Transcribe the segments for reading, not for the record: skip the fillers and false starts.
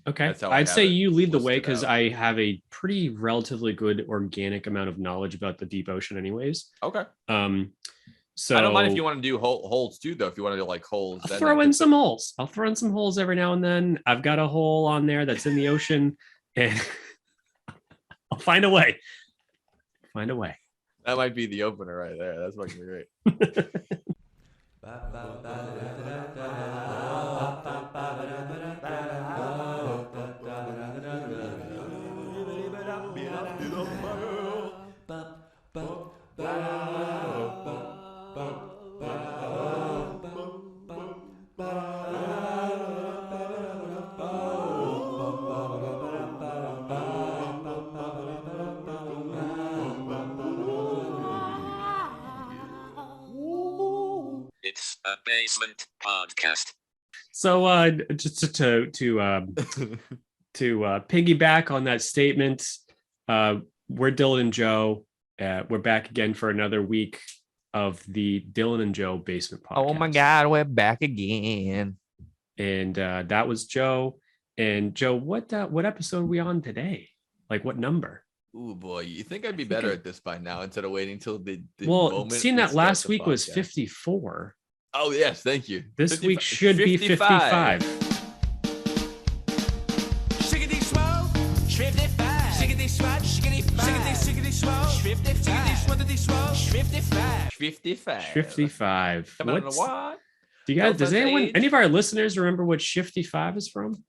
Okay. That's how I'd say you lead the way because because I have a pretty relatively good organic amount of knowledge about the deep ocean anyways. Okay. So I don't mind if you want to do holes too, though. If you want to do like holes, I'll throw in some holes. I'll throw in some holes every now and then. I've got a hole on there that's in the ocean, and I'll find a way. Find a way. That might be the opener right there. That's fucking great. It's a basement podcast. So just to piggyback on that statement, we're Dylan and Joe. We're back again for another week of the Dylan and Joe Basement Podcast. Oh my God, we're back again. And that was Joe. And Joe, what episode are we on today? Like what number? Ooh, boy, you think I'd be better at this by now instead of waiting till the moment seeing that last week was podcast. 54. Oh, yes, thank you. This week should be 55. Shiggity swell, Schfifty Five. Shiggity swat, shiggity five. Shiggity swell, Schfifty Five. Shiggity swell, Schfifty Five. 55. 55. Coming on a what? Do you guys? Does any of our listeners remember what Shifty Five is from?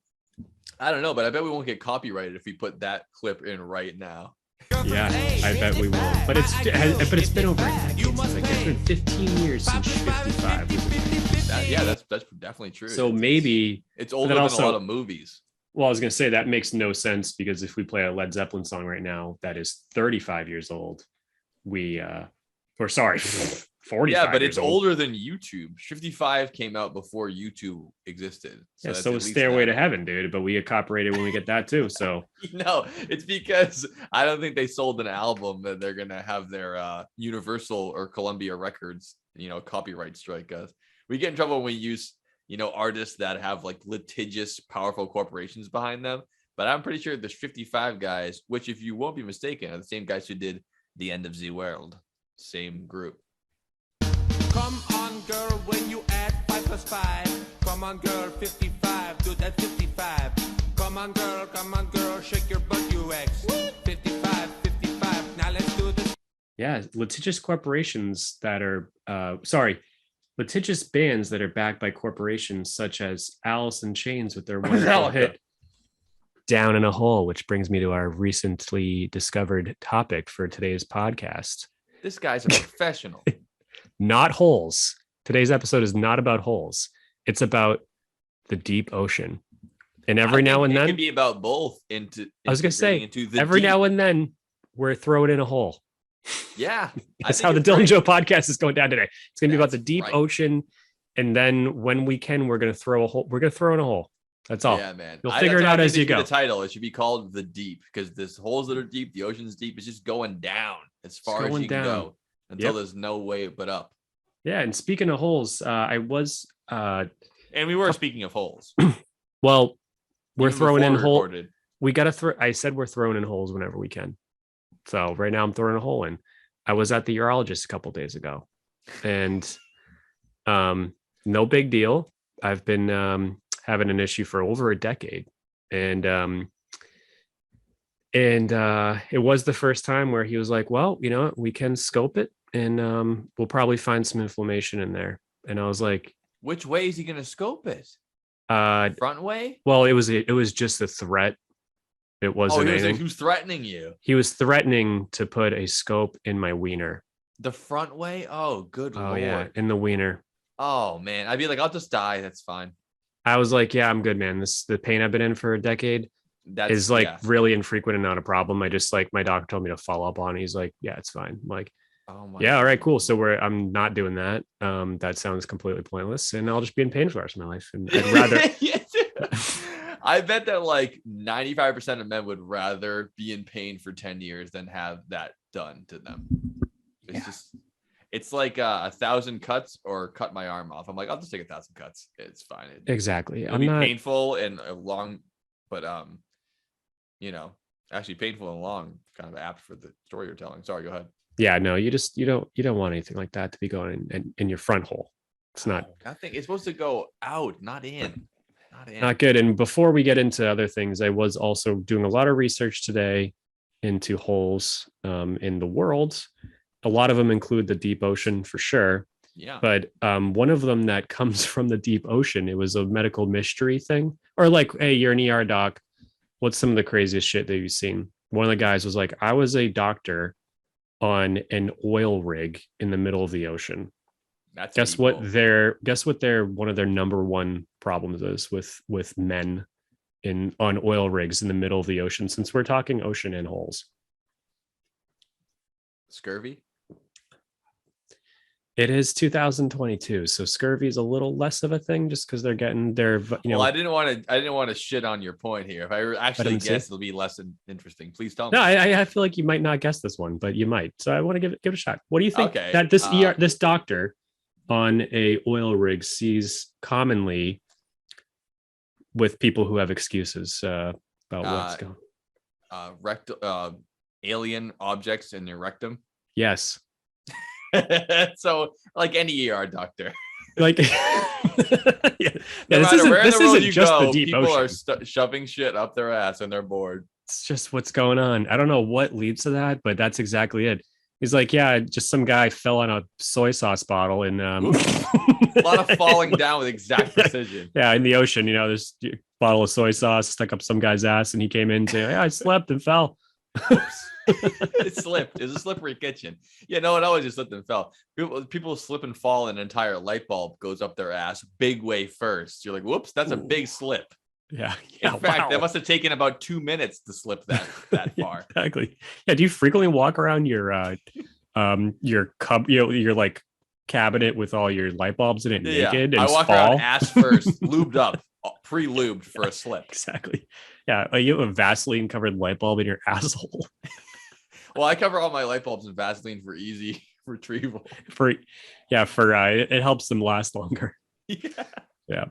I don't know, but I bet we won't get copyrighted if we put that clip in right now. Yeah, I bet we won't. But it's been over a decade. Like it's been 15 years since 55. That's definitely true. So maybe it's older than a lot of movies. Well, I was gonna say that makes no sense because if we play a Led Zeppelin song right now that is 35 years old, 45. Yeah, but it's older than YouTube. 55 came out before YouTube existed. So Stairway to Heaven, dude. But we get copyrighted when we get that too. So no, it's because I don't think they sold an album that they're gonna have their Universal or Columbia Records, copyright strike us. We get in trouble when we use, artists that have like litigious, powerful corporations behind them. But I'm pretty sure there's 55 guys, which, if you won't be mistaken, are the same guys who did The End of the World. Same group. Come on, girl, when you add 5 plus 5. Come on, girl, 55. Do that 55. Come on, girl, shake your butt, you X. 55, 55. Now let's do this. Yeah, litigious corporations that are, litigious bands that are backed by corporations such as Alice in Chains with their wonderful hit Down in a Hole, which brings me to our recently discovered topic for today's podcast. This guy's a professional. Not holes. Today's episode is not about holes. It's about the deep ocean. And every now and then, it can be about both. I was going to say, every now and then, we're throwing in a hole. Yeah. That's how the Dylan Joe podcast is going down today. It's going to be about the deep ocean. And then when we can, we're going to throw a hole. We're going to throw in a hole. That's all. Yeah, man. You'll figure it out as you go. The title, it should be called The Deep, because there's holes that are deep. The ocean's deep. It's just going down as far as you can go until there's no way but up. Yeah. And speaking of holes, and we were speaking of holes. Well, we're throwing in holes. We got to throw. I said we're throwing in holes whenever we can. So right now I'm throwing a hole in. I was at the urologist a couple of days ago, and no big deal. I've been having an issue for over a decade, and it was the first time where he was like, well, we can scope it, and we'll probably find some inflammation in there. And I was like, which way is he going to scope it? Front way? Well, it was just a threat. It wasn't anything. He was threatening you. He was threatening to put a scope in my wiener. The front way? Oh, good Lord. Yeah, in the wiener. Oh, man. I'd be like, I'll just die. That's fine. I was like, yeah, I'm good, man. The pain I've been in for a decade is really infrequent and not a problem. I just my doctor told me to follow up on it. He's like, yeah, it's fine. I'm like, oh my God. All right, cool. So I'm not doing that. That sounds completely pointless, and I'll just be in pain for the rest of my life. And I'd rather. I bet that 95% of men would rather be in pain for 10 years than have that done to them. It's like 1,000 cuts or cut my arm off. I'm like, I'll just take 1,000 cuts. It's fine. Exactly. It'll be painful and long, but actually painful and long, kind of apt for the story you're telling. Sorry, go ahead. Yeah, no, you don't want anything like that to be going in your front hole. It's not. I think it's supposed to go out, not in. Not good. And before we get into other things, I was also doing a lot of research today into holes in the world. A lot of them include the deep ocean for sure. Yeah. But one of them that comes from the deep ocean, it was a medical mystery thing. Or like, hey, you're an ER doc. What's some of the craziest shit that you've seen? One of the guys was like, I was a doctor on an oil rig in the middle of the ocean. Guess what their one of their number one problems is with men on oil rigs in the middle of the ocean, since we're talking ocean and holes. Scurvy. It is 2022, so scurvy is a little less of a thing, just because they're getting their. Well, I didn't want to shit on your point here. If I actually guess, it'll be less interesting. Please tell me. No, I feel like you might not guess this one, but you might. So I want to give it a shot. What do you think that this doctor on a oil rig sees commonly with people who have excuses about what's going on? Rectal alien objects in your rectum. Yes. So like any ER doctor, like this isn't just the deep people ocean. Are shoving shit up their ass and they're bored. It's just what's going on. I don't know what leads to that, but that's exactly it. He's like, yeah, just some guy fell on a soy sauce bottle and a lot of falling down with exact precision. Yeah, in the ocean, there's a bottle of soy sauce stuck up some guy's ass, and he came in saying, I slept and fell. It slipped. It was a slippery kitchen. Yeah, no, it always just slipped and fell. People slip and fall, and an entire light bulb goes up their ass big way first. You're like, whoops, that's a big slip. Yeah. In fact, that must have taken about 2 minutes to slip that far. Exactly. Yeah. Do you frequently walk around your your like cabinet with all your light bulbs in it naked? And I walk around ass first, lubed up, pre-lubed for a slip. Exactly. Yeah. Like you have a Vaseline covered light bulb in your asshole. Well, I cover all my light bulbs in Vaseline for easy retrieval. It helps them last longer. Yeah.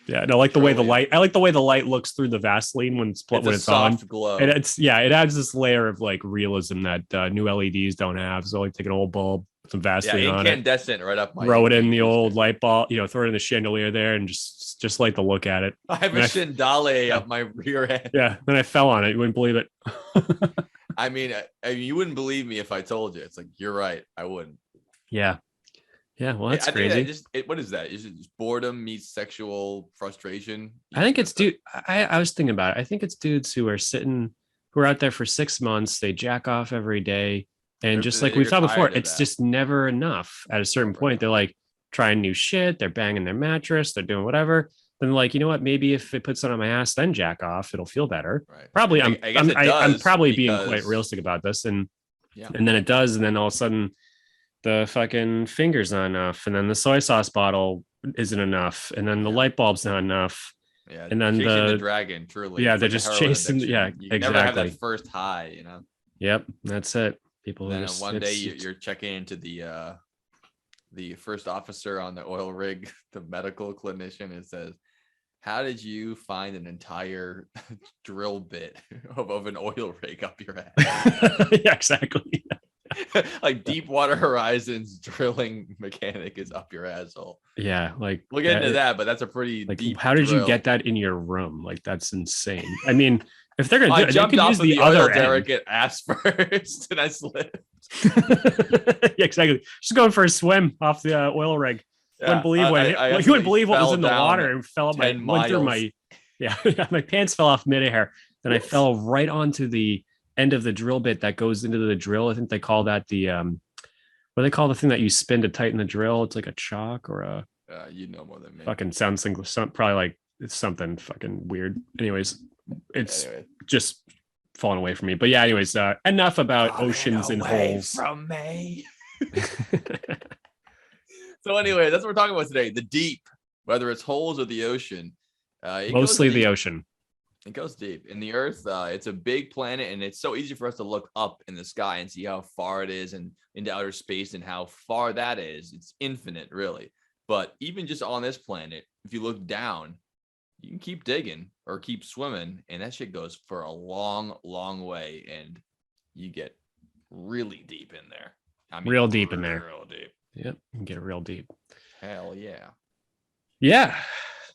Yeah, and I like the way the light. I like the way the light looks through the Vaseline when it's on. Glow. And it adds this layer of like realism that new LEDs don't have. So like take an old bulb, put some Vaseline on it, incandescent right up my. Throw it in the old light bulb, throw it in the chandelier there, and just like to look at it. I have a chandelier up my rear end. Yeah, then I fell on it. You wouldn't believe it. I mean, you wouldn't believe me if I told you. It's like you're right. I wouldn't. Yeah. Yeah, well, that's crazy. What is that? Is it just boredom meets sexual frustration? I think it's dude. I was thinking about it. I think it's dudes who are out there for 6 months. They jack off every day, and just like we've talked before, it's just never enough. At a certain point, they're like trying new shit. They're banging their mattress. They're doing whatever. Then like, you know what? Maybe if it puts it on my ass, then jack off. It'll feel better. Right. Probably. I'm probably being quite realistic about this, and then it does, and then all of a sudden, the fucking finger's not enough, and then the soy sauce bottle isn't enough, and then the light bulb's not enough. Yeah, and then the dragon, truly. Yeah, they're just chasing. Yeah, you exactly. Never have that first high, Yep, that's it. People. Then one day you're checking into the first officer on the oil rig, the medical clinician, and says, "How did you find an entire drill bit of an oil rig up your ass?" Yeah, exactly. Like Deepwater Horizon's drilling mechanic is up your asshole. Yeah, like we'll get into that, but that's a pretty deep. How did you get that in your room? Like that's insane. I mean, if they're gonna do it, jumped they could off use of the other other derrick at ass first, and I slipped. Yeah, exactly. Just going for a swim off the oil rig. Yeah, Wouldn't believe you wouldn't believe what was in the water and fell up went through my my pants fell off midair. Then I fell right onto the end of the drill bit that goes into the drill. I think they call that the what do they call the thing that you spin to tighten the drill? It's like a chock or a more than me. Fucking sounds English. Probably like it's something fucking weird. Anyways, it's just falling away from me. But yeah, anyways, enough about oceans and holes. From me. So anyway, that's what we're talking about today. The deep, whether it's holes or the ocean. Mostly the ocean. It goes deep in the earth. It's a big planet, and it's so easy for us to look up in the sky and see how far it is and into outer space and how far that is. It's infinite, really. But even just on this planet, if you look down, you can keep digging or keep swimming, and that shit goes for a long, long way, and you get really deep in there. I mean, real deep in there. Real deep. Yep, you can get real deep. Hell yeah. Yeah.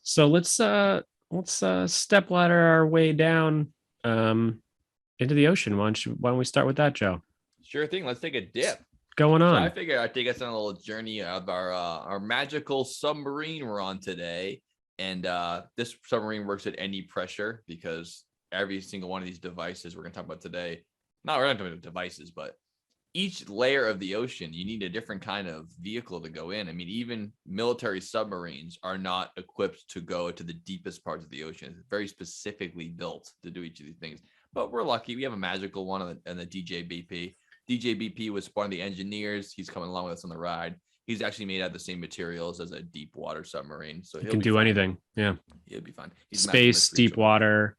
So let's step ladder our way down into the ocean. Why don't we start with that, Joe? Sure thing. Let's take a dip. Going So on. I figured I'd take us on a little journey of our magical submarine we're on today. And this submarine works at any pressure because every single one of these devices we're going to talk about today, we're not talking about devices, but each layer of the ocean, you need a different kind of vehicle to go in. I mean, even military submarines are not equipped to go to the deepest parts of the ocean. It's very specifically built to do each of these things. But we're lucky. We have a magical one on the DJBP. DJBP was one of the engineers. He's coming along with us on the ride. He's actually made out of the same materials as a deep water submarine. So he can do anything. Yeah. He'll be fine. Space, deep water,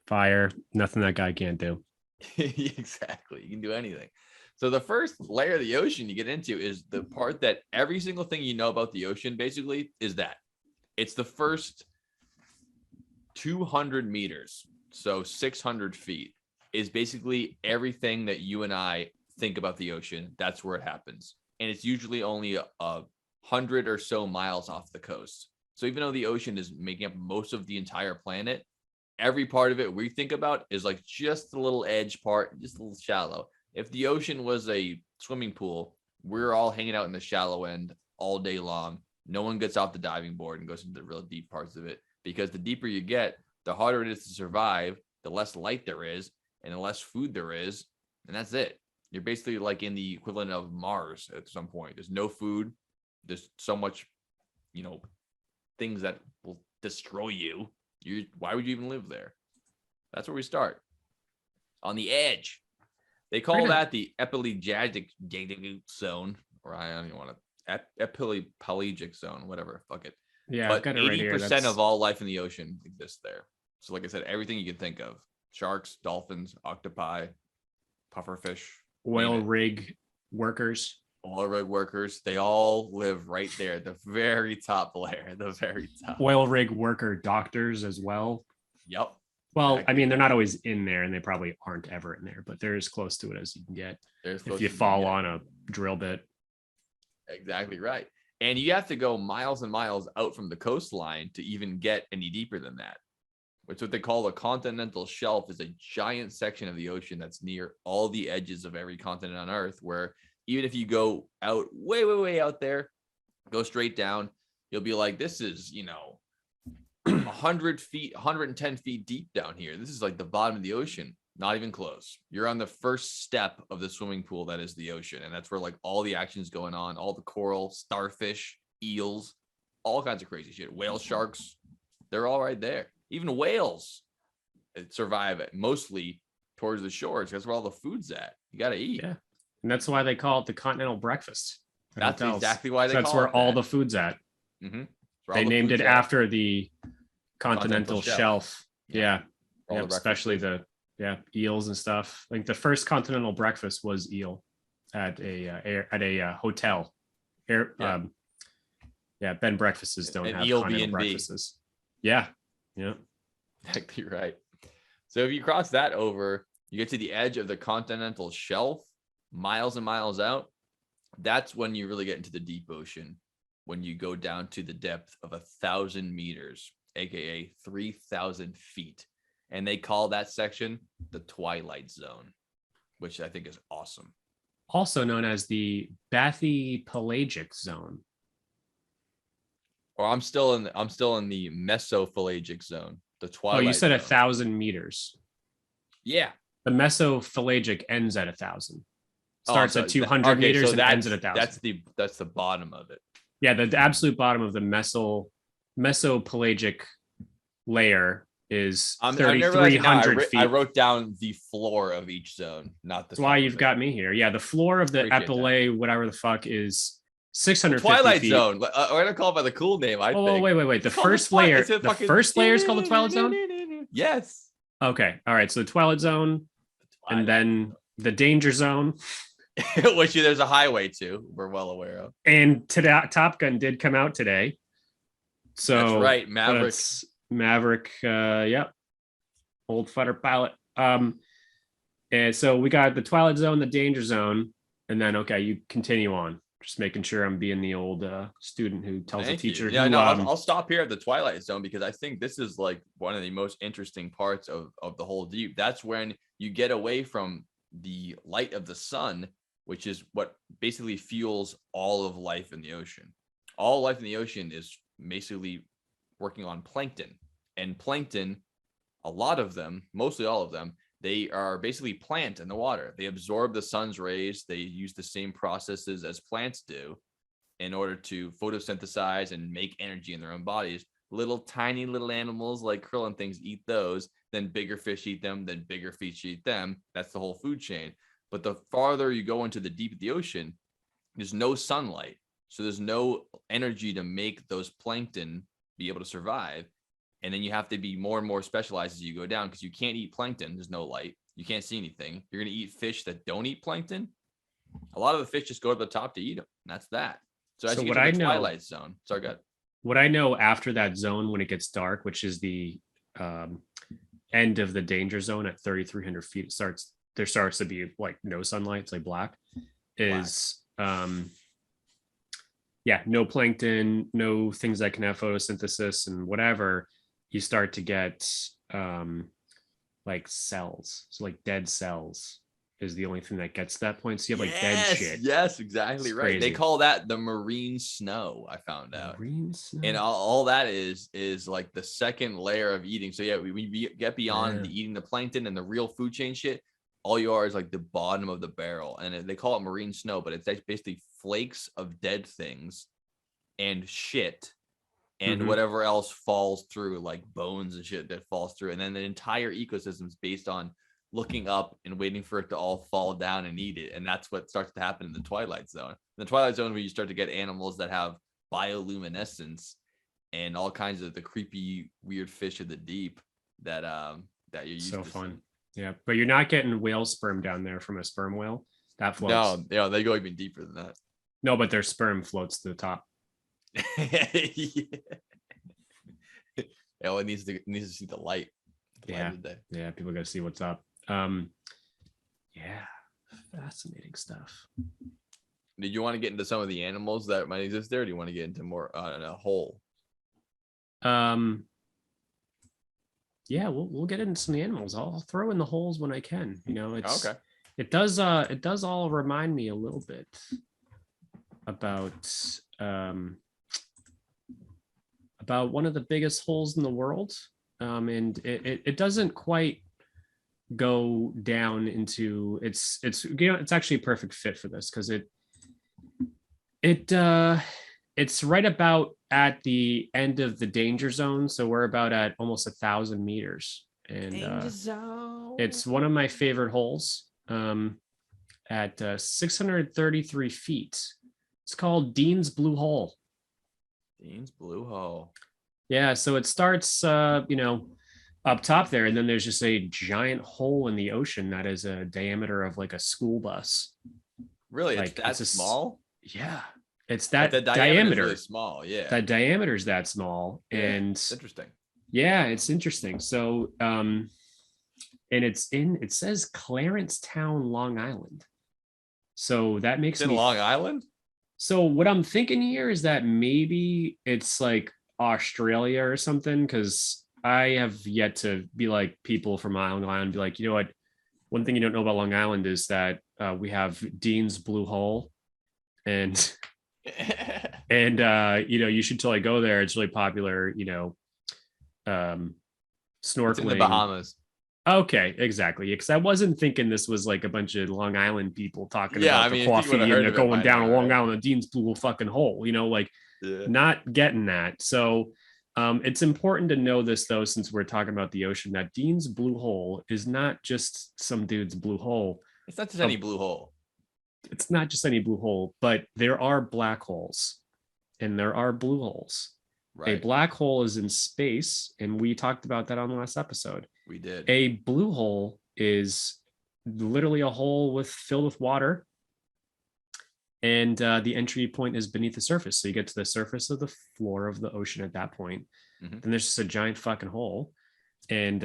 fire, nothing that guy can't do. Exactly. You can do anything. So the first layer of the ocean you get into is the part that every single thing you know about the ocean basically is that it's the first 200 meters. So 600 feet is basically everything that you and I think about the ocean. That's where it happens. And it's usually only 100 or so miles off the coast. So even though the ocean is making up most of the entire planet, every part of it we think about is like just a little edge part, just a little shallow. If the ocean was a swimming pool, we're all hanging out in the shallow end all day long. No one gets off the diving board and goes into the real deep parts of it, because the deeper you get, the harder it is to survive, the less light there is, and the less food there is. And that's it. You're basically like in the equivalent of Mars at some point. There's no food. There's so much, things that will destroy you. Why would you even live there? That's where we start. On the edge. They call that the epipelagic zone, or I don't even want to, epipelagic zone, whatever. Fuck it. Yeah, but I've got it right here. 80% of all life in the ocean exists there. So like I said, everything you can think of. Sharks, dolphins, octopi, pufferfish. Oil rig workers. Oil rig workers. They all live right there at the very top layer, the very top. Oil rig worker doctors as well. Yep. Well, I mean, they're not always in there, and they probably aren't ever in there, but they're as close to it as you can get if you fall on a drill bit. Exactly right. And you have to go miles and miles out from the coastline to even get any deeper than that. Which what they call the Continental Shelf is a giant section of the ocean that's near all the edges of every continent on Earth, where even if you go out way, way, way out there, go straight down, you'll be like, this is, 100 feet, 110 feet deep down here. This is like the bottom of the ocean. Not even close. You're on the first step of the swimming pool that is the ocean. And that's where like all the action's going on. All the coral, starfish, eels, all kinds of crazy shit. Whale sharks, they're all right there. Even whales survive mostly towards the shores. That's where all the food's at. You got to eat. Yeah. And that's why they call it the continental breakfast. That's exactly why they call it. That's where all the food's at. Mm-hmm. They named it after the Continental Shelf. Yeah. Especially the eels and stuff. Like the first continental breakfast was eel at a hotel. Bed and breakfasts don't have continental breakfasts. Yeah. Exactly right. So if you cross that over, you get to the edge of the Continental Shelf, miles and miles out. That's when you really get into the deep ocean, when you go down to the depth of 1,000 meters, aka 3,000 feet. And they call that section the Twilight Zone, which I think is awesome. Also known as the Bathypelagic Zone. Or I'm still in the mesopelagic zone. The Twilight. Oh, you said zone. 1,000 meters. Yeah. The mesopelagic ends at 1,000. Starts at 200 meters and ends at 1,000. That's the bottom of it. Yeah, the absolute bottom of the mesopelagic layer is 3,300 feet. I wrote down the floor of each zone, not the. That's why you've got me here. Yeah, the floor of the epipelae, whatever the fuck, is 650 Twilight feet. Zone. We're gonna call it by the cool name. I think. Wait. The first layer is called the Twilight Zone. Yes. Okay. All right. So the Twilight Zone, and then the Danger Zone, which there's a highway to. We're well aware of. And Top Gun did come out today. So that's right. Maverick. Maverick. Yep. Old fighter pilot. And so we got the Twilight Zone, the Danger Zone, and then okay, you continue on. Just making sure I'm being the old student who tells the teacher. Yeah, who, no, I'll stop here at the Twilight Zone because I think this is like one of the most interesting parts of the whole deep. That's when you get away from the light of the sun, which is what basically fuels all of life in the ocean. All life in the ocean is basically working on plankton, and plankton, a lot of them, mostly all of them, they are basically plant in the water. They absorb the sun's rays. They use the same processes as plants do in order to photosynthesize and make energy in their own bodies. Tiny little animals like krill and things eat those, then bigger fish eat them, then bigger fish eat them. That's the whole food chain. But the farther you go into the deep of the ocean, there's no sunlight. So there's no energy to make those plankton be able to survive. And then you have to be more and more specialized as you go down because you can't eat plankton. There's no light. You can't see anything. You're going to eat fish that don't eat plankton. A lot of the fish just go to the top to eat them. And that's that. So as you get to the Twilight Zone, sorry, go ahead. What I know after that zone, when it gets dark, which is the end of the danger zone at 3,300 feet, there starts to be like no sunlight. It's like black. No plankton, no things that can have photosynthesis and whatever. You start to get like cells. So like dead cells is the only thing that gets to that point. So you have like dead shit. Yes, exactly It's right. crazy. They call that the marine snow, I found out. Marine snow. And all that is like the second layer of eating. So yeah, we get beyond the eating the plankton and the real food chain shit. All you are is like the bottom of the barrel. And they call it marine snow, but it's basically flakes of dead things and shit and whatever else falls through, like bones and shit that falls through. And then the entire ecosystem is based on looking up and waiting for it to all fall down and eat it. And that's what starts to happen in the Twilight Zone. In the Twilight Zone, where you start to get animals that have bioluminescence and all kinds of the creepy, weird fish of the deep that you're used to. So fun. Yeah, but you're not getting whale sperm down there from a sperm whale. That floats. No, yeah, they go even deeper than that. No, but their sperm floats to the top. It needs to see the light. Yeah, people gotta see what's up. Fascinating stuff. Did you want to get into some of the animals that might exist there, or do you want to get into more a whole? Yeah, we'll get into some animals. I'll throw in the holes when I can. You know, it's okay. It does all remind me a little bit about one of the biggest holes in the world. And it doesn't quite go down into it's actually a perfect fit for this because it's right about at the end of the danger zone. So we're about at almost 1,000 meters. And it's one of my favorite holes at 633 feet. It's called Dean's Blue Hole. Dean's Blue Hole. Yeah, so it starts, up top there, and then there's just a giant hole in the ocean that is a diameter of like a school bus. Really? Like, it's that small? Yeah, it's that the diameter. Really small, yeah. That diameter is that small, and it's interesting. Yeah, it's interesting. So, and it says Clarencetown, Long Island. So that makes it's in Long Island. So what I'm thinking here is that maybe it's like Australia or something, because I have yet to be like people from Long Island be like, you know what, one thing you don't know about Long Island is that we have Dean's Blue Hole, and you should totally go there. It's really popular, snorkeling. It's in the Bahamas. Okay, exactly. Because I wasn't thinking this was like a bunch of Long Island people talking about the coffee and going down a Long Island, Dean's Blue fucking hole, not getting that. So it's important to know this, though, since we're talking about the ocean, that Dean's Blue Hole is not just some dude's blue hole. It's not just any blue hole. It's not just any blue hole, but there are black holes and there are blue holes. Right. A black hole is in space, and we talked about that on the last episode. We did. A blue hole is literally a hole filled with water, and the entry point is beneath the surface. So you get to the surface of the floor of the ocean at that point. Mhm. Then there's just a giant fucking hole. And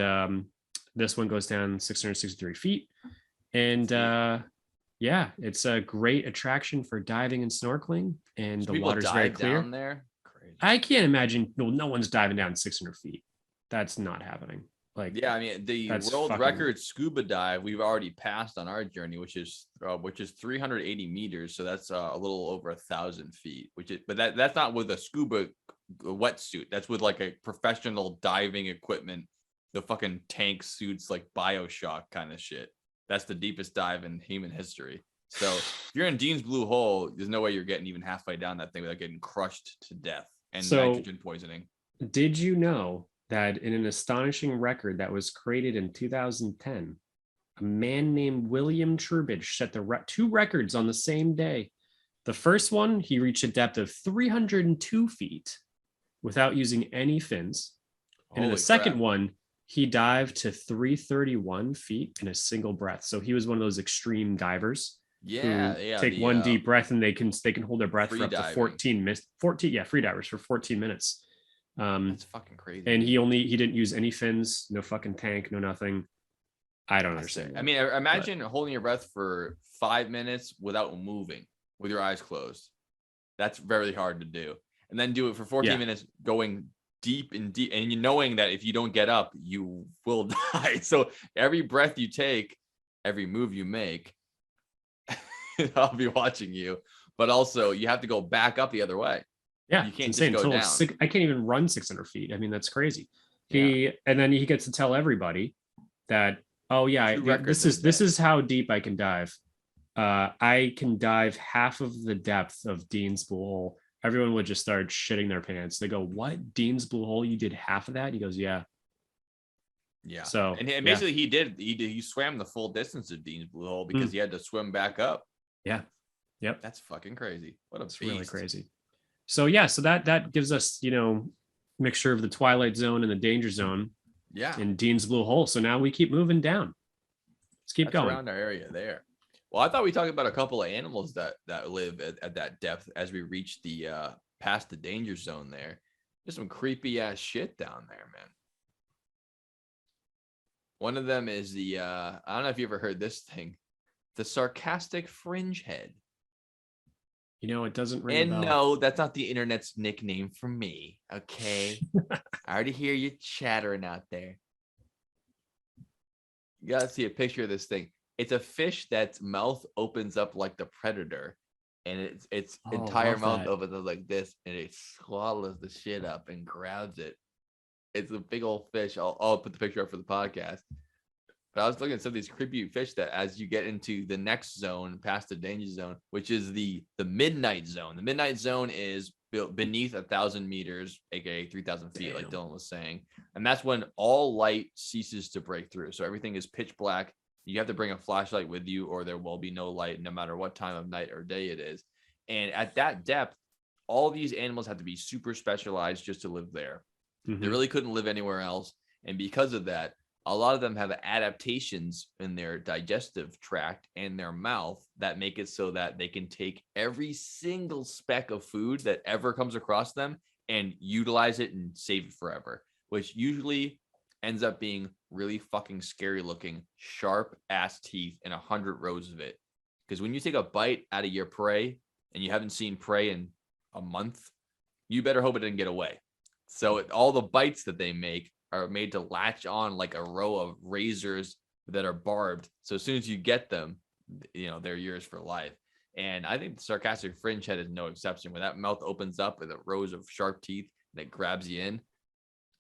this one goes down 663 feet. And yeah, it's a great attraction for diving and snorkeling. And the People water's very dive clear. down there. Crazy. I can't imagine. Well, no one's diving down 600 feet. That's not happening. Like, Yeah, I mean the that's world fucking- record scuba dive we've already passed on our journey, which is 380 meters. So that's a little over 1,000 feet. But that's not with a scuba wetsuit. That's with like a professional diving equipment. The fucking tank suits, like BioShock kind of shit. That's the deepest dive in human history. So if you're in Dean's Blue Hole, there's no way you're getting even halfway down that thing without getting crushed to death and nitrogen poisoning. Did you know that in an astonishing record that was created in 2010, a man named William Trubidge set the two records on the same day? The first one, he reached a depth of 302 feet without using any fins. And in the second one, he dived to 331 feet in a single breath. So he was one of those extreme divers. Take one deep breath and they can hold their breath for up to 14 minutes. Free divers for 14 minutes. That's fucking crazy. And he didn't use any fins, no fucking tank, no nothing. I don't understand. I mean, imagine holding your breath for 5 minutes without moving, with your eyes closed. That's very hard to do. And then do it for 14 minutes, going deep, and you knowing that if you don't get up, you will die. So every breath you take, every move you make, I'll be watching you. But also, you have to go back up the other way. Yeah, you can't just go down. I can't even run 600 feet. I mean, that's crazy. And then he gets to tell everybody that, oh yeah, this is how deep I can dive. I can dive half of the depth of Dean's Blue Hole. Everyone would just start shitting their pants. They go, "What? Dean's Blue Hole? You did half of that?" He goes, "Yeah." Yeah. So and basically he swam the full distance of Dean's Blue Hole because he had to swim back up. Yeah. Yep. That's fucking crazy. What a beast. Really crazy. So yeah, so that gives us, mixture of the Twilight Zone and the Danger Zone. Yeah. In Dean's Blue Hole. So now we keep moving down. Let's keep going around our area there. Well, I thought we talked about a couple of animals that live at that depth as we reach the past the danger zone there. There's some creepy ass shit down there, man. One of them is the I don't know if you ever heard this thing, the sarcastic fringe head. It doesn't ring and a bell. No, that's not the internet's nickname for me. Okay. I already hear you chattering out there. You gotta see a picture of this thing. It's a fish that's mouth opens up like the predator, and its entire mouth opens up like this, and it swallows the shit up and grabs it. It's a big old fish. I'll put the picture up for the podcast. But I was looking at some of these creepy fish that as you get into the next zone, past the danger zone, which is the midnight zone. The midnight zone is built beneath 1,000 meters, aka 3,000 feet, like Dylan was saying. And that's when all light ceases to break through. So everything is pitch black. You have to bring a flashlight with you or there will be no light no matter what time of night or day it is. And at that depth, all these animals have to be super specialized just to live there. Mm-hmm. They really couldn't live anywhere else. And because of that, a lot of them have adaptations in their digestive tract and their mouth that make it so that they can take every single speck of food that ever comes across them and utilize it and save it forever, which usually ends up being really fucking scary looking, sharp ass teeth and 100 rows of it. Because when you take a bite out of your prey and you haven't seen prey in a month, you better hope it didn't get away. So all the bites that they make are made to latch on like a row of razors that are barbed. So as soon as you get them, they're yours for life. And I think the sarcastic fringe head is no exception. When that mouth opens up with a rows of sharp teeth that grabs you in,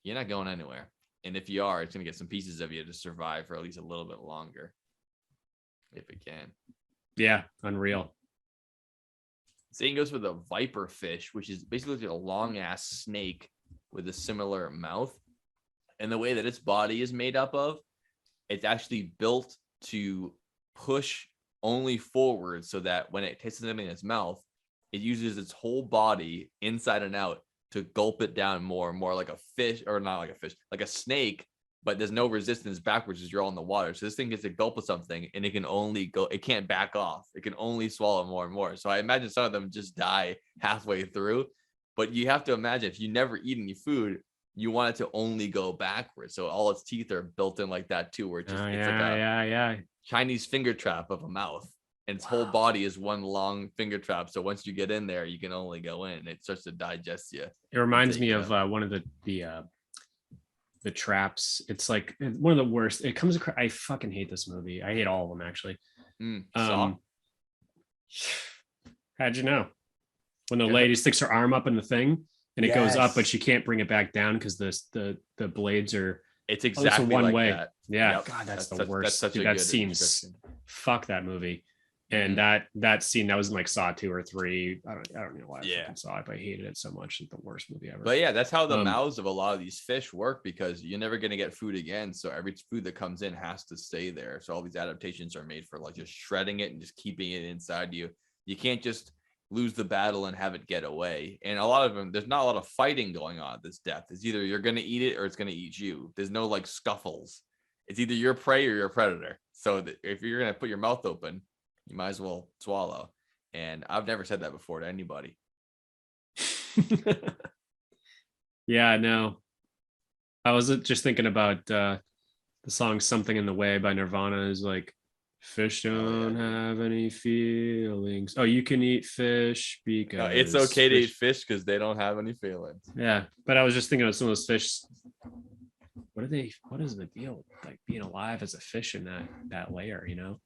you're not going anywhere. And if you are, it's going to get some pieces of you to survive for at least a little bit longer. If it can. Yeah, unreal. Same goes for the viper fish, which is basically a long ass snake with a similar mouth. And the way that its body is made up of, it's actually built to push only forward so that when it takes something in its mouth, it uses its whole body inside and out to gulp it down more and more like a fish, or not like a fish, like a snake, but there's no resistance backwards as you're all in the water. So this thing gets a gulp of something and it can only go, it can't back off. It can only swallow more and more. So I imagine some of them just die halfway through, but you have to imagine if you never eat any food, you want it to only go backwards. So all its teeth are built in like that too, where it's just it's like a Chinese finger trap of a mouth. And its whole body is one long finger trap. So once you get in there, you can only go in. It starts to digest you. It reminds me of one of the traps. It's like one of the worst. It comes across. I fucking hate this movie. I hate all of them actually. How'd you know? When the lady sticks her arm up in the thing and it goes up, but she can't bring it back down because the blades are. It's exactly one like way. that. Yeah, Yep. God, that's the worst. That's Dude, that seems. Fuck that movie. And that scene, that was in like Saw 2 or 3. I don't know why I fucking saw it, but I hated it so much. It's the worst movie ever. But yeah, that's how the mouths of a lot of these fish work, because you're never going to get food again. So every food that comes in has to stay there. So all these adaptations are made for like just shredding it and just keeping it inside you. You can't just lose the battle and have it get away. And a lot of them, there's not a lot of fighting going on at this depth. It's either you're going to eat it or it's going to eat you. There's no like scuffles. It's either your prey or your predator. So if you're going to put your mouth open, you might as well swallow. And I've never said that before to anybody. Yeah, no. I was just thinking about the song Something in the Way by Nirvana is like, fish don't have any feelings. Oh, you can eat fish because... No, it's okay to eat fish because they don't have any feelings. Yeah, but I was just thinking of some of those fish. What is the deal? Like being alive as a fish in that layer, you know?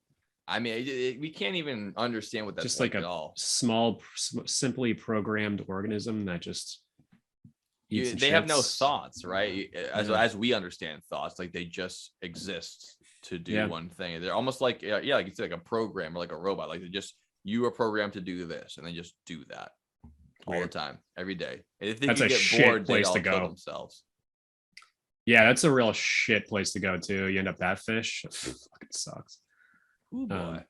I mean, we can't even understand what that's just like at a all. Small, simply programmed organism that just eats. They have no thoughts, right? As we understand thoughts, like they just exist to do one thing. They're almost like like you said, like a program or like a robot. Like you are programmed to do this, and they just do that all the time, every day. And if they that's a get shit bored, place they to all go. kill themselves. Yeah, that's a real shit place to go to. You end up that fish. Fucking sucks. Ooh, boy.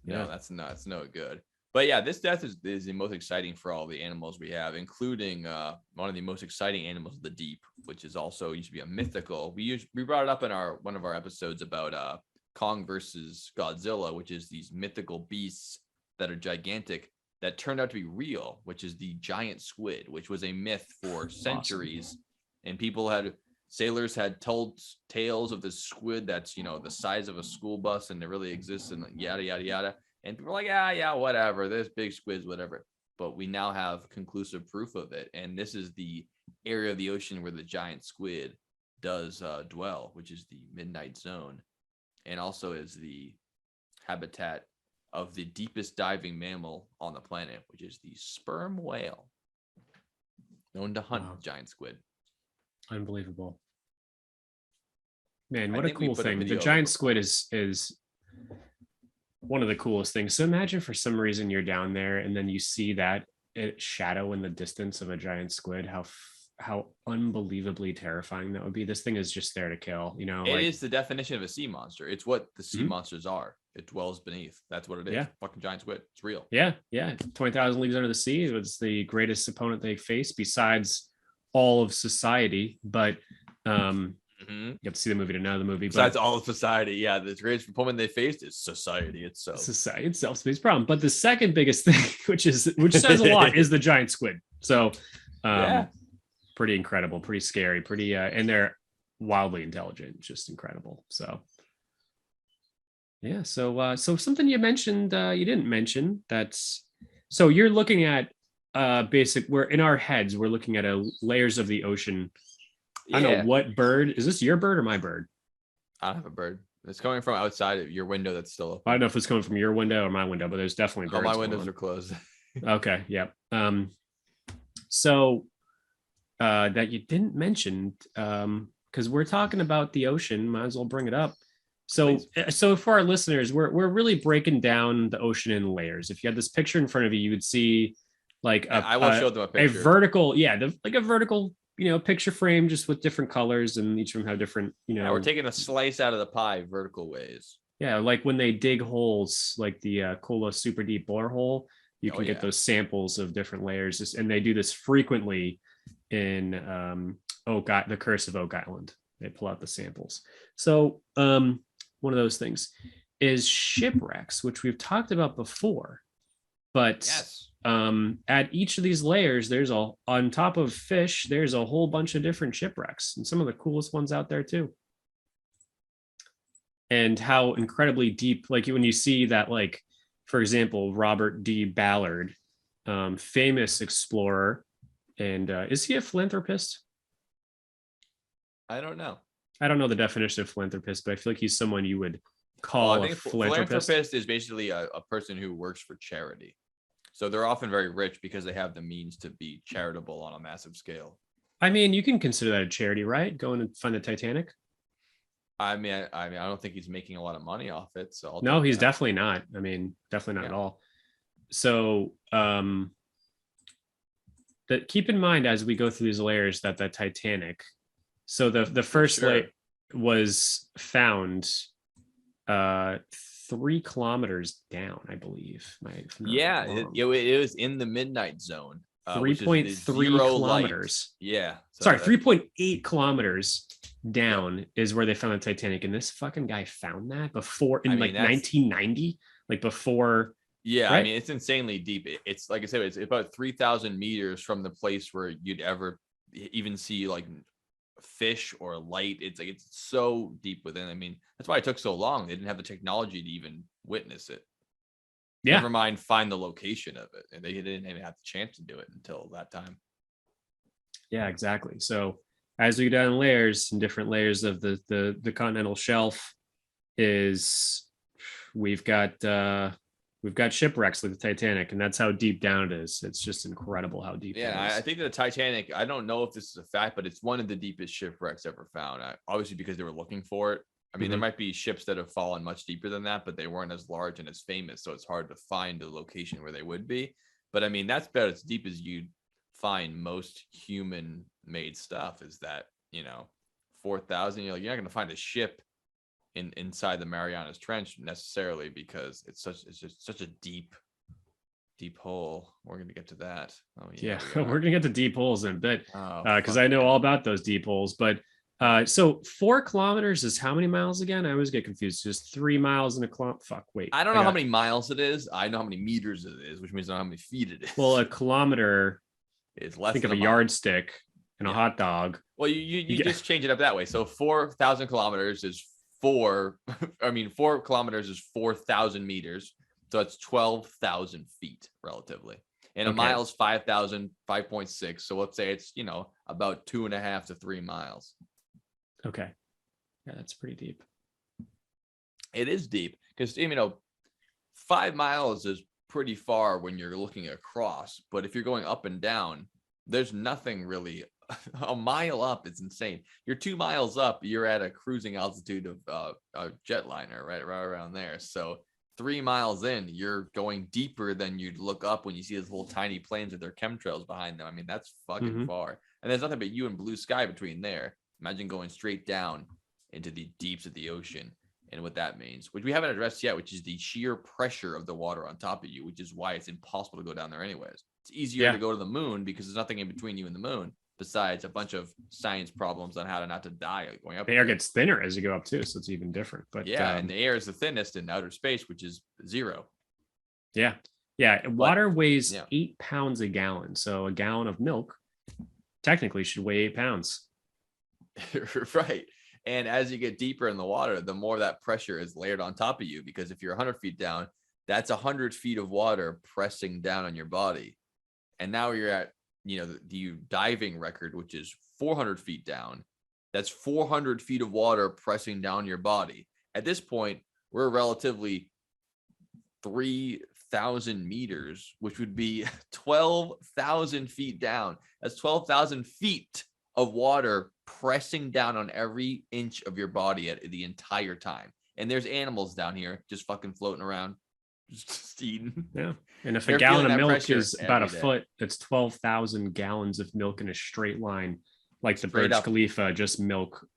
No, that's no good. But yeah, this death is the most exciting for all the animals we have, including one of the most exciting animals of the deep, which is also used to be a mythical. We brought it up in one of our episodes about Kong versus Godzilla, which is these mythical beasts that are gigantic that turned out to be real, which is the giant squid, which was a myth for centuries, and sailors had told tales of this squid that's, the size of a school bus and it really exists and yada, yada, yada. And people are like, yeah, whatever. There's big squids, whatever. But we now have conclusive proof of it. And this is the area of the ocean where the giant squid does dwell, which is the Midnight Zone. And also is the habitat of the deepest diving mammal on the planet, which is the sperm whale, known to hunt giant squid. Unbelievable. Man, what a cool thing. The giant squid is one of the coolest things. So imagine for some reason you're down there and then you see that shadow in the distance of a giant squid. How unbelievably terrifying that would be. This thing is just there to kill, It is the definition of a sea monster. It's what the sea monsters are. It dwells beneath. That's what it is. Yeah. Fucking giant squid. It's real. Yeah. 20,000 Leagues Under the Sea. It was the greatest opponent they faced besides all of society. But you have to see the movie to know the movie. Besides all of society, the greatest opponent they faced is society itself. Society itself's the biggest problem. But the second biggest thing, which says a lot, is the giant squid. So pretty incredible, pretty scary, pretty and they're wildly intelligent, just incredible. So so something you mentioned you didn't mention, so you're looking at we're in our heads, we're looking at layers of the ocean. I don't know what bird is this, your bird or my bird? I don't have a bird. It's coming from outside of your window that's still open. I don't know if it's coming from your window or my window, but there's definitely birds. All my windows are closed. Okay, yep. So that you didn't mention, because we're talking about the ocean, might as well bring it up. So for our listeners, we're really breaking down the ocean in layers. If you had this picture in front of you, you would see like I will show them a picture. A vertical, like a vertical, picture frame just with different colors, and each of them have different, we're taking a slice out of the pie vertical ways. Yeah, like when they dig holes, like the Kola super deep borehole, you can get those samples of different layers, and they do this frequently in the Curse of Oak Island. They pull out the samples. So one of those things is Shipwrecks, which we've talked about before, but at each of these layers, on top of fish, there's a whole bunch of different shipwrecks, and some of the coolest ones out there too. And how incredibly deep, like when you see that, like, for example, Robert D. Ballard, famous explorer, and is he a philanthropist? I don't know. I don't know the definition of philanthropist, but I feel like he's someone you would call I a think philanthropist. philanthropist is basically a person who works for charity. So they're often very rich because they have the means to be charitable on a massive scale. I mean, you can consider that a charity, right? Going to find the Titanic. I mean, I don't think he's making a lot of money off it. So No, he's definitely not. I mean, definitely not at all. So that keep in mind as we go through these layers that the Titanic. So the first layer was found 3 kilometers down, I believe. It was in the midnight zone. 3.3 kilometers. Yeah. So sorry, 3.8 kilometers down is where they found the Titanic. And this fucking guy found that before in 1990, like before. Yeah, right? I mean, it's insanely deep. It's like I said, it's about 3,000 meters from the place where you'd ever even see like fish or light. It's like it's so deep within. I mean, that's why it took so long. They didn't have the technology to even witness it. Yeah. Never mind find the location of it. And they didn't even have the chance to do it until that time. Yeah, exactly. So as we go down layers and different layers of the continental shelf, is we've got shipwrecks like the Titanic, and that's how deep down it is. It's just incredible how deep. Yeah, I think the Titanic, I don't know if this is a fact, but it's one of the deepest shipwrecks ever found. Obviously, because they were looking for it. I mean, there might be ships that have fallen much deeper than that, but they weren't as large and as famous, so it's hard to find a location where they would be. But I mean, that's about as deep as you'd find most human-made stuff. Is that 4,000? You're not going to find a ship inside the Mariana Trench necessarily, because it's just such a deep hole. We're going to get to that. We're going to get to deep holes in a bit because I know all about those deep holes. But so 4 kilometers is how many miles again? I always get confused. Just 3 miles in a kilometer. Fuck, wait. I don't know how many miles it is. I know how many meters it is, which means I know how many feet it is. Well, a kilometer is less. Think of a yardstick and a hot dog. Well, you just change it up that way. So 4,000 kilometers is 4 kilometers is 4,000 meters. So it's 12,000 feet relatively. And a mile is 5,000, 5.6. So let's say it's, about 2.5 to 3 miles. Okay. Yeah, that's pretty deep. It is deep because, 5 miles is pretty far when you're looking across. But if you're going up and down, there's nothing really. A mile up is insane. You're 2 miles up, you're at a cruising altitude of a jetliner, right around there. So 3 miles in, you're going deeper than you'd look up when you see those little tiny planes with their chemtrails behind them. I mean, that's fucking far. And there's nothing but you and blue sky between there. Imagine going straight down into the deeps of the ocean and what that means, which we haven't addressed yet, which is the sheer pressure of the water on top of you, which is why it's impossible to go down there anyways. It's easier to go to the moon because there's nothing in between you and the moon besides a bunch of science problems on how not to die going up. The air gets thinner as you go up too, so it's even different. But and the air is the thinnest in outer space, which is 0. Yeah. Water weighs 8 pounds a gallon, so a gallon of milk technically should weigh 8 pounds. Right. And as you get deeper in the water, the more that pressure is layered on top of you, because if you're 100 feet down, that's 100 feet of water pressing down on your body. And now you're at the diving record, which is 400 feet down. That's 400 feet of water pressing down your body. At this point, we're relatively 3,000 meters, which would be 12,000 feet down. That's 12,000 feet of water pressing down on every inch of your body at the entire time. And there's animals down here just fucking floating around, just eating. Yeah. And if a gallon of milk is about a foot, that's 12,000 gallons of milk in a straight line, like the Burj Khalifa, just milk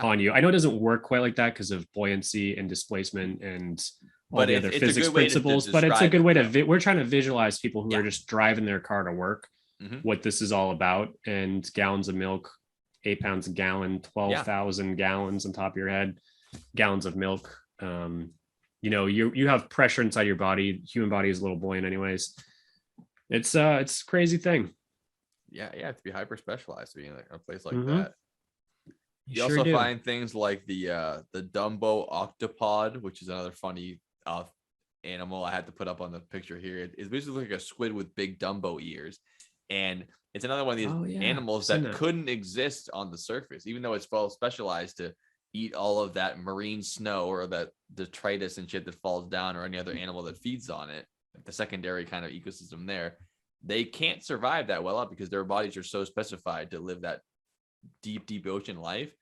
on you. I know it doesn't work quite like that because of buoyancy and displacement and all the other physics principles, but it's a good way to, we're trying to visualize people who are just driving their car to work, what this is all about. And gallons of milk, 8 pounds a gallon, 12,000 gallons on top of your head, gallons of milk. You have pressure inside your body. Human body is a little buoyant anyways. It's a crazy thing. Yeah, you have to be hyper specialized to be in a place like Mhm. that. You sure also do. find things like the Dumbo octopod, which is another funny animal I had to put up on the picture here. It's basically like a squid with big Dumbo ears, and it's another one of these Oh, yeah, animals I've seen that couldn't exist on the surface, even though it's well specialized to eat all of that marine snow or that detritus and shit that falls down, or any other animal that feeds on it. The secondary kind of ecosystem there, they can't survive that well up because their bodies are so specified to live that deep ocean life,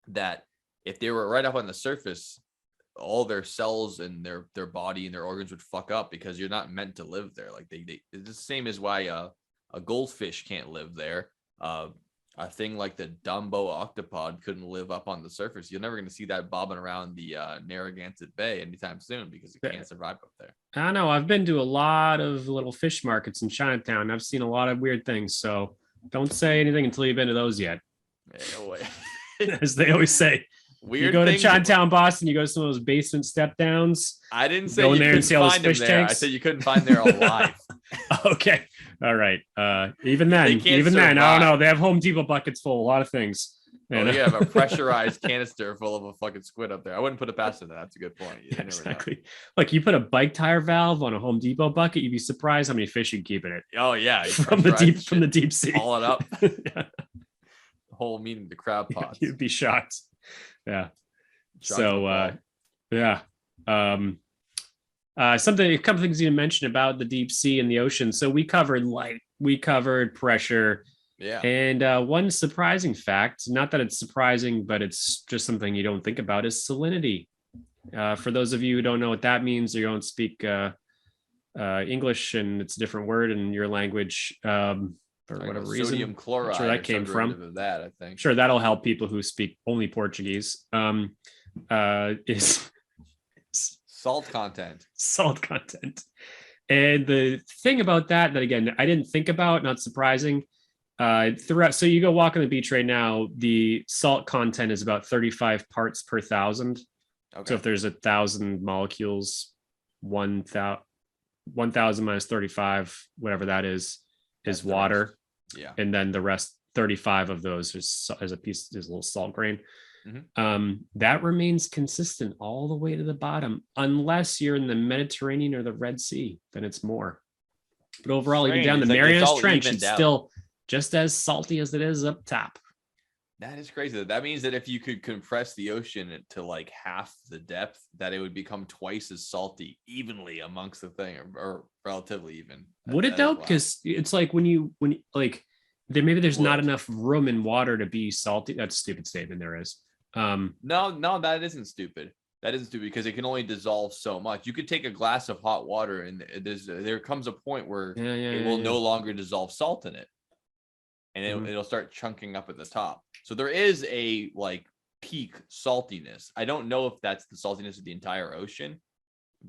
that if they were right up on the surface, all their cells and their body and their organs would fuck up, because you're not meant to live there. Like they it's the same as why a goldfish can't live there. A thing like the Dumbo octopod couldn't live up on the surface. You're never going to see that bobbing around the Narragansett Bay anytime soon, because it can't survive up there. I don't know. I've been to a lot of little fish markets in Chinatown. I've seen a lot of weird things. So don't say anything until you've been to those yet. As they always say. Weird. You go to Chinatown, Boston, you go to some of those basement step downs. I didn't say go in you there and couldn't see all those find them fish there. tanks. I said you couldn't find there alive. Okay. All right. Even then, I don't know. They have Home Depot buckets full, a lot of things. Oh, you have a pressurized canister full of a fucking squid up there. I wouldn't put it past them. That's a good point. Yeah, exactly. Like you put a bike tire valve on a Home Depot bucket, you'd be surprised how many fish you can keep in it. Oh yeah, from the deep sea. Haul it up. Yeah. The whole meaning the crab pots. You'd be shocked. Yeah. Shocked So yeah. A couple things you mentioned about the deep sea and the ocean. So we covered light, we covered pressure. Yeah. And one surprising fact, not that it's surprising, but it's just something you don't think about, is salinity. For those of you who don't know what that means, or you don't speak English and it's a different word in your language, for whatever reason. Sodium chloride. Sure, that came from that, I think. Sure, that'll help people who speak only Portuguese. Is salt content. Salt content. And the thing about that again, I didn't think about, not surprising. Throughout, so you go walk on the beach right now, the salt content is about 35 parts per thousand. Okay. So if there's 1,000 molecules, 1,000 minus 35, whatever that is water. Yeah. And then the rest, 35 of those is a little salt grain. Mm-hmm. That remains consistent all the way to the bottom, unless you're in the Mediterranean or the Red Sea, then it's more. But overall, even down the Mariana Trench, it's still just as salty as it is up top. That is crazy. That means that if you could compress the ocean to like half the depth, that it would become twice as salty evenly amongst the thing, or relatively even. Would it though? Because it's like when like there's not enough room in water to be salty. That's a stupid statement. There is. No, that isn't stupid. That isn't stupid, because it can only dissolve so much. You could take a glass of hot water, and there comes a point where it will no longer dissolve salt in it. And it'll start chunking up at the top. So there is a like peak saltiness. I don't know if that's the saltiness of the entire ocean,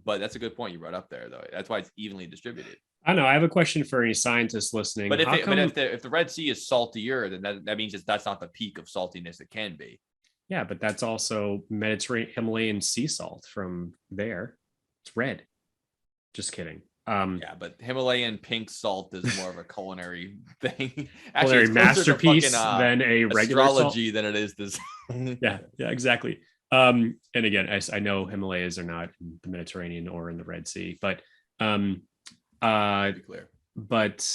but that's a good point you brought up there, though. That's why it's evenly distributed. I don't know. I have a question for any scientists listening. But if the Red Sea is saltier, then that means that's not the peak of saltiness it can be. Yeah, but that's also Mediterranean Himalayan sea salt from there. It's red. Just kidding. Yeah, but Himalayan pink salt is more of a culinary thing. Culinary masterpiece than a regular astrology salt. Than it is this. yeah, exactly. And again, I know Himalayas are not in the Mediterranean or in the Red Sea, but to be clear. But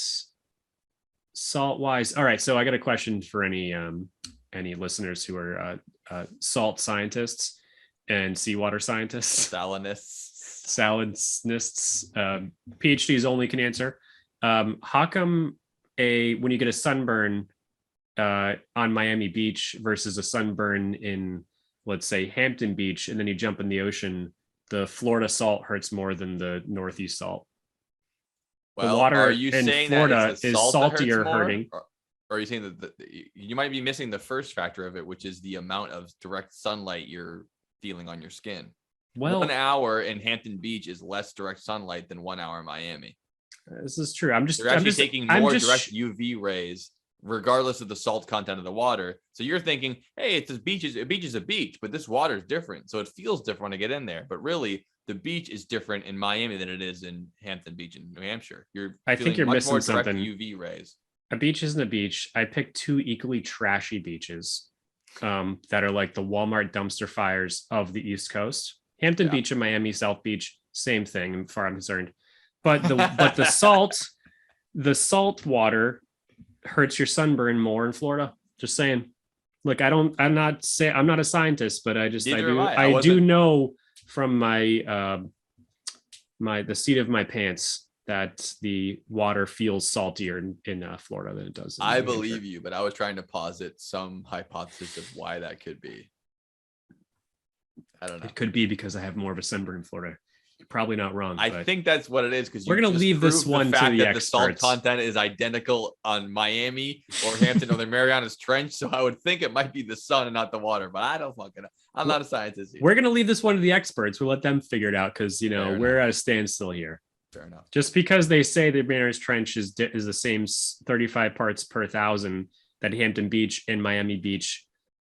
salt wise, all right. So I got a question for any listeners who are salt scientists and seawater scientists. Salinists, PhDs only can answer. How come when you get a sunburn on Miami Beach versus a sunburn in, let's say, Hampton Beach, and then you jump in the ocean, the Florida salt hurts more than the Northeast salt? Well, the water are you in saying Florida that is saltier hurting? Or are you saying that you might be missing the first factor of it, which is the amount of direct sunlight you're feeling on your skin? Well, 1 hour in Hampton Beach is less direct sunlight than 1 hour in Miami. This is true. I'm just taking more direct UV rays regardless of the salt content of the water. So you're thinking, hey, it's a beach is a beach, but this water is different. So it feels different when I get in there. But really, the beach is different in Miami than it is in Hampton Beach in New Hampshire. I think you're much missing more direct something. UV rays. A beach isn't a beach. I picked two equally trashy beaches that are like the Walmart dumpster fires of the East Coast. Hampton Beach and Miami South Beach, same thing, as far as I'm concerned. But the salt water hurts your sunburn more in Florida. Just saying. Look, I'm not a scientist, but I do know from my the seat of my pants that the water feels saltier in Florida than it does. I believe you, but I was trying to posit some hypothesis of why that could be. I don't know. It could be because I have more of a sunburn in Florida. You're probably not wrong. I think that's what it is, because we're going to leave this one to the experts. The salt content is identical on Miami or Hampton or the Marianas Trench, so I would think it might be the sun and not the water, but I don't fucking know. I'm not a scientist either. We're going to leave this one to the experts. We'll let them figure it out, because we're at a standstill here. Fair enough. Just because they say the Marianas Trench is the same 35 parts per thousand that Hampton Beach and Miami Beach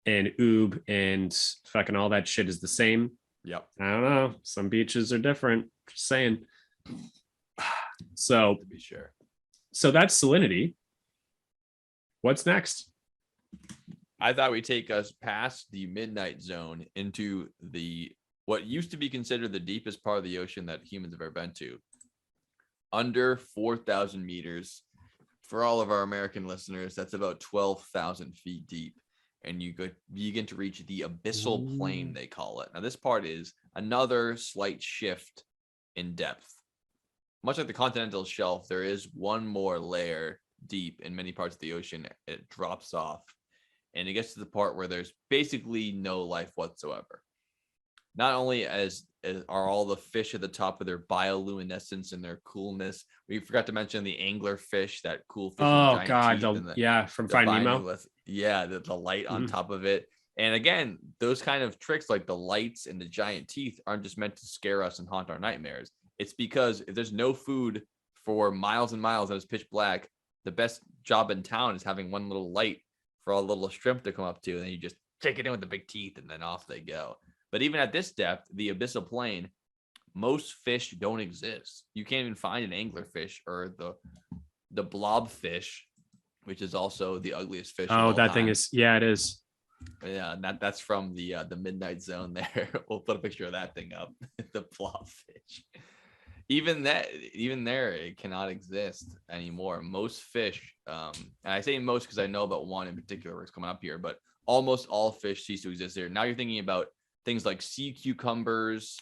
and Oob and fucking all that shit is the same. Yep. I don't know. Some beaches are different. Just saying. So, to be sure. So that's salinity. What's next? I thought we'd take us past the midnight zone into what used to be considered the deepest part of the ocean that humans have ever been to. Under 4,000 meters. For all of our American listeners, that's about 12,000 feet deep. And you begin to reach the abyssal plain, they call it. Now, this part is another slight shift in depth. Much like the continental shelf, there is one more layer deep in many parts of the ocean. It drops off, and it gets to the part where there's basically no life whatsoever. Not only are all the fish at the top of their bioluminescence and their coolness. We forgot to mention the angler fish, that cool fish. Oh God, from Finding Nemo. The light on top of it. And again, those kind of tricks like the lights and the giant teeth aren't just meant to scare us and haunt our nightmares. It's because if there's no food for miles and miles and it's pitch black, the best job in town is having one little light for all the little shrimp to come up to, and then you just take it in with the big teeth and then off they go. But even at this depth, the abyssal plain, most fish don't exist. You can't even find an anglerfish or the blobfish, which is also the ugliest fish. Oh, that thing is, it is. Yeah, that's from the midnight zone there. We'll put a picture of that thing up. The blobfish. Even there, it cannot exist anymore. Most fish, and I say most because I know about one in particular that's coming up here, but almost all fish cease to exist there. Now you're thinking about things like sea cucumbers.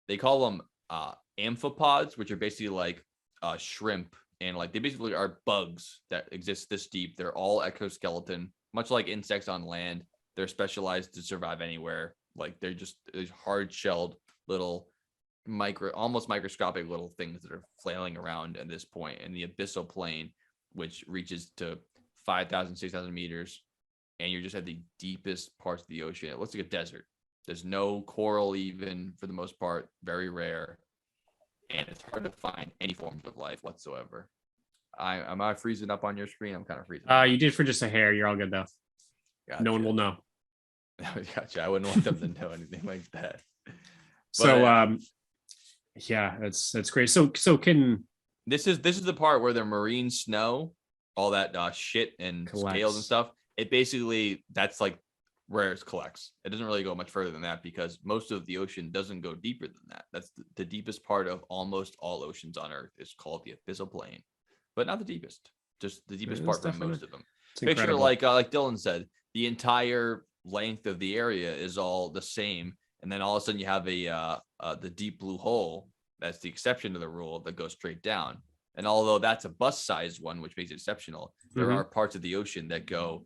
They call them amphipods, which are basically like shrimp, and like they basically are bugs that exist this deep. They're all exoskeleton, much like insects on land. They're specialized to survive anywhere. Like they're just these hard-shelled little almost microscopic little things that are flailing around at this point in the abyssal plain, which reaches to 5,000, 6,000 meters. And you're just at the deepest parts of the ocean. It looks like a desert. There's no coral even, for the most part, very rare. And it's hard to find any forms of life whatsoever. Am I freezing up on your screen? I'm kind of freezing. You did for just a hair. You're all good, though. Gotcha. No one will know. Gotcha. I wouldn't want them to know anything like that. But, that's great. So can... This is the part where the marine snow, all that shit and scales and stuff, it basically, that's like where it collects. It doesn't really go much further than that because most of the ocean doesn't go deeper than that. That's the deepest part of almost all oceans on Earth is called the abyssal plain, but not the deepest, just the deepest part for most of them. Picture like Dylan said, the entire length of the area is all the same, and then all of a sudden you have the deep blue hole. That's the exception to the rule that goes straight down. And although that's a bus-sized one, which makes it exceptional, there are parts of the ocean that go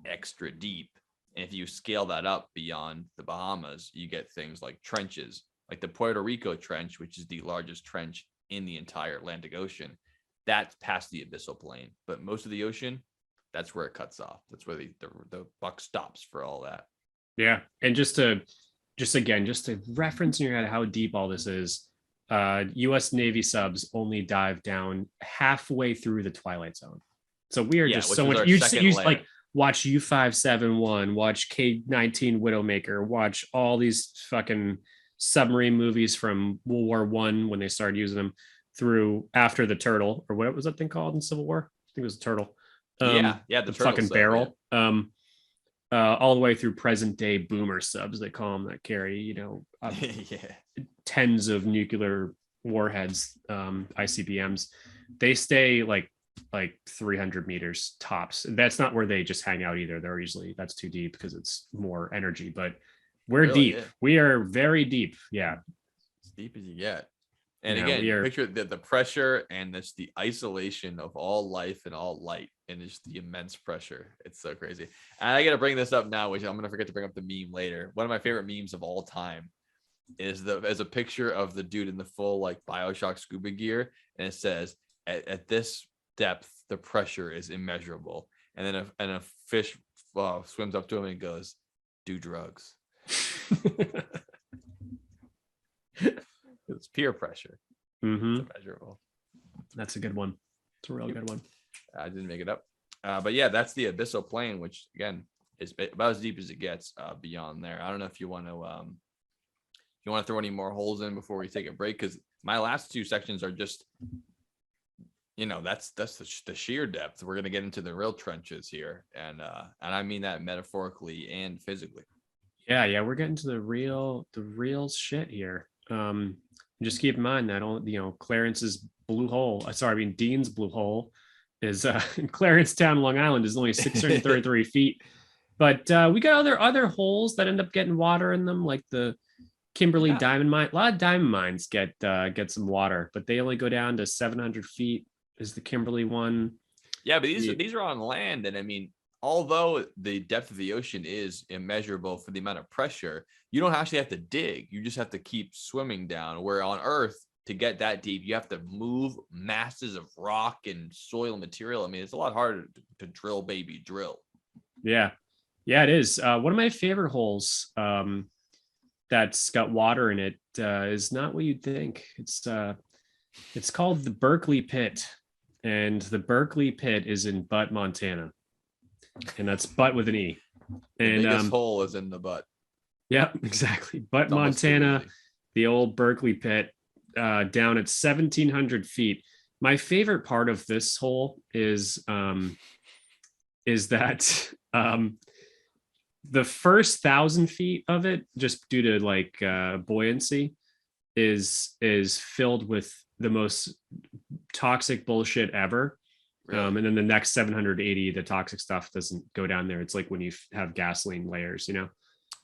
extra deep. And if you scale that up beyond the Bahamas, you get things like trenches, like the Puerto Rico Trench, which is the largest trench in the entire Atlantic Ocean. That's past the abyssal plain. But most of the ocean, that's where it cuts off. That's where the buck stops for all that. Yeah. And just to reference in your head how deep all this is, U.S. Navy subs only dive down halfway through the Twilight Zone. So we are Yeah, just which so was much. our You second layer. like watch U571, watch K-19 Widowmaker, watch all these fucking submarine movies from World War One when they started using them through after the turtle, or what was that thing called in Civil War? I think it was a turtle. The the turtle fucking sub, barrel. All the way through present day boomer subs, they call them, that carry, you know, tens of nuclear warheads, ICBMs. They stay like 300 meters tops. That's not where they just hang out either. They're usually, that's too deep because it's more energy, but we're Really, deep. We are very deep. Yeah. As deep as you get. And Yeah, again, picture the pressure and the isolation of all life and all light, and just the immense pressure. It's so crazy. And I got to bring this up now, which I'm going to forget to bring up the meme later. One of my favorite memes of all time is a picture of the dude in the full like BioShock scuba gear. And it says, at this depth, the pressure is immeasurable. And then a fish swims up to him and goes, do drugs. It's peer pressure. Mm-hmm. It's immeasurable. That's a good one. It's a real good one. I didn't make it up. But yeah, that's the abyssal plain, which again is about as deep as it gets beyond there. I don't know if you want to throw any more holes in before we take a break, because my last two sections are just, you know, that's the sheer depth. We're gonna get into the real trenches here, and I mean that metaphorically and physically. Yeah, we're getting to the real shit here. Just keep in mind that Clarence's blue hole. Dean's blue hole is in Clarencetown, Long Island, is only 633 feet. But we got other holes that end up getting water in them, like the Kimberly diamond mine. A lot of diamond mines get some water, but they only go down to 700 feet. Is the Kimberly one? Yeah, but these are on land, and I mean, although the depth of the ocean is immeasurable for the amount of pressure, you don't actually have to dig. You just have to keep swimming down. Where on Earth, to get that deep, you have to move masses of rock and soil material. I mean, it's a lot harder to drill, baby, drill. Yeah, it is. One of my favorite holes that's got water in it is not what you'd think. It's called the Berkeley Pit, and the Berkeley Pit is in Butte, Montana. And that's Butte with an E. And the biggest hole is in the butt. Yeah, exactly. Butte, Montana, the old Berkeley Pit, down at 1,700 feet. My favorite part of this hole is that the first 1,000 feet of it, just due to like buoyancy, is filled with the most toxic bullshit ever. Really? And then the next 780, the toxic stuff doesn't go down there. It's like when you have gaseline layers, you know.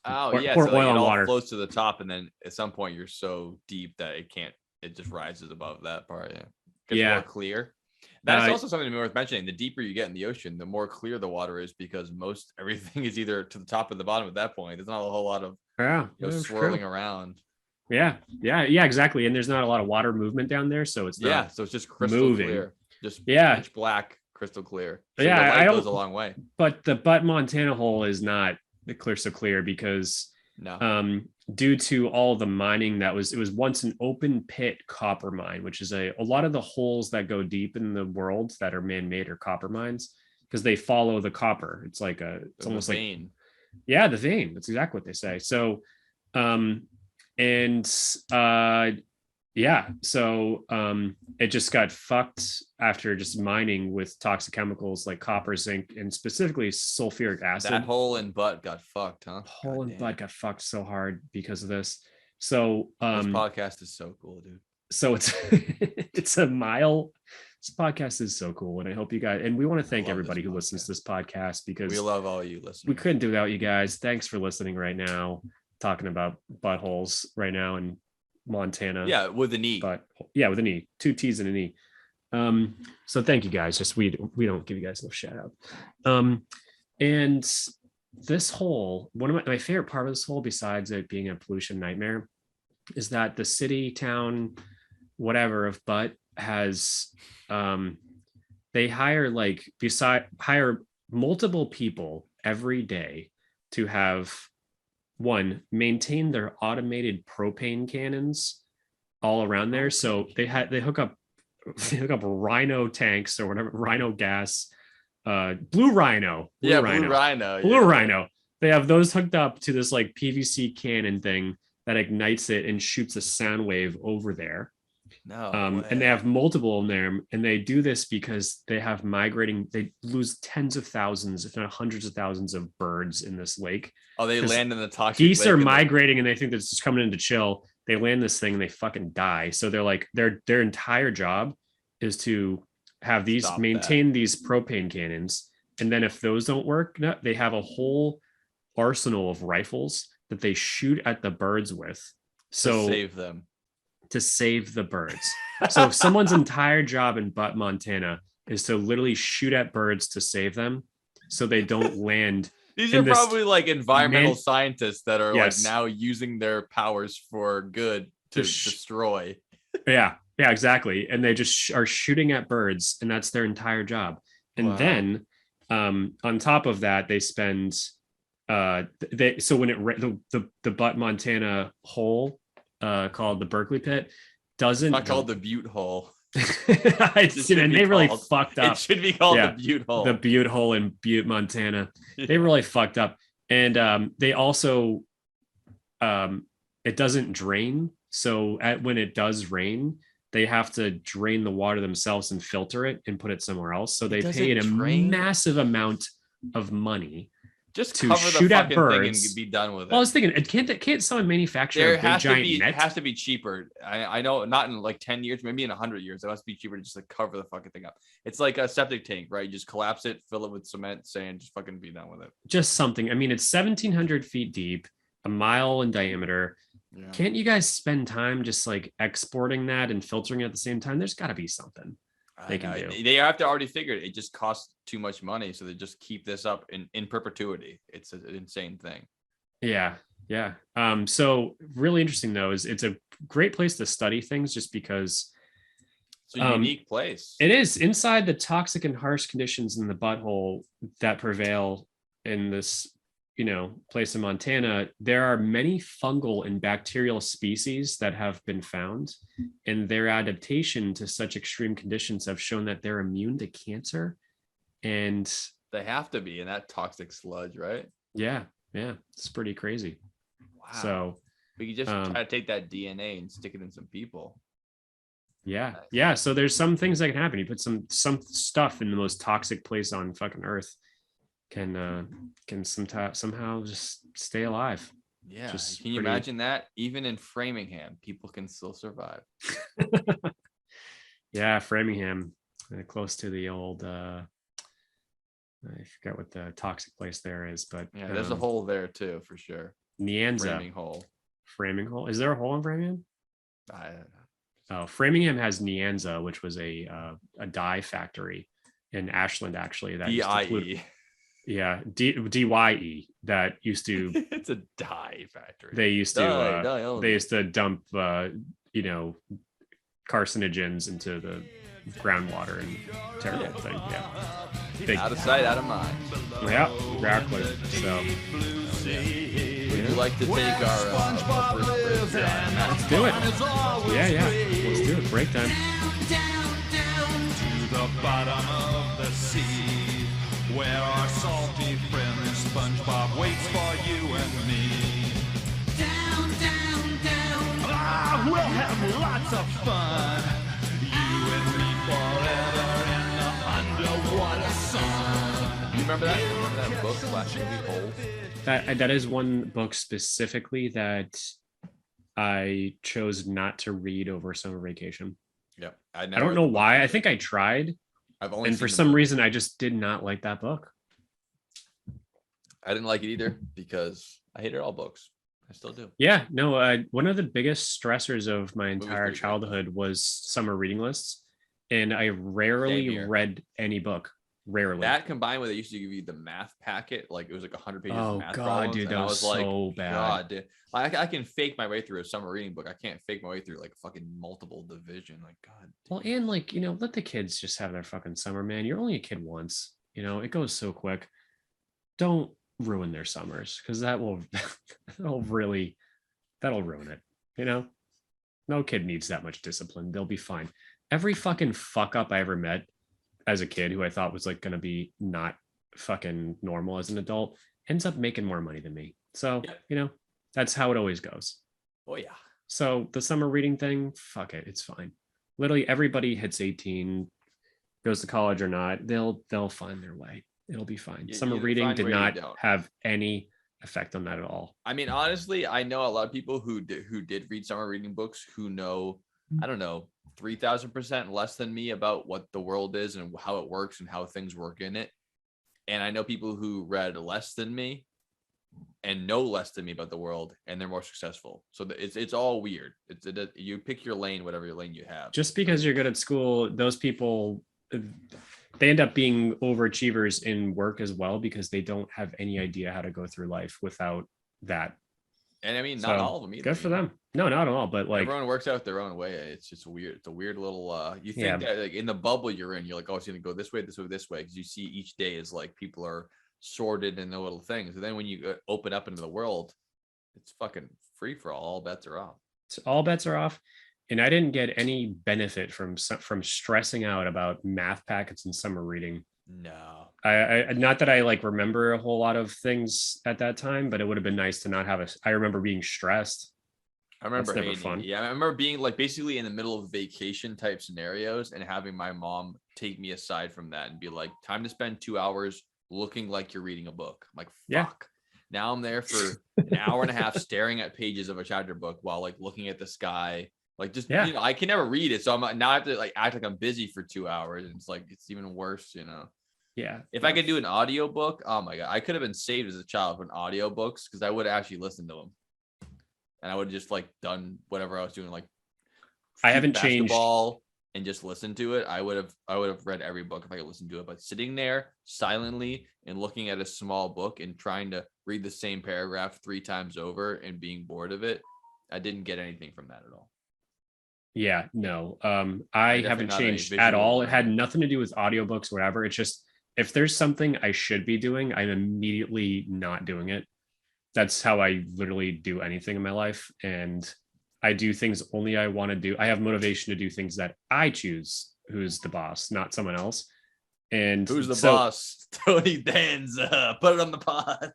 Oh, pour so oil like it and all water flows to the top, and then at some point you're so deep that it just rises above that part. Yeah, gets more clear. That's also something worth mentioning. The deeper you get in the ocean, the more clear the water is, because everything is either to the top or the bottom at that point. There's not a whole lot of swirling around. Yeah, exactly. And there's not a lot of water movement down there, so it's not so it's just crystal clear. Just pitch black, crystal clear. So the light goes a long way. But the Butte, Montana hole is not crystal clear because due to all the mining it was once an open pit copper mine, which is a lot of the holes that go deep in the world that are man-made are copper mines, because they follow the copper. It's like it's almost the vein. The vein. That's exactly what they say. So it just got fucked after just mining with toxic chemicals like copper, zinc, and specifically sulfuric acid. That hole in Butte got fucked, huh? Butte got fucked so hard because of this. So this podcast is so cool, dude. So it's it's a mile. This podcast is so cool, and I hope you guys, and we want to thank everybody who listens to this podcast, because we love all you listeners. We couldn't do without you guys. Thanks for listening right now, talking about buttholes right now in Montana. Yeah, with an E. But yeah, with an E, 2 T's and an E. So thank you guys. Just we don't give you guys enough shout out. And this hole, one of my favorite part of this hole, besides it being a pollution nightmare, is that the city, town, whatever of Butte has they hire multiple people every day to have maintain their automated propane cannons all around there. So they hook up rhino tanks or whatever, rhino gas Blue Rhino. Blue Rhino. Blue Rhino. They have those hooked up to this like PVC cannon thing that ignites it and shoots a sound wave over there. And they have multiple in there, and they do this because they have migrating. They lose tens of thousands, if not hundreds of thousands, of birds in this lake. Oh, they land in the toxic geese lake are migrating, and they think that's just coming in to chill. They land this thing, and they fucking die. So they're like their entire job is to have these maintain these propane cannons, and then if those don't work, they have a whole arsenal of rifles that they shoot at the birds with. So to save the birds. So someone's entire job in Butte, Montana is to literally shoot at birds to save them so they don't land. These are probably like environmental scientists that are like now using their powers for good to destroy. Yeah, exactly. And they just are shooting at birds, and that's their entire job. And then on top of that, they spend so when the Butte, Montana hole called the Berkeley Pit doesn't called the Butte hole. They really fucked up. It should be called the Butte hole. The Butte hole in Butte, Montana. They really fucked up. And they also it doesn't drain. So when it does rain, they have to drain the water themselves and filter it and put it somewhere else. So they paid a massive amount of money just to cover shoot the at fucking birds thing and be done with it. Well, I was thinking, can't someone manufacture a big giant net? It has to be cheaper. I know, not in like 10 years, maybe in 100 years. It must be cheaper to just like cover the fucking thing up. It's like a septic tank, right? You just collapse it, fill it with cement, sand, just fucking be done with it. Just something. I mean, it's 1,700 feet deep, a mile in diameter. Yeah. Can't you guys spend time just like exporting that and filtering it at the same time? There's got to be something they can do. They have to already figure it just costs too much money, so they just keep this up in perpetuity. It's an insane thing. Yeah. So really interesting though is it's a great place to study things just because it's a unique place. It is inside the toxic and harsh conditions in the butthole that prevail in this place in Montana. There are many fungal and bacterial species that have been found, and their adaptation to such extreme conditions have shown that they're immune to cancer. And they have to be in that toxic sludge, right? Yeah, it's pretty crazy. Wow. So we could just try to take that DNA and stick it in some people. Yeah. So there's some things that can happen. You put some stuff in the most toxic place on fucking earth, can somehow just stay alive. Yeah. Can you imagine that? Even in Framingham, people can still survive. Yeah, Framingham, close to the old I forgot what the toxic place there is, but yeah, there's a hole there too, for sure. Neanza. Framing hole. Is there a hole in Framingham? I don't know. Oh, Framingham has Neanza, which was a dye factory in Ashland, actually. That DIE. Yeah, DYE that used to. It's a dye factory. They used to. They used to dump, carcinogens into the groundwater and terrible thing. Yeah. Out of sight, out of mind. Yeah, exactly. So. Would you like to take our first break? Let's do it. Yeah. Let's do it. Break time. Down to the bottom of the sea, where our salty friend SpongeBob waits for you and me. Down. We'll have lots of fun. You and me forever in the underwater sun. You remember that book, Flashing Holes? That is one book specifically that I chose not to read over summer vacation. Yeah, I don't know why. I think I tried, and for some reason I just did not like that book. I didn't like it either because I hated all books. I still do. Yeah, no. One of the biggest stressors of my entire childhood was summer reading lists, and I rarely read any book. Rarely. That combined with it used to give you the math packet, like it was like 100 pages of math God, problems, dude, that was so bad. God, dude. I can fake my way through a summer reading book. I can't fake my way through like fucking multiple division. Like, God. Well, and like, let the kids just have their fucking summer, man. You're only a kid once. It goes so quick. Don't ruin their summers, because that'll ruin it. No kid needs that much discipline. They'll be fine. Every fucking fuck up I ever met as a kid who I thought was like going to be not fucking normal as an adult ends up making more money than me. So, that's how it always goes. Oh yeah. So the summer reading thing, fuck it, it's fine. Literally everybody hits 18, goes to college or not, they'll find their way. It'll be fine. Summer reading did not have any effect on that at all. I mean, honestly, I know a lot of people who did read summer reading books who know, I don't know, 3,000% less than me about what the world is and how it works and how things work in it. And I know people who read less than me and know less than me about the world, and they're more successful. So it's all weird. You pick your lane, whatever your lane you have. Just because you're good at school, those people, they end up being overachievers in work as well because they don't have any idea how to go through life without that. And I mean, not all of them either. Good for them. No, not at all. But like everyone works out their own way. It's just weird. It's a weird little. You think that like in the bubble you're in, you're like, oh, it's gonna go this way, this way, this way, because you see each day is like people are sorted in the little things. And then when you open up into the world, it's fucking free for all. All bets are off. All bets are off. And I didn't get any benefit from stressing out about math packets and summer reading. No, I not that I like remember a whole lot of things at that time, but it would have been nice to not have I remember being stressed. I remember hating, fun. Yeah, I remember being like basically in the middle of vacation type scenarios and having my mom take me aside from that and be like, time to spend 2 hours looking like you're reading a book. I'm like, fuck. Yeah. Now I'm there for an hour and a half staring at pages of a chapter book while like looking at the sky. Like just, I can never read it. So now I have to like act like I'm busy for 2 hours. And it's like, it's even worse, Yeah. If I could do an audio book, oh my God, I could have been saved as a child for audio books because I would have actually listened to them. And I would have just like done whatever I was doing, like I haven't changed and just listened to it. I would have read every book if I could listen to it. But sitting there silently and looking at a small book and trying to read the same paragraph 3 times over and being bored of it, I didn't get anything from that at all. Yeah, no. I haven't changed at all. It had nothing to do with audiobooks or whatever. It's just if there's something I should be doing, I'm immediately not doing it. That's how I literally do anything in my life. And I do things only I want to do. I have motivation to do things that I choose. Who's the boss, not someone else. And who's the boss? Tony Danza. Put it on the pod.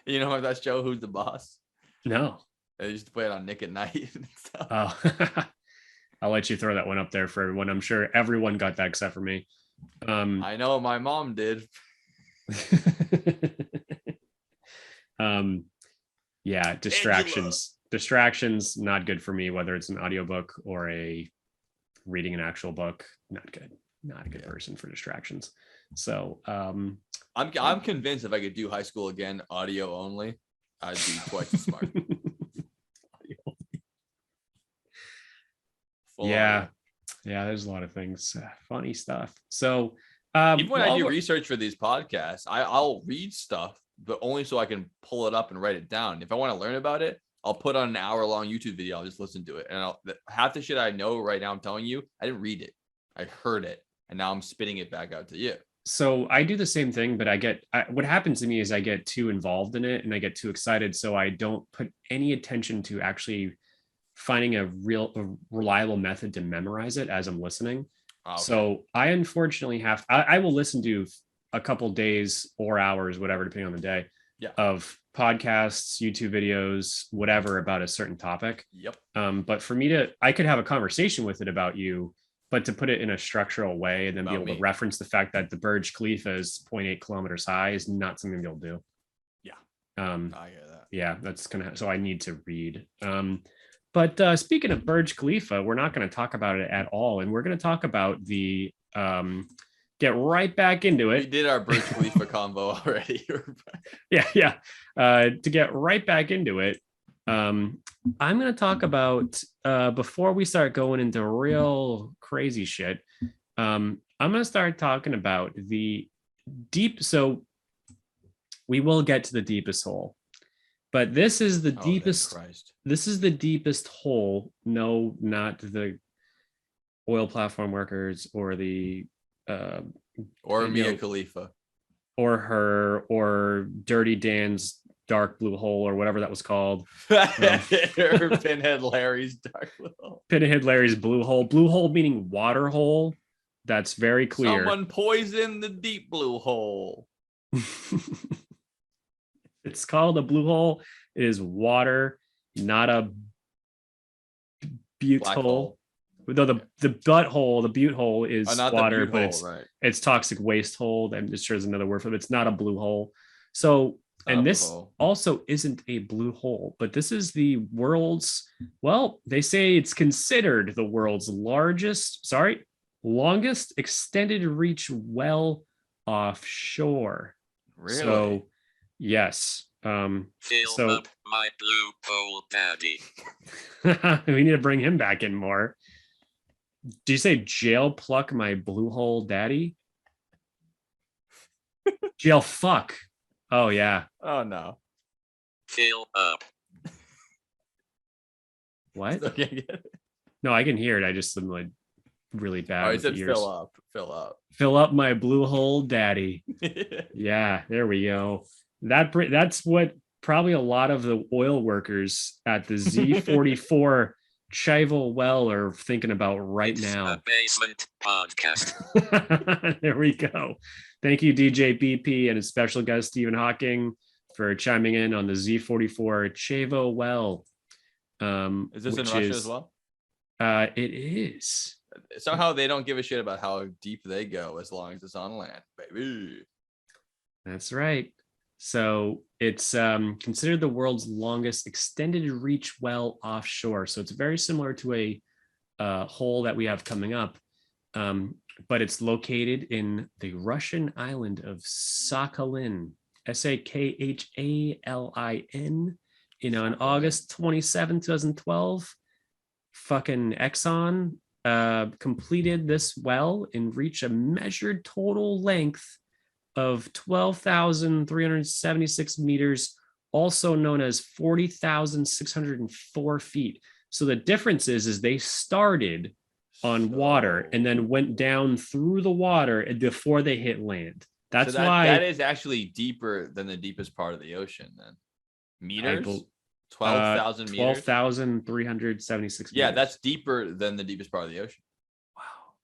You know that show, Who's the Boss? No. I used to play it on Nick at Night. Oh, I'll let you throw that one up there for everyone. I'm sure everyone got that except for me. I know my mom did. Yeah, distractions not good for me, whether it's an audiobook or a reading an actual book. Not a good person for distractions. So I'm convinced if I could do high school again audio only, I'd be twice as smart. Yeah, there's a lot of things, funny stuff. So even when I do research for these podcasts, I'll read stuff, but only so I can pull it up and write it down. If I want to learn about it, I'll put on an hour-long YouTube video. I'll just listen to it. And half the shit I know right now, I'm telling you, I didn't read it. I heard it. And now I'm spitting it back out to you. So I do the same thing, but what happens to me is I get too involved in it and I get too excited. So I don't put any attention to actually finding a reliable method to memorize it as I'm listening. Okay. So I unfortunately I will listen to a couple days or hours, whatever, depending on the day, of podcasts, YouTube videos, whatever about a certain topic. Yep. But for me I could have a conversation with it about you, but to put it in a structural way and then be able to reference the fact that the Burj Khalifa is 0.8 kilometers high is not something they'll do. Yeah. I get that. Yeah, that's so I need to read. But speaking of Burj Khalifa, we're not going to talk about it at all. And we're going to talk about the get right back into it. We did our Burj Khalifa combo already. Yeah. To get right back into it, I'm going to talk about, before we start going into real crazy shit, I'm going to start talking about the deep. So we will get to the deepest hole. But this is the deepest. This is the deepest hole. No, not the oil platform workers or the or Mia Khalifa or her or Dirty Dan's dark blue hole or whatever that was called. Or Pinhead Larry's dark hole. Pinhead Larry's blue hole. Blue hole meaning water hole. That's very clear. Someone poisoned the deep blue hole. It's called a blue hole. It is water, not a butte hole. No, the butthole, the butte hole is not water, the but hole, it's right. it's toxic waste hole. I'm just sure there's another word for it. It's not a blue hole. So, and this also isn't a blue hole, but this is the world's, well, they say it's considered the world's longest extended reach well offshore. Really? So, yes. Fill up my blue hole daddy. We need to bring him back in more. Do you say jail pluck my blue hole daddy? Jail fuck. Oh yeah. Oh no. Fill up. What? Okay. No, I can hear it. I just am like really bad. Oh, he with said ears. fill up. Fill up. Fill up my blue hole daddy. Yeah, there we go. That's what probably a lot of the oil workers at the Z44 Chival well are thinking about right now. A basement podcast. There we go. Thank you, DJ BP, and a special guest Stephen Hawking for chiming in on the Z44 Chavo well. Is this in Russia as well? It is. Somehow they don't give a shit about how deep they go as long as it's on land, baby. That's right. So it's considered the world's longest extended reach well offshore. So it's very similar to a hole that we have coming up, but it's located in the Russian island of Sakhalin, Sakhalin. On August 27, 2012, fucking Exxon completed this well and reached a measured total length of 12,376 meters, also known as 40,604 feet. So the difference is they started on water and then went down through the water before they hit land. That's why that is actually deeper than the deepest part of the ocean. Then meters, 12,000 meters, 12,376. Yeah, that's deeper than the deepest part of the ocean.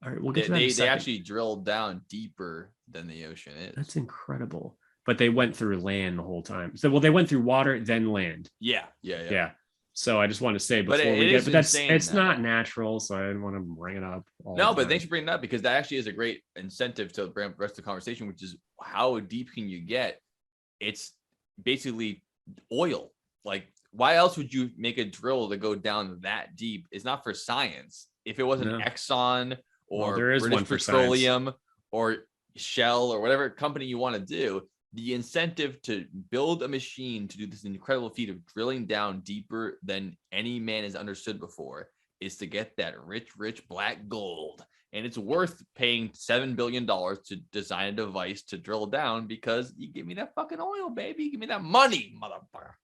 All right, we'll get to that in a they second. actually drilled down deeper than the ocean is. That's incredible. But they went through land the whole time. So, well, they went through water, then land. Yeah. So I just want to say before it's not natural. So I didn't want to bring it up. But thanks for bringing it up, because that actually is a great incentive to bring up the rest of the conversation, which is how deep can you get? It's basically oil. Like, why else would you make a drill to go down that deep? It's not for science. If it wasn't Exxon or there is British one for Petroleum science. or Shell or whatever company you want to do, the incentive to build a machine to do this incredible feat of drilling down deeper than any man has understood before is to get that rich black gold. And it's worth paying $7 billion to design a device to drill down, because you give me that fucking oil, baby. Give me that money, motherfucker.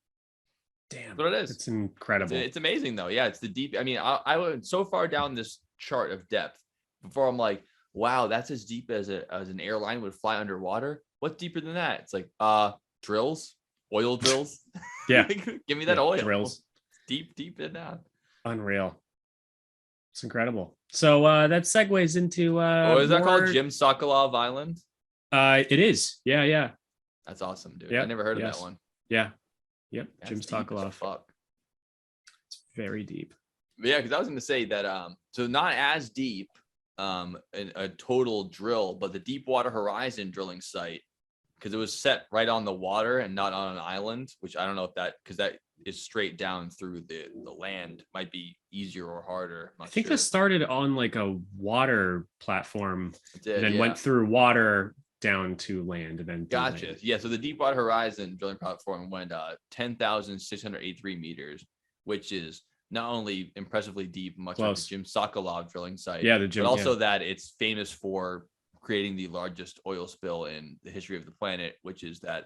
Damn, that's what it is. It's incredible. It's amazing though. Yeah, it's the deep. I mean, I went so far down this chart of depth before I'm like, wow, that's as deep as an airline would fly underwater. What's deeper than that? It's like drills, oil drills. Yeah. Give me that oil. Drills. Deep and down. Unreal. It's incredible. So that segues into is that called Jim Sokolov Island? It is. Yeah. That's awesome, dude. Yep. I never heard of that one. Yeah. Yep. That's Jim Sokolov. Fuck. It's very deep. But yeah, because I was going to say that so not as deep a total drill, but the Deepwater Horizon drilling site, because it was set right on the water and not on an island, which I don't know if that, because that is straight down through the land, might be easier or harder. I think this started on like a water platform and then went through water down to land and then gotcha. Land. Yeah, so the Deepwater Horizon drilling platform went 10,683 meters, which is not only impressively deep, much like the Jim Sokolov drilling site, but also that it's famous for creating the largest oil spill in the history of the planet, which is that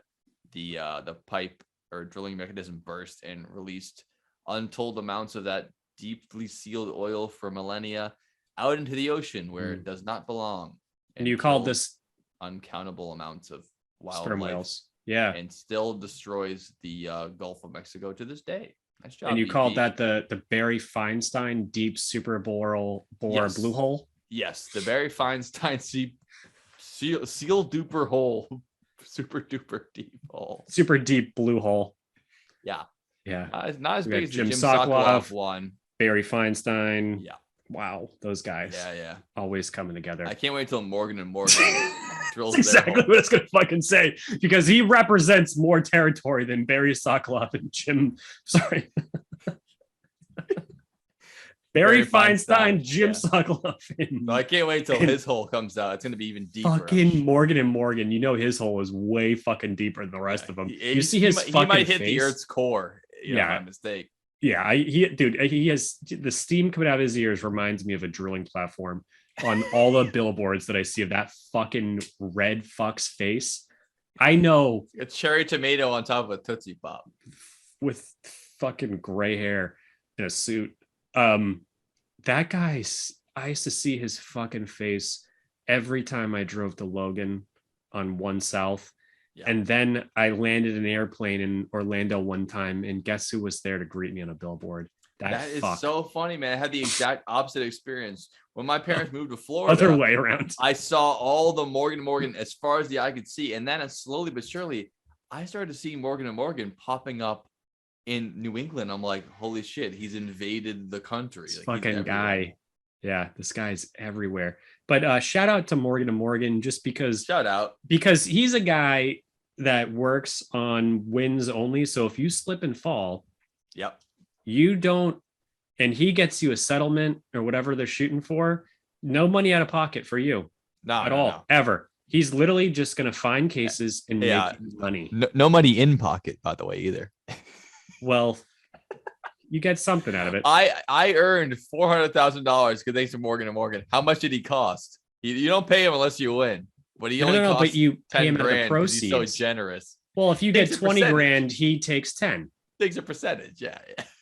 the pipe or drilling mechanism burst and released untold amounts of that deeply sealed oil for millennia out into the ocean where it does not belong. And you called this uncountable amounts of sperm wildlife. whales. Yeah. and still destroys the Gulf of Mexico to this day. Nice job. And you BP. called that the Barry Feinstein deep super bore Yes. blue hole? Yes, the Barry Feinstein seal duper hole, super duper deep hole. Super deep blue hole. Yeah. Yeah. Not as We big got as the Jim Jim Sokolov. Sokolov one. Barry Feinstein. Yeah. Wow, those guys. Yeah. Always coming together. I can't wait till Morgan and Morgan drills That's their exactly hole. what I was gonna fucking say, because he represents more territory than Barry Sokolov and Jim. Sorry. Barry Feinstein, Jim yeah. Sokolov. No, I can't wait till his hole comes out. It's gonna be even deeper. Fucking Morgan and Morgan. You know his hole is way fucking deeper than the rest of them. You see his he fucking might hit face? the Earth's core. Yeah. By mistake. Yeah, he has the steam coming out of his ears reminds me of a drilling platform on all the billboards that I see of that fucking red fuck's face. I know, A cherry tomato on top of a Tootsie Pop. with fucking gray hair in a suit. That guy's, I used to see his fucking face every time I drove to Logan on 1 South. Yeah. And then I landed an airplane in Orlando one time, and guess who was there to greet me on a billboard? That is fuck. so funny, man. I had the exact opposite experience. When my parents moved to Florida, Other way around. I saw all the Morgan & Morgan as far as the eye could see. And then slowly but surely, I started to see Morgan & Morgan popping up in New England. I'm like, holy shit, he's invaded the country. This Like, he's fucking everywhere. guy. Yeah, this guy's everywhere. But shout out to Morgan & Morgan just because Shout out. he's a guy that works on wins only. So if you slip and fall, Yep. you don't, and he gets you a settlement or whatever they're shooting for, no money out of pocket for you No, at all, ever. He's literally just going to find cases and Yeah. make money. No money in pocket, by the way, either. Well, you get something out of it. I earned $400,000 because thanks to Morgan & Morgan. How much did he cost? You don't pay him unless you win. But he only cost but you pay 10 him out of the grand 'cause proceeds. he's so generous. Well, if you get Takes a 20 percentage. grand, he takes 10. Takes a percentage. Yeah.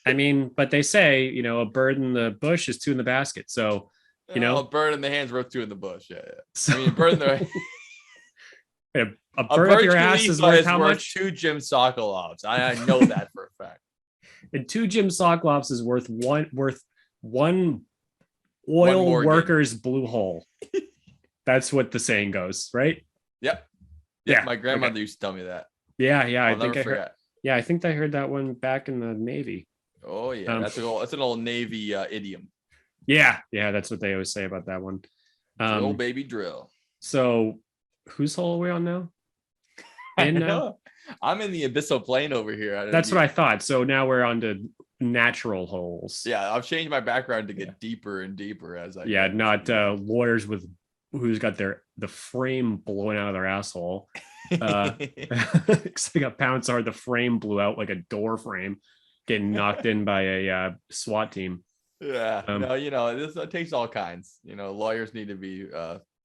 I mean, but they say, a bird in the bush is 2 in the basket. So, A bird in the hand's worth 2 in the bush. Yeah. so I mean, a bird in the a bird up your ass is worth how worth much? 2 Jim Sokolovs. I know that for a fact. And 2 Jim Sokolovs is worth one oil Morgan. worker's blue hole. That's what the saying goes, right? Yep. Yeah, My grandmother used to tell me that. Yeah. I I'll think never I heard. forget. Yeah, I think I heard that one back in the Navy. Oh yeah, that's an old Navy idiom. Yeah, that's what they always say about that one. Drill, baby, drill. So, whose hole are we on now? I And know. I'm in the abyssal plane over here. that's what I thought. So now we're on to natural holes. Yeah, I've changed my background to get deaper and deeper as I. Yeah, go. not lawyers who's got the frame blowing out of their asshole. Because they got pounced hard, the frame blew out like a door frame, getting knocked in by a SWAT team. Yeah, it takes all kinds. Lawyers need to be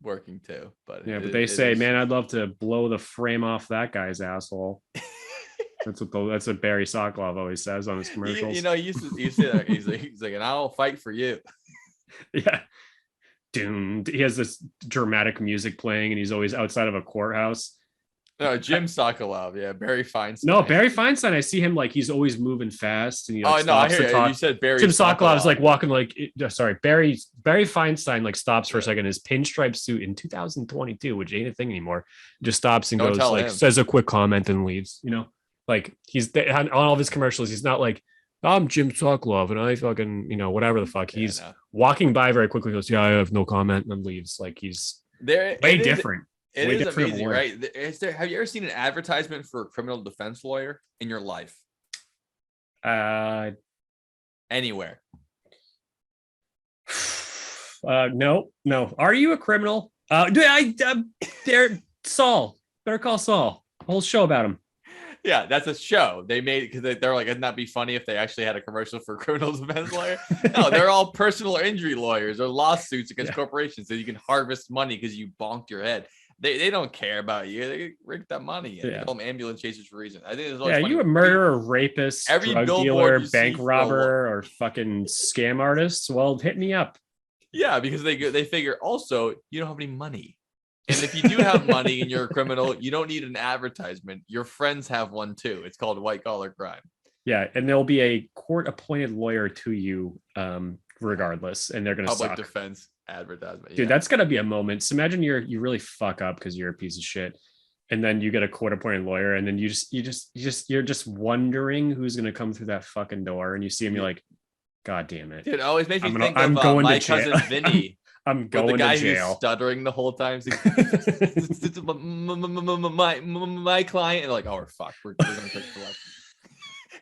working too. But Yeah, but they say, man, I'd love to blow the frame off that guy's asshole. That's what Barry Sokolov always says on his commercials. you say that he's like, and I'll fight for you. Yeah. Doomed. He has this dramatic music playing, and he's always outside of a courthouse. No, Jim Sokolov. Yeah, Barry Feinstein. No, Barry Feinstein. I see him like he's always moving fast, and he I stops hear to you. talk. You said Barry. Jim Sokolov's like walking Barry Feinstein like stops for a Yeah. second. His pinstripe suit in 2022, which ain't a thing anymore, just stops and Don't goes tell like him. says a quick comment and leaves. Like he's on all of his commercials. He's not like, I'm Jim Sokolov and I fucking whatever the fuck. He's walking by very quickly. Goes, yeah, I have no comment, and then leaves. Like he's way different. It Way is different amazing, lawyer. right? Have you ever seen an advertisement for a criminal defense lawyer in your life? Anywhere? No. Are you a criminal? Saul. Better call Saul. A whole show about him. Yeah, that's a show they made because they're like, it'd not be funny if they actually had a commercial for a criminal defense lawyer. No, they're all personal injury lawyers or lawsuits against corporations so you can harvest money because you bonked your head. They don't care about you. They rig that money and they call them ambulance chasers for a reason. I think it's always funny. You a murderer, rapist, Every drug billboard dealer, you see bank for a robber, or fucking scam artist. Well, hit me up. Yeah, because they figure also you don't have any money. And if you do have money and you're a criminal, you don't need an advertisement. Your friends have one too. It's called white collar crime. Yeah, and there'll be a court-appointed lawyer to you, regardless, and they're gonna Public suck. defense advertisement. Dude, that's gonna be a moment. So imagine you really fuck up because you're a piece of shit, and then you get a court-appointed lawyer, and then you're just wondering who's gonna come through that fucking door, and you see him, you're like, God damn it. Dude, it always makes me think I'm of going my to jail. cousin Vinny. I'm going the guy to jail. who's stuttering the whole time. My client, and like, oh, we're fucked. We're gonna take the left.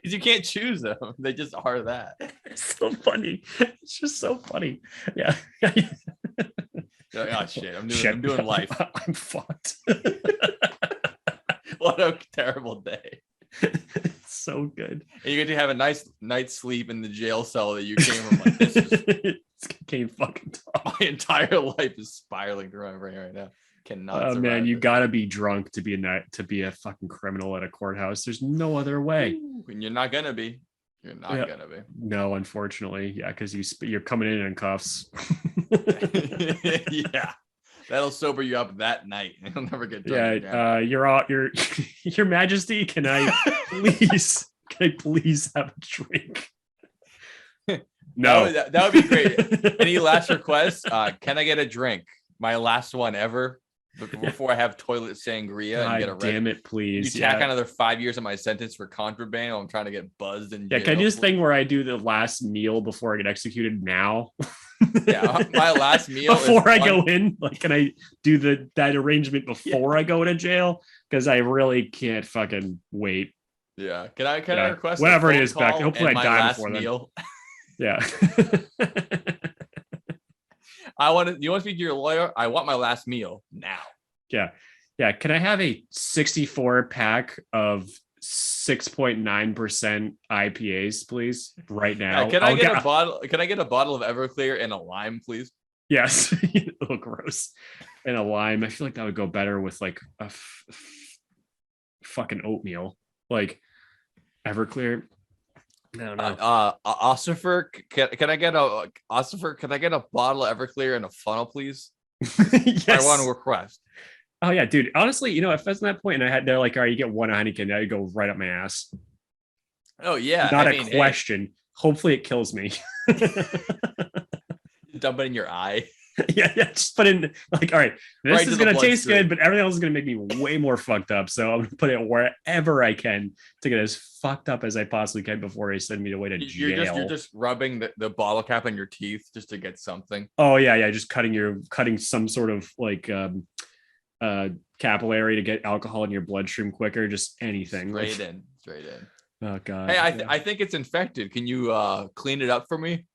Because you can't choose them. They just are that. It's so funny. It's just so funny. Yeah. Like, oh shit, I'm doing life. I'm fucked. What a terrible day. It's so good. And you get to have a nice night's sleep in the jail cell that you came from. Like, this is Can't fucking talk. my entire life is spiraling through my brain right now. Cannot. Oh man, survive you it. gotta be drunk to be a fucking criminal at a courthouse. There's no other way. And you're not gonna be. You're not Yeah. gonna be. No, unfortunately, yeah, because you're coming in cuffs. Yeah, that'll sober you up that night. You'll never get drunk again. Yeah, your Majesty, can I please have a drink? No, that would be great. Any last requests? Can I get a drink? My last one ever before I have toilet sangria and get a God damn it, please. You tack another 5 years of my sentence for contraband while I'm trying to get buzzed in jail. Yeah, can I do this thing where I do the last meal before I get executed now? Yeah, my last meal before I go in. Like, can I do that arrangement before I go to jail? Because I really can't fucking wait. Yeah, can I request whatever a it phone is back? call Hopefully I and my die last before then. meal? Yeah. You want to speak to your lawyer? I want my last meal now. Yeah. Can I have a 64 pack of 6.9% IPAs, please? Right now. Can I get a bottle? Can I get a bottle of Everclear and a lime, please? Yes. Oh, gross. And a lime. I feel like that would go better with like a fucking oatmeal. Like Everclear. I don't know. Ossifer, can I get a Ossifer? Can I get a bottle of Everclear and a funnel, please? Yes. I want to request. Oh yeah, dude. Honestly, if that's that point, and they're like, all right, you get one Heineken, I'd go right up my ass. Oh yeah, Not a question. Hey. Hopefully, it kills me. Dump it in your eye. Yeah, just put in like, all right, this is gonna taste good, but everything else is gonna make me way more fucked up. So I'm gonna put it wherever I can to get as fucked up as I possibly can before they send me away to jail. You're just rubbing the bottle cap on your teeth just to get something. Oh yeah, just cutting some sort of like capillary to get alcohol in your bloodstream quicker. Just anything. Straight in. Oh god. Hey, I think it's infected. Can you clean it up for me?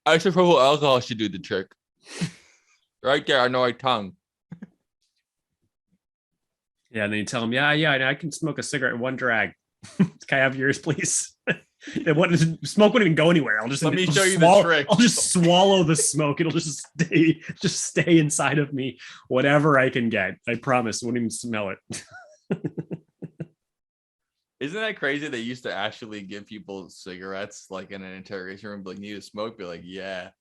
Isopropyl alcohol should do the trick. Right there on the right tongue. Yeah, and then you tell them, yeah, I can smoke a cigarette in one drag. Can I have yours, please? Smoke wouldn't even go anywhere. Let me show you the trick. I'll just swallow the smoke. It'll just stay inside of me, whatever I can get. I promise. I won't even smell it. Isn't that crazy? They used to actually give people cigarettes like in an interrogation room, like, need to smoke, be like, yeah.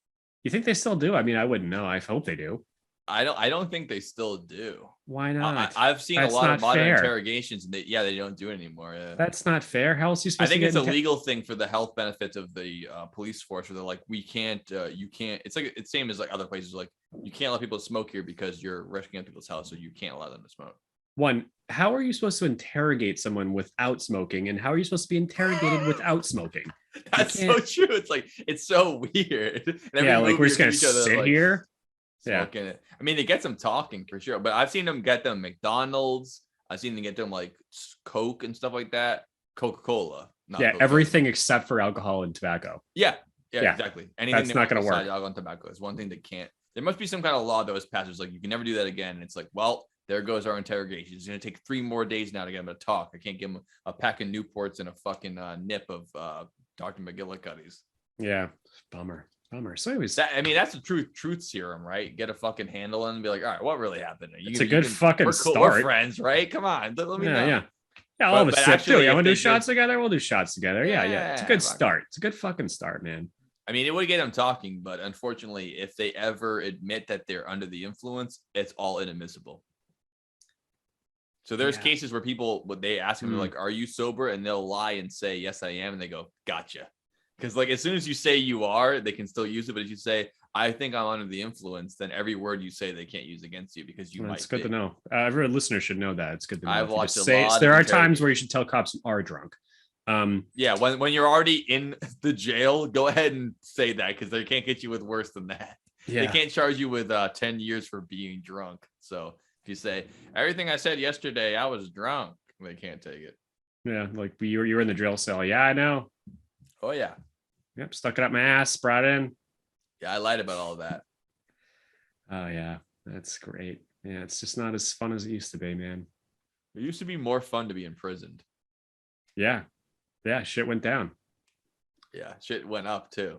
You think they still do? I mean, I wouldn't know. I hope they do. I don't think they still do. Why not? I've seen a lot of modern interrogations, and they don't do it anymore. Yeah. That's not fair. How else are you supposed to I think to it's a legal thing for the health benefits of the police force, where they're like, you can't. It's like it's same as like other places, like you can't let people smoke here because you're risking people's health, so you can't allow them to smoke. One, how are you supposed to interrogate someone without smoking, and how are you supposed to be interrogated without smoking? That's so true. It's like it's so weird. Yeah, like we're just gonna sit here. Smoking it. I mean, it gets them talking for sure, but I've seen them get them McDonald's. I've seen them get them like Coke and stuff like that. Coca-Cola. Yeah, Coca-Cola. Everything except for alcohol and tobacco. Yeah, exactly. Anything that's not going to work. Alcohol and tobacco is one thing that can't. There must be some kind of law that was passed. It's like you can never do that again. And it's like, well, there goes our interrogation. It's going to take 3 more days now to get him to talk. I can't give him a pack of Newports and a fucking nip of Dr. McGillicuddy's. Yeah, bummer. So anyways, that's a truth serum, right? Get a fucking handle on and be like, all right, what really happened? It's a good fucking start. We're friends, right? Come on, let me know. Yeah, I'll have a sip too. You want to do shots together? We'll do shots together. Yeah. It's a good start. It's a good fucking start, man. I mean, it would get them talking, but unfortunately, if they ever admit that they're under the influence, it's all inadmissible. So there's cases where people, when they ask them, they're like, "Are you sober?" And they'll lie and say, "Yes, I am." And they go, "Gotcha." Because like as soon as you say you are, they can still use it. But if you say, "I think I'm under the influence," then every word you say they can't use against you because you might. It's good to know. Every listener should know that. It's good to know. I've watched there are times where you should tell cops you are drunk. Yeah, when you're already in the jail, go ahead and say that because they can't get you with worse than that. Yeah. They can't charge you with 10 years for being drunk. So if you say everything I said yesterday, I was drunk, they can't take it. Yeah, like you were in the drill cell. Yeah, I know. Oh yeah. Yep, stuck it up my ass, brought in. Yeah, I lied about all of that. Oh yeah, that's great. Yeah, it's just not as fun as it used to be, man. It used to be more fun to be imprisoned. Yeah. Yeah, shit went down. Yeah, shit went up too.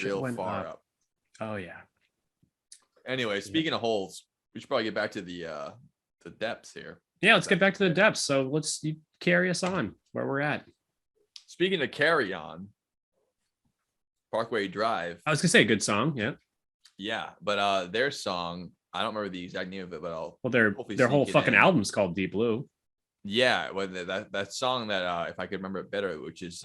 Real far up. Oh yeah. Anyway, speaking of holes, we should probably get back to the depths here. Yeah, let's get back to the depths. So let's carry us on where we're at. Speaking of carry on, Parkway Drive. I was gonna say good song, yeah. Yeah, but their song, I don't remember the exact name of it, but their whole fucking album's called Deep Blue. Yeah, well, that song that if I could remember it better, which is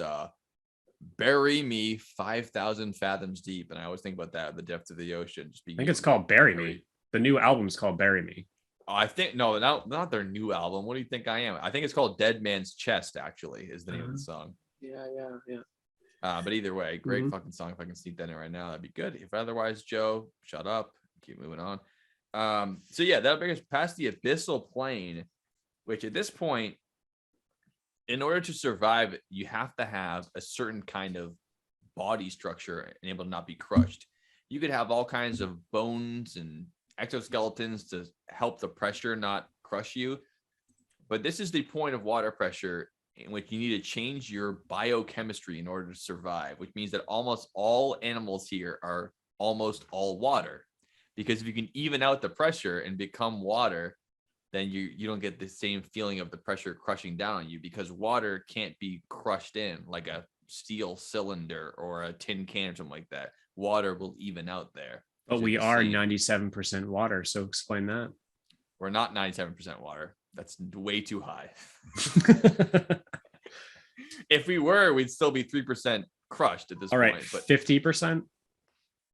"Bury Me 5,000 Fathoms Deep," and I always think about that, the depth of the ocean. I think it's called "Bury Me." The new album's called "Bury Me." Oh, I think not their new album. What do you think I am? I think it's called "Dead Man's Chest." Actually, is the name of the song. Yeah. But either way, great fucking song. If I can sneak that in right now, that'd be good. If otherwise, Joe, shut up. Keep moving on. So yeah, that'll bring us past the abyssal plain, which at this point, in order to survive, you have to have a certain kind of body structure and able to not be crushed. You could have all kinds of bones and exoskeletons to help the pressure not crush you. But this is the point of water pressure in which you need to change your biochemistry in order to survive, which means that almost all animals here are almost all water. Because if you can even out the pressure and become water, then you don't get the same feeling of the pressure crushing down on you, because water can't be crushed in like a steel cylinder or a tin can or something like that. Water will even out there. But we are 97% water, so explain that. We're not 97% water. That's way too high. If we were, we'd still be 3% crushed at this point. But 50%?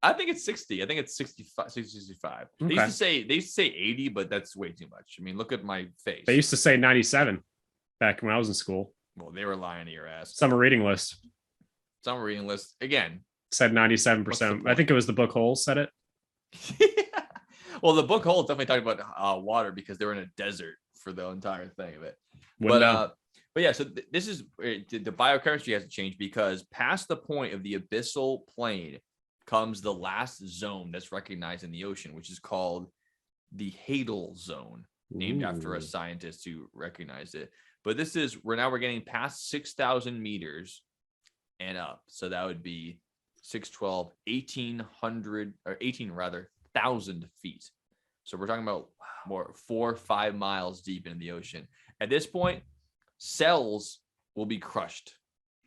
I think it's 60. I think it's 65. 65. Okay. They used to say 80, but that's way too much. I mean, look at my face. They used to say 97 back when I was in school. Well, they were lying to your ass. Summer reading list. Again. Said 97%. I think it was the book Hole said it. Well, the book Hole definitely talked about water because they were in a desert for the entire thing of it. But yeah, so this is the biochemistry has to change, because past the point of the abyssal plain comes the last zone that's recognized in the ocean, which is called the Hadel Zone, named after a scientist who recognized it. But this is we're getting past 6,000 meters and up. So that would be 612, 1,800 or 1,000 feet. So we're talking about more 4 or 5 miles deep into the ocean. At this point, cells will be crushed.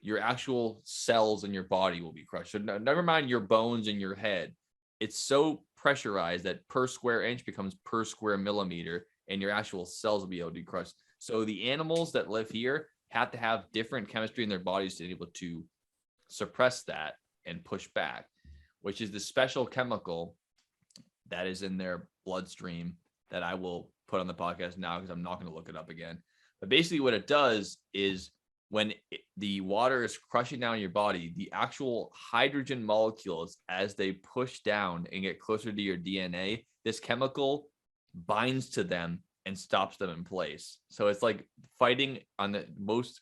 Your actual cells in your body will be crushed. So never mind your bones in your head. It's so pressurized that per square inch becomes per square millimeter, and your actual cells will be able to be crushed. So the animals that live here have to have different chemistry in their bodies to be able to suppress that and push back, which is the special chemical that is in their bloodstream that I will put on the podcast now because I'm not going to look it up again. But basically what it does is when the water is crushing down your body, the actual hydrogen molecules, as they push down and get closer to your DNA, this chemical binds to them and stops them in place. So it's like fighting on the most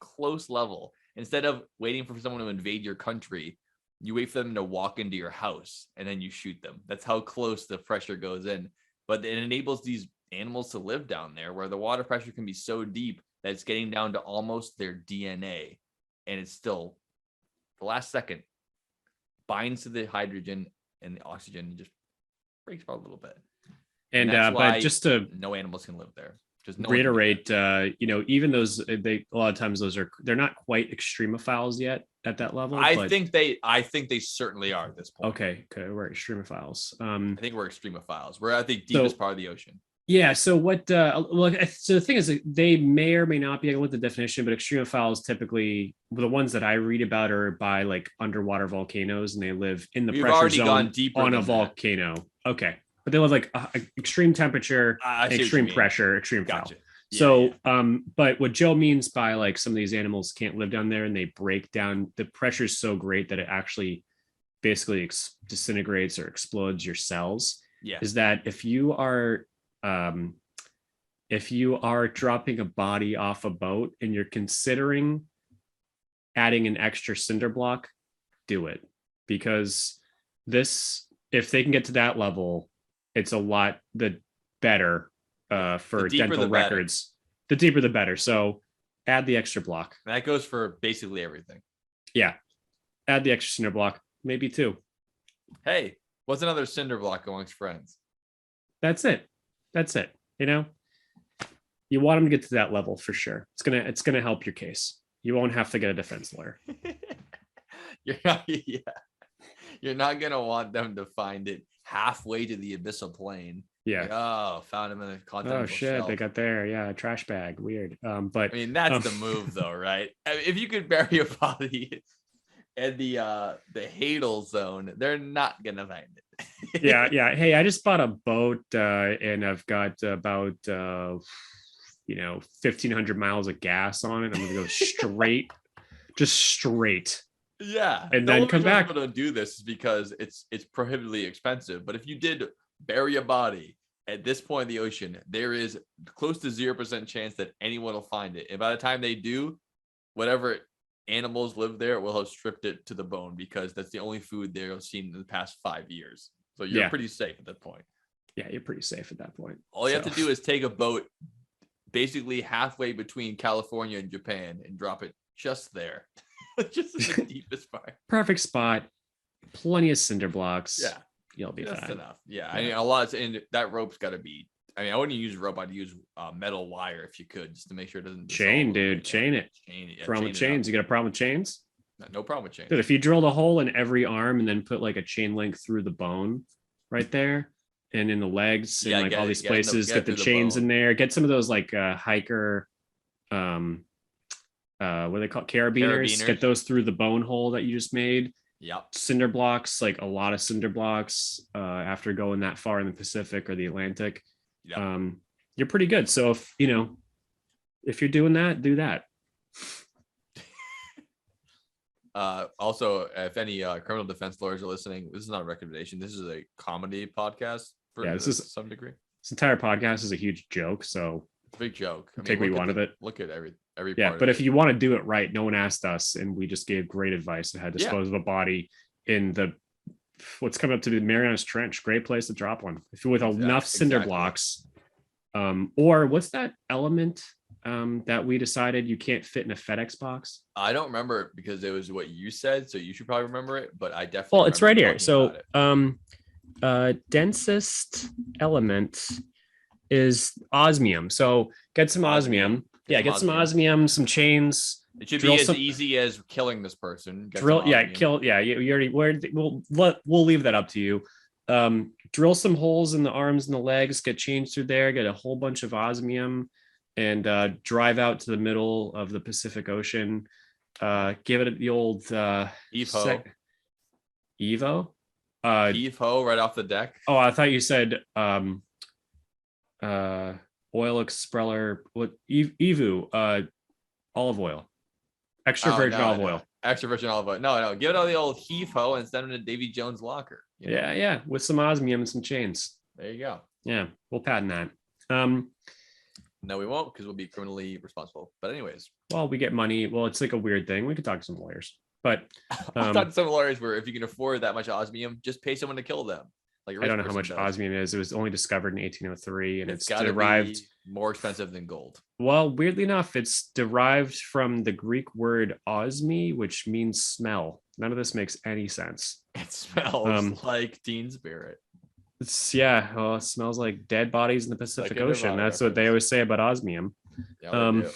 close level. Instead of waiting for someone to invade your country, you wait for them to walk into your house and then you shoot them. That's how close the pressure goes in. But it enables these animals to live down there where the water pressure can be so deep that it's getting down to almost their DNA. And it's still, the last second, binds to the hydrogen and the oxygen and just breaks apart a little bit. And that's why but just to no animals can live there. Just no reiterate, even those, a lot of times they're not quite extremophiles yet at that level. I think they certainly are at this point. Okay, we're extremophiles. I think we're extremophiles. We're at the deepest part of the ocean. Yeah. So what? So the thing is, they may or may not be with the definition, but extremophiles typically, the ones that I read about, are by like underwater volcanoes, and they live in the pressure zone on a volcano. Okay, but they live like extreme temperature, extreme pressure, extreme gotcha. So, but what Joe means by like some of these animals can't live down there and they break down, the pressure is so great that it actually basically disintegrates or explodes your cells. Yeah. Is that if you are dropping a body off a boat and you're considering adding an extra cinder block, do it, because if they can get to that level, it's a lot better for dental records. The deeper the better. So add the extra block. That goes for basically everything. Yeah. Add the extra cinder block, maybe 2. Hey, what's another cinder block amongst friends? That's it. You want them to get to that level for sure. It's gonna help your case. You won't have to get a defense lawyer. You're not gonna want them to find it halfway to the abyssal plane. Yeah. Like, found him in a Continental Shelf. They got there. Yeah, a trash bag. Weird. But I mean, that's the move, though, right? I mean, if you could bury a body in the Hadel Zone, they're not gonna find it. yeah. Hey, I just bought a boat, and I've got about 1,500 miles of gas on it. I'm gonna go straight, just straight. Yeah, and then come back. People don't do this because it's prohibitively expensive. But if you did bury a body at this point in the ocean, there is close to 0% chance that anyone will find it. And by the time they do, whatever animals live there will have stripped it to the bone, because that's the only food they've seen in the past 5 years. So you're pretty safe at that point. Yeah, you're pretty safe at that point. All you have to do is take a boat basically halfway between California and Japan and drop it just there. Just in the deepest part. Perfect spot. Plenty of cinder blocks. Yeah. You'll be just fine. Enough. Yeah. I mean, a lot of, and that rope's got to be, I wouldn't use rope. I'd use metal wire if you could, just to make sure it doesn't. Chain, dude. Chain it. Problem with chains. You got a problem with chains? No problem with chains. Dude, if you drilled a hole in every arm and then put like a chain link through the bone right there and in the legs and all these places, get the chains in there, get some of those like hiker, what are they called? Carabiners. Get those through the bone hole that you just made. Yep. Cinder blocks, like a lot of cinder blocks after going that far in the Pacific or the Atlantic. Yep. You're pretty good. So if you're doing that, do that. Also, if any criminal defense lawyers are listening, this is not a recommendation. This is a comedy podcast to some degree. This entire podcast is a huge joke. So it's a big joke. Take what you want of it. Look at every part. But if you want to do it right, no one asked us, and we just gave great advice on how to dispose of a body in what's coming up to be Mariana Trench. Great place to drop one if with enough cinder blocks. Or what's that element that we decided you can't fit in a FedEx box? I don't remember it because it was what you said, so you should probably remember it. But I definitely it's right here. So densest element is osmium. So get some osmium. Yeah, get some osmium, some chains. It should be as easy as killing this person. You already. We'll leave that up to you. Drill some holes in the arms and the legs. Get chains through there. Get a whole bunch of osmium, and drive out to the middle of the Pacific Ocean. Give it the old Evo. Evo. Evo right off the deck. Oh, I thought you said oil expeller. What Evu? Olive oil. Extra virgin olive oil. Extra virgin olive oil. No. Give it all the old heave-ho and send them to Davy Jones' locker. Yeah. With some osmium and some chains. There you go. Yeah, we'll patent that. No, we won't, because we'll be criminally responsible. But anyways. Well, we get money. Well, it's like a weird thing. We could talk to some lawyers. But I've talked to some lawyers where if you can afford that much osmium, just pay someone to kill them. Like I don't know how much osmium is. It was only discovered in 1803, and it's derived more expensive than gold. Well, weirdly enough, it's derived from the Greek word osmi, which means smell. None of this makes any sense. It smells like Teen Spirit. It smells like dead bodies in the Pacific Ocean. Nirvana That's what they always say about osmium. Yeah, we do.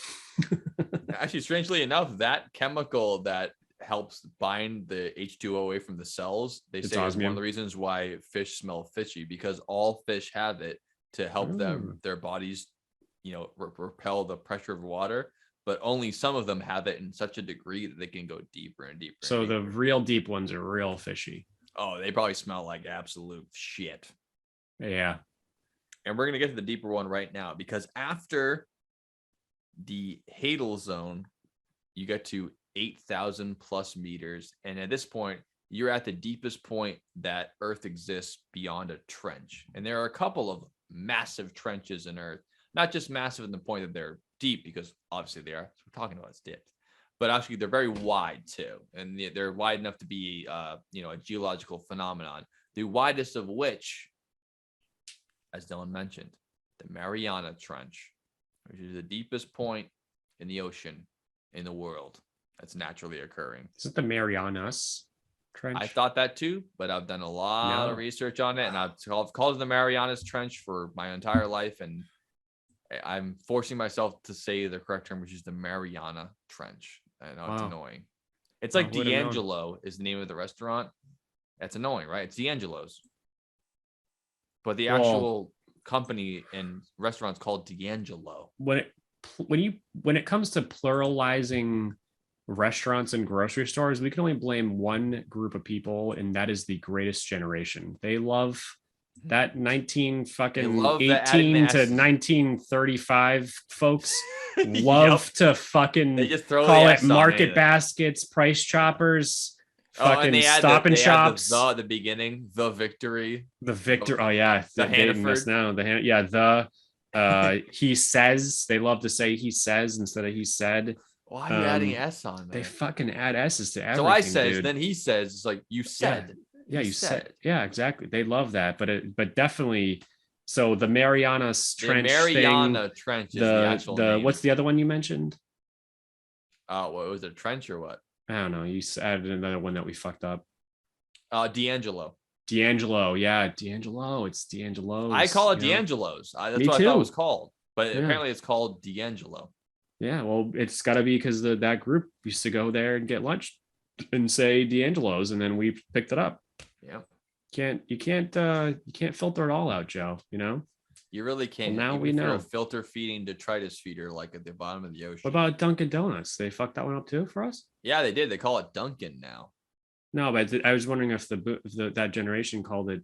Actually, strangely enough, that chemical that helps bind the H2O away from the cells, they say is one of the reasons why fish smell fishy, because all fish have it to help their bodies, repel the pressure of water. But only some of them have it in such a degree that they can go deeper and deeper. So the real deep ones are real fishy. Oh, they probably smell like absolute shit. Yeah. And we're going to get to the deeper one right now, because after the Hadel Zone, you get to 8,000 plus meters. And at this point, you're at the deepest point that Earth exists beyond a trench. And there are a couple of massive trenches in Earth, not just massive in the point that they're deep, because obviously they are. So we're talking about it's depth, but actually they're very wide too, and they're wide enough to be a geological phenomenon. The widest of which, as Dylan mentioned, the Mariana Trench, which is the deepest point in the ocean in the world that's naturally occurring. Is it the Marianas Trench? I thought that too, but I've done a lot of research on it, and I've called it the Marianas Trench for my entire life, and I'm forcing myself to say the correct term, which is the Mariana Trench. I know it's annoying. It's like D'Angelo is the name of the restaurant. That's annoying, right? It's D'Angelo's. But the actual company and restaurant's called D'Angelo. When it comes to pluralizing restaurants and grocery stores, we can only blame one group of people, and that is the greatest generation. They love that 18 to 1935 folks love to fucking they just throw call it market baskets, price choppers, fucking Stop and Shops. The beginning, the victory. The victor. Oh yeah, the Hannaford. He says. They love to say he says instead of he said. Why are you adding S on there? They fucking add S's to everything. So I says, dude. Then he says, it's like you said. Yeah, you said. Yeah, exactly. They love that, but definitely. So the Marianas Trench. The Mariana Trench is the actual name. What's the other one you mentioned? What was it? Trench or what? I don't know. You added another one that we fucked up. D'Angelo. D'Angelo, yeah, D'Angelo. It's D'Angelo's. I call it D'Angelo's. That's what I thought it was called, but apparently it's called D'Angelo. Yeah, well, it's got to be because that group used to go there and get lunch and say D'Angelo's, and then we picked it up. Yeah, you can't filter it all out, Joe. You really can't. Well, now we know. A filter feeding detritus feeder like at the bottom of the ocean. What about Dunkin' Donuts? They fucked that one up too for us. Yeah, they did. They call it Dunkin' now. No, but I was wondering if that generation called it.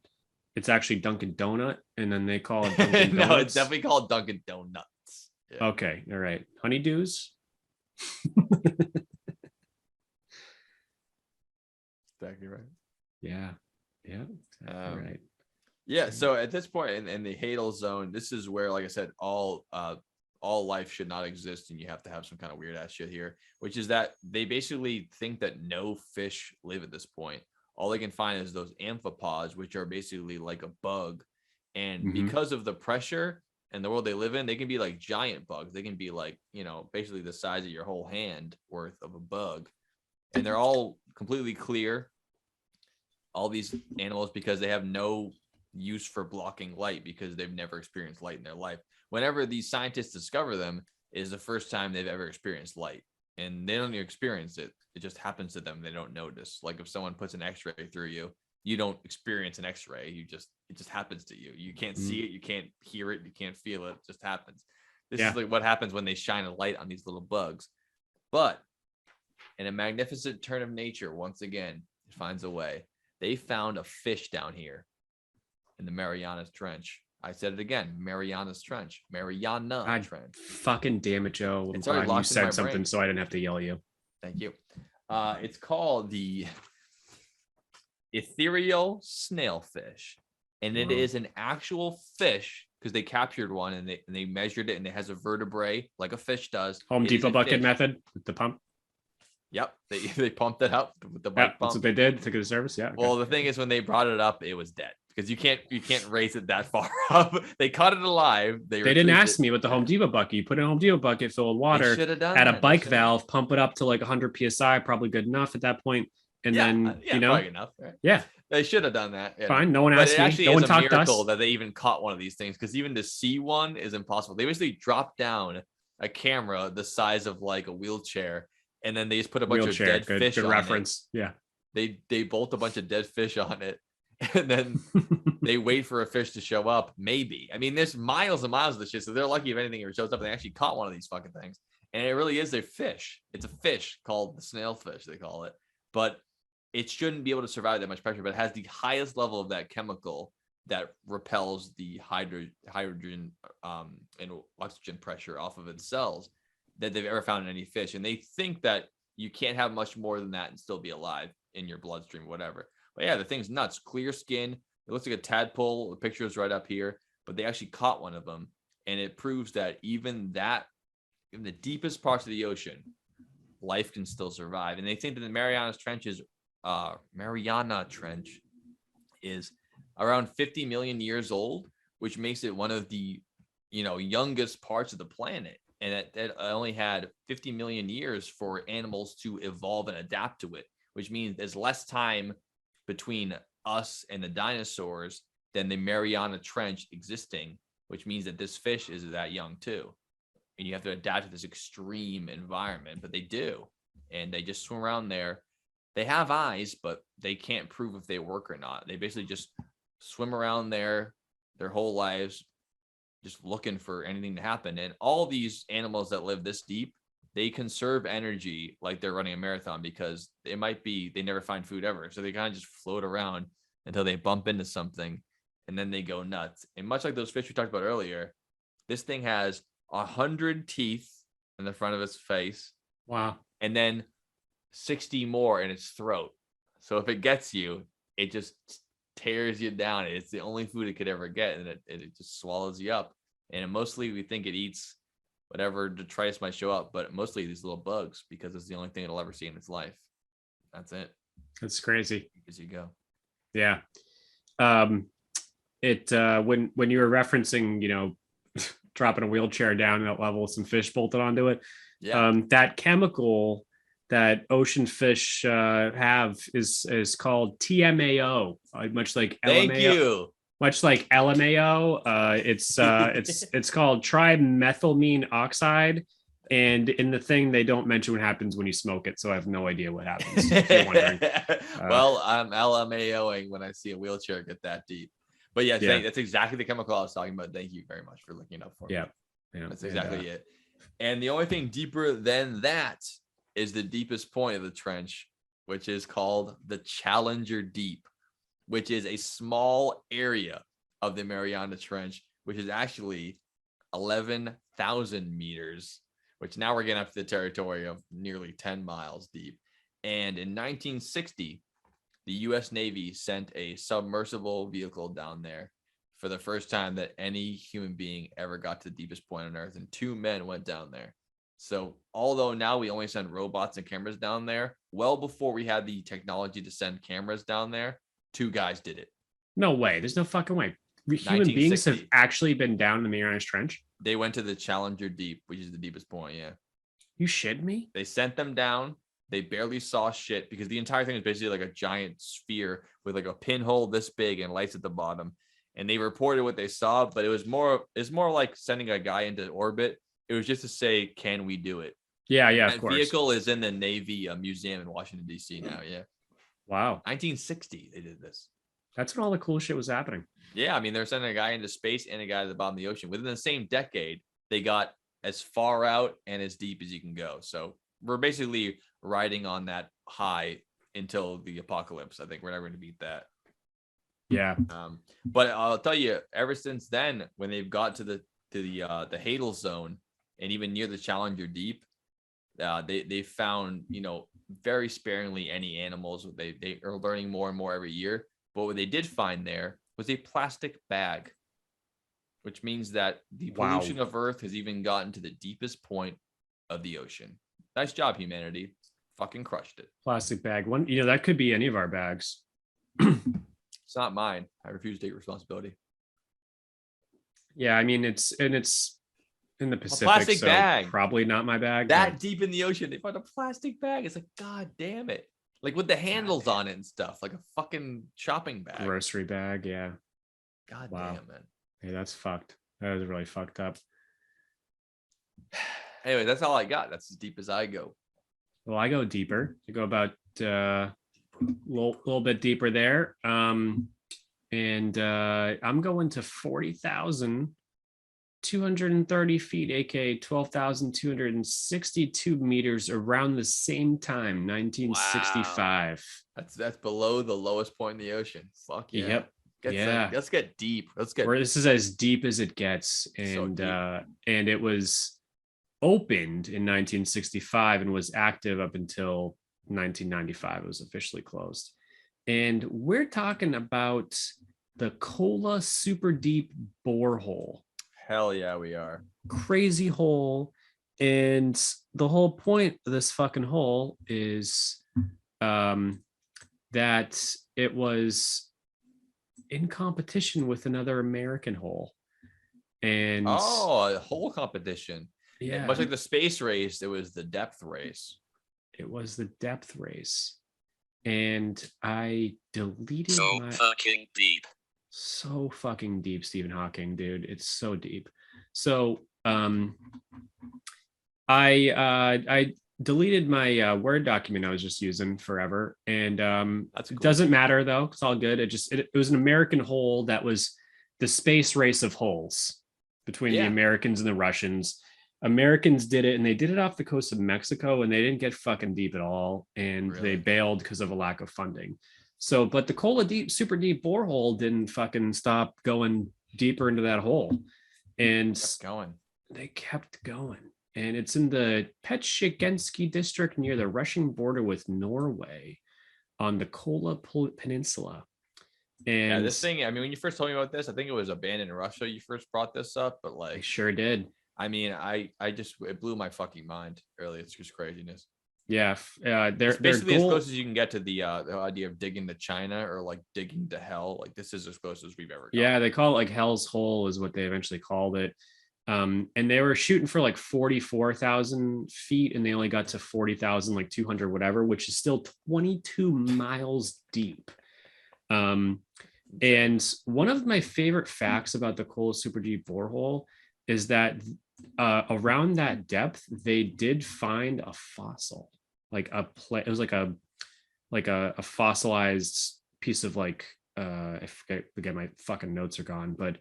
It's actually Dunkin' Donut, and then they call it Dunkin' Donuts. No, it's definitely called Dunkin' Donuts. Yeah. Okay, all right. Honeydews. Exactly right. Yeah. Exactly right. Yeah. So at this point in the Hadel Zone, this is where, like I said, all life should not exist, and you have to have some kind of weird ass shit here, which is that they basically think that no fish live at this point. All they can find is those amphipods, which are basically like a bug, and because of the pressure and the world they live in, they can be like giant bugs. They can be like, basically the size of your whole hand worth of a bug, and they're all completely clear. All these animals, because they have no use for blocking light, because they've never experienced light in their life. Whenever these scientists discover them, is the first time they've ever experienced light, and they don't even experience it. It just happens to them. They don't notice. Like if someone puts an X-ray through you, you don't experience an X-ray. It just happens to you. You can't see it. You can't hear it. You can't feel it. It just happens. This is like what happens when they shine a light on these little bugs. But in a magnificent turn of nature, once again, it finds a way. They found a fish down here in the Marianas Trench. I said it again, Marianas Trench. Mariana Trench. Fucking damn it, Joe. It's already locked in my said something brain. so I didn't have to yell at you. Thank you. It's called the ethereal snail fish, and it is an actual fish, because they captured one and they measured it, and it has a vertebrae like a fish does. Home Depot bucket method with the pump. Yep, they pumped it up with the bike pump. That's what they did. Took it to service. Yeah. Okay. Well, the thing is, when they brought it up, it was dead, because you can't raise it that far up. They caught it alive. They didn't ask me with the Home Depot bucket. You put in a Home Depot bucket, fill with water, add a bike valve, pump it up to like 100 psi, probably good enough at that point, and then probably enough. Right? Yeah. They should have done that. Yeah. Fine. No one But asked it me. actually No is one a talked to us. miracle that they even caught one of these things, because even to see one is impossible. They basically dropped down a camera the size of like a wheelchair, and then they just put a bunch of dead fish good on reference. Yeah. it. They bolt a bunch of dead fish on it, and then they wait for a fish to show up. Maybe. I mean, there's miles and miles of this shit, so they're lucky if anything ever shows up. They actually caught one of these fucking things, and it really is a fish. It's a fish called the snail fish, they call it, but it shouldn't be able to survive that much pressure. But it has the highest level of that chemical that repels the hydrogen and oxygen pressure off of its cells that they've ever found in any fish. And they think that you can't have much more than that and still be alive in your bloodstream, whatever. But yeah, the thing's nuts. Clear skin. It looks like a tadpole. The picture is right up here, but they actually caught one of them. And it proves that even in the deepest parts of the ocean, life can still survive. And they think that the Mariana Trench is around 50 million years old, which makes it one of the youngest parts of the planet. And it only had 50 million years for animals to evolve and adapt to it, which means there's less time between us and the dinosaurs than the Mariana Trench existing, which means that this fish is that young too. And you have to adapt to this extreme environment, but they do. And they just swim around there. They have eyes, but they can't prove if they work or not. They basically just swim around there their whole lives, just looking for anything to happen. And all these animals that live this deep, they conserve energy like they're running a marathon, because it might be they never find food ever. So they kind of just float around until they bump into something, and then they go nuts. And much like those fish we talked about earlier, this thing has 100 teeth in the front of its face. Wow. And then 60 more in its throat. So if it gets you, it just tears you down. It's the only food it could ever get, and it just swallows you up. And mostly we think it eats whatever detritus might show up, but mostly these little bugs, because it's the only thing it'll ever see in its life. That's it. That's crazy. As you go. Yeah. When you were referencing, dropping a wheelchair down at level with some fish bolted onto it. Yeah. That chemical that ocean fish have is called TMAO, much like LMAO. Thank you. Much like LMAO, it's called trimethylamine oxide, and in the thing they don't mention what happens when you smoke it, so I have no idea what happens. If you're wondering. Well, I'm LMAOing when I see a wheelchair get that deep. But yeah, that's exactly the chemical I was talking about. Thank you very much for looking it up for me. Yeah, that's exactly it. And the only thing deeper than that is the deepest point of the trench, which is called the Challenger Deep, which is a small area of the Mariana Trench, which is actually 11,000 meters, which now we're getting up to the territory of nearly 10 miles deep. And in 1960, the U.S. Navy sent a submersible vehicle down there for the first time that any human being ever got to the deepest point on Earth, and 2 men went down there. So although now we only send robots and cameras down there, well before we had the technology to send cameras down there, 2 guys did it. No way. There's no fucking way. Human beings have actually been down in the Mariana Trench. They went to the Challenger Deep, which is the deepest point. Yeah. You shit me? They sent them down. They barely saw shit, because the entire thing is basically like a giant sphere with like a pinhole this big and lights at the bottom. And they reported what they saw, but it was more like sending a guy into orbit. It was just to say, can we do it? Yeah, of course. The vehicle is in the Navy Museum in Washington, D.C. now. Yeah. Wow. 1960, they did this. That's when all the cool shit was happening. Yeah, I mean, they're sending a guy into space and a guy to the bottom of the ocean. Within the same decade, they got as far out and as deep as you can go. So we're basically riding on that high until the apocalypse. I think we're never going to beat that. Yeah. But I'll tell you, ever since then, when they've got to the Hadel Zone and even near the Challenger Deep, they found, very sparingly any animals. They are learning more and more every year. But what they did find there was a plastic bag, which means that the pollution of Earth has even gotten to the deepest point of the ocean. Nice job, humanity. Fucking crushed it. Plastic bag. One, that could be any of our bags. It's not mine. I refuse to take responsibility. Yeah, I mean, it's in the Pacific, plastic so bag. Probably not my bag. That deep in the ocean, they find a plastic bag. It's like, God damn it. like with the handles on it and stuff, like a fucking shopping bag. Grocery bag. Yeah. God Wow. damn, man. Hey, that's fucked. That is really fucked up. Anyway, that's all I got. That's as deep as I go. Well, I go deeper. I go about little bit deeper there. I'm going to 40,230 feet, aka 12,262 meters around the same time, 1965. That's below the lowest point in the ocean. Fuck yeah. Yep. Let's get deep. This is as deep as it gets. And and it was opened in 1965 and was active up until 1995. It was officially closed. And we're talking about the Kola super deep borehole. Hell yeah, we are. Crazy hole. And the whole point of this fucking hole is that it was in competition with another American hole. And a hole competition. Yeah. Much like the space race, it was the depth race. It was the depth race. And I deleted fucking deep. So fucking deep, Stephen Hawking, dude. It's so deep. So I deleted my Word document I was just using forever. And That's cool. It doesn't matter though. It's all good. It was an American hole that was the space race of holes between the Americans and the Russians. Americans did it, and they did it off the coast of Mexico, and they didn't get fucking deep at all, and they bailed because of a lack of funding. So, but the Kola super deep borehole didn't fucking stop going deeper into that hole, and they kept going. And it's in the Petshigensky district near the Russian border with Norway on the Kola Peninsula. And this thing, I mean, when you first told me about this, I think it was abandoned in Russia. You first brought this up, but like, I sure did. I mean, it blew my fucking mind early. It's just craziness. Yeah. It's basically as close as you can get to the idea of digging to China or like digging to hell. Like this is as close as we've ever gone. Yeah, they call it like Hell's Hole is what they eventually called it. And they were shooting for like 44,000 feet, and they only got to 40,000, like 200, whatever, which is still 22 miles deep. And one of my favorite facts about the Kola super deep borehole is that around that depth, they did find a fossil, like it was like a fossilized piece of like I forget again, my fucking notes are gone, but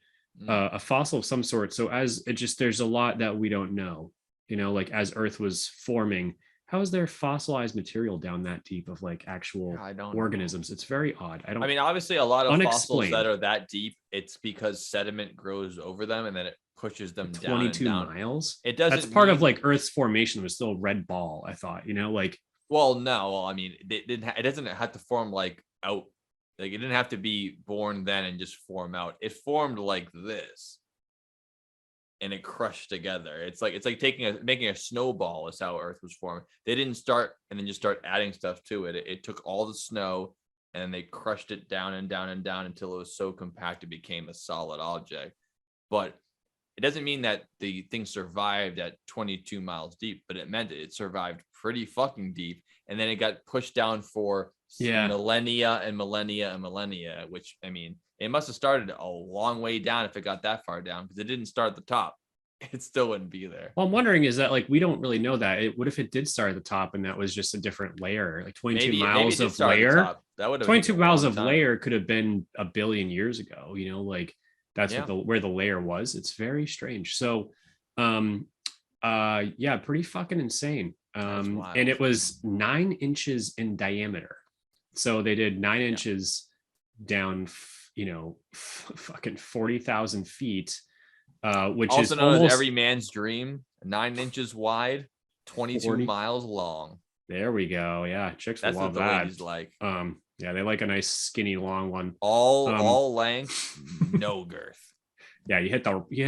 a fossil of some sort. So there's a lot that we don't know, like as Earth was forming, how is there fossilized material down that deep of like actual organisms? It's very odd. I mean, obviously a lot of fossils that are that deep, it's because sediment grows over them and then it pushes them 22 down. miles. It doesn't. That's part of like Earth's formation. It was still a red ball, I thought, like. Well, no. Well, I mean, it doesn't have to form like out. Like it didn't have to be born then and just form out. It formed like this, and it crushed together. It's like making a snowball is how Earth was formed. They didn't start and then just start adding stuff to it. It took all the snow and they crushed it down and down and down until it was so compact it became a solid object. But it doesn't mean that the thing survived at 22 miles deep, but it meant it survived pretty fucking deep. And then it got pushed down for millennia and millennia and millennia, which, I mean, it must have started a long way down if it got that far down, because it didn't start at the top. It still wouldn't be there. Well, I'm wondering, is that like, we don't really know that. What if it did start at the top and that was just a different layer, like 22 miles of layer? That would have 22 miles of layer could have been a billion years ago, like that's where the layer was. It's very strange. So, pretty fucking insane. And it was 9 inches in diameter. So they did 9 inches down, fucking 40,000 feet, which also is known almost as every man's dream. 9 inches wide, 22 miles long. There we go. Yeah, chicks That's love what the that. ladies like. Yeah, they like a nice skinny long one. All length, no girth. Yeah, you hit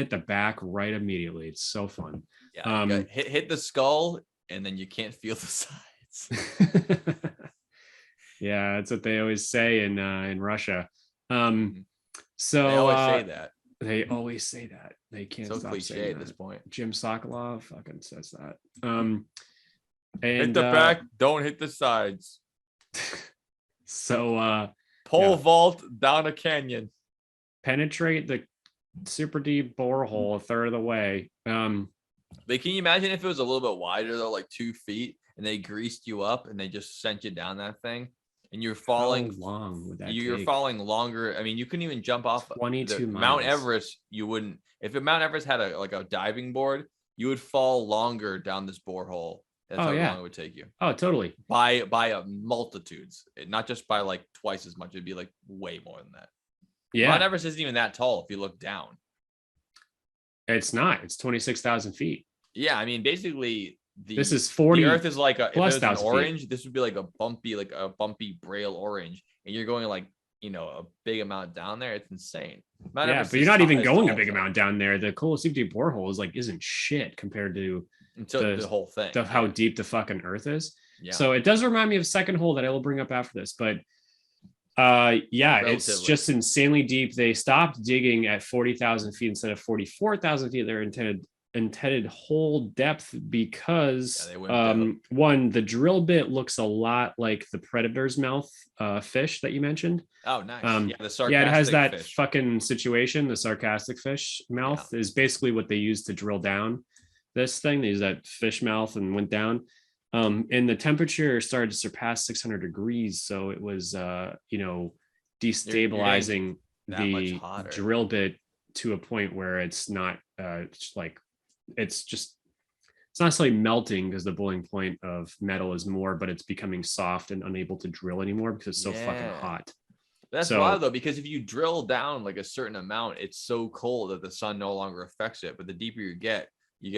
the back right immediately. It's so fun. Yeah, hit the skull and then you can't feel the sides. Yeah, that's what they always say in Russia. So they always say that. They always say that. They can't so stop cliche saying at that. this point. Jim Sokolov fucking says that. And hit the back, don't hit the sides. So Pole Yeah. vault down a canyon. penetrate the super deep borehole a third of the way. Like, can you imagine if it was a little bit wider though, like 2 feet, and they greased you up and they just sent you down that thing, and you're falling. How long would that You're take? falling longer. I mean, you couldn't even jump off 22 Mount miles. Everest. You wouldn't. If Mount Everest had a diving board, you would fall longer down this borehole. That's how long it would take you. Oh, totally. By a multitudes, not just by like twice as much. It'd be like way more than that. Yeah. Mount Everest isn't even that tall if you look down. It's not. It's 26,000 feet. Yeah, I mean, basically, This is 40. The Earth is like a, if it plus was an 1,000 feet. orange, this would be like a bumpy braille orange, and you're going like a big amount down there. It's insane. Mount Yeah, Everest but is you're not even is going a tall, big though, amount down there. The Kolasipti borehole is like isn't shit compared to until the whole thing. how deep the fucking Earth is. Yeah. So it does remind me of second hole that I will bring up after this, but yeah, it's Relatively. just insanely deep. They stopped digging at 40,000 feet instead of 44,000 feet. Their intended hole depth because they went one, the drill bit looks a lot like the predator's mouth fish that you mentioned. Oh, nice. Yeah, the sarcastic Yeah, it has that fish. fucking situation. The sarcastic fish mouth is basically what they use to drill down this thing. They use that fish mouth and went down. And the temperature started to surpass 600 degrees. So it was, destabilizing that the much hotter. drill bit to a point where it's not it's not necessarily melting because the boiling point of metal is more, but it's becoming soft and unable to drill anymore because it's so fucking hot. That's So- wild though, because if you drill down like a certain amount, it's so cold that the sun no longer affects it. But the deeper you get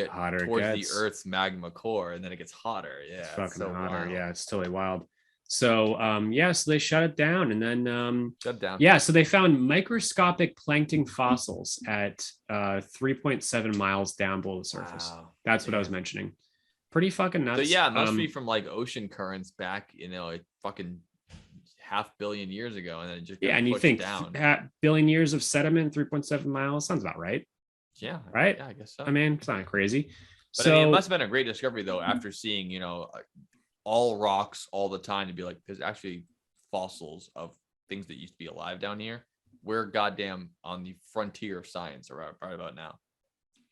Hotter it towards gets. the Earth's magma core, and then it gets hotter. Yeah, It's it's fucking so hotter. wild. Yeah, it's totally wild. So so they shut it down, and then Shut down. yeah, so they found microscopic plankton fossils at 3.7 miles down below the surface. Wow. That's what I was mentioning. Pretty fucking nuts. So yeah, it must be from like ocean currents back, like fucking 500 million years ago, and then it just got yeah, and you pushed think down. billion years of sediment, 3.7 miles sounds about right. Yeah, Right? Yeah, I guess so. I mean, it's not crazy. But So I mean, it must have been a great discovery though, after seeing all rocks all the time, to be like, there's actually fossils of things that used to be alive down here. We're goddamn on the frontier of science right about now.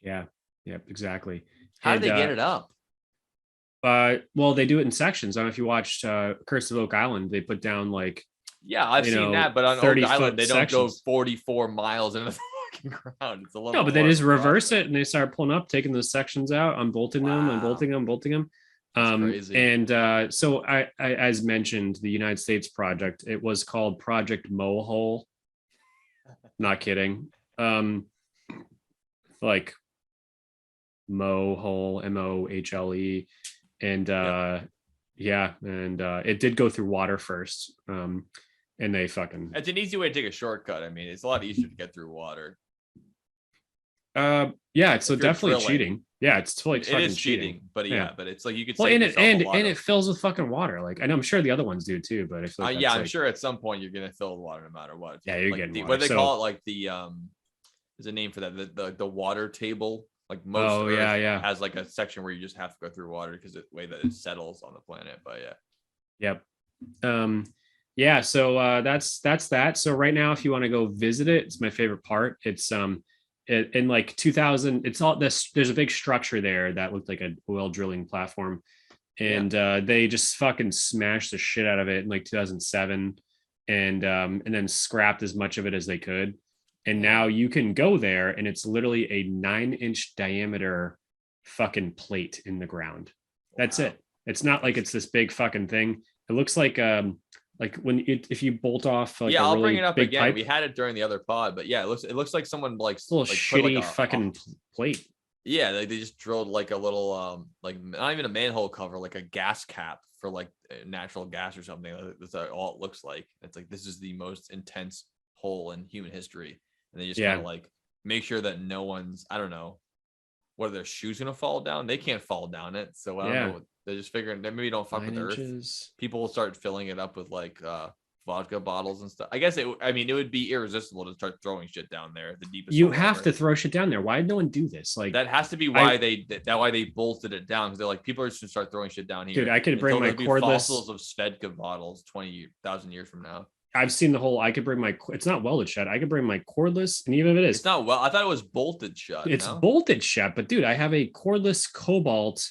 yeah, exactly. How And, did they get it up? well, they do it in sections. I don't know if you watched Curse of Oak Island. They put down like Yeah, I've seen that, but on Oak 30-foot Island, they don't go sections. 44 miles into the fucking ground. It's a little no, but they more just of a reverse process. it and they start pulling up, taking those sections out, unbolting them, Wow. unbolting them. That's crazy. And so I, as mentioned, the United States project, it was called Project Mohole. Not kidding. Like Mohole, MOHLE. And it did go through water first. And they fucking It's an easy way to take a shortcut. I mean, it's a lot easier to get through water. yeah, so If you're definitely drilling. cheating. Yeah, it's totally It fucking is cheating, but Yeah. but it's like you could Well, save and yourself a lot of- it fills with fucking water. Like I know, I'm sure the other ones do too, but I feel like yeah, that's I'm like- sure at some point you're gonna fill with water no matter what. Yeah, you're like getting what water. do they So- call it? Like the there's a name for that. The water table. Like most Earth yeah. has like a section where you just have to go through water because the way that it settles on the planet. But yeah. Yep. Yeah, so that's that. So right now, if you want to go visit it, it's my favorite part. It's in like 2000, it's all this, there's a big structure there that looked like an oil drilling platform. And they just fucking smashed the shit out of it in like 2007 and then scrapped as much of it as they could. And now you can go there and it's literally a 9-inch diameter fucking plate in the ground. That's Wow. it. It's not like it's this big fucking thing. It looks like when if you bolt off like I'll really bring it up big again. pipe, We had it during the other pod, but yeah, it looks like someone like it's a little like put, shitty like, a- fucking plate. Yeah, they just drilled like a little like not even a manhole cover, like a gas cap for like natural gas or something. That's all it looks like. It's like this is the most intense hole in human history, and they just kind of like make sure that no one's, I don't know, what are their shoes gonna fall down? They can't fall down it, so I don't know. They're just figuring they maybe don't fuck 9 with Earth. inches. People will start filling it up with like vodka bottles and stuff. I guess it would be irresistible to start throwing shit down there. The deepest. You have to throw shit down there. Why did no one do this? Like that has to be why they bolted it down, because they're like, people are just gonna start throwing shit down here. Dude, I could bring my cordless fossils of Svedka bottles 20,000 years from now. I've seen the whole. I could bring my. It's not welded shut. I could bring my cordless, and even if it is, it's not well. I thought it was bolted shut. It's bolted shut, but dude, I have a cordless Cobalt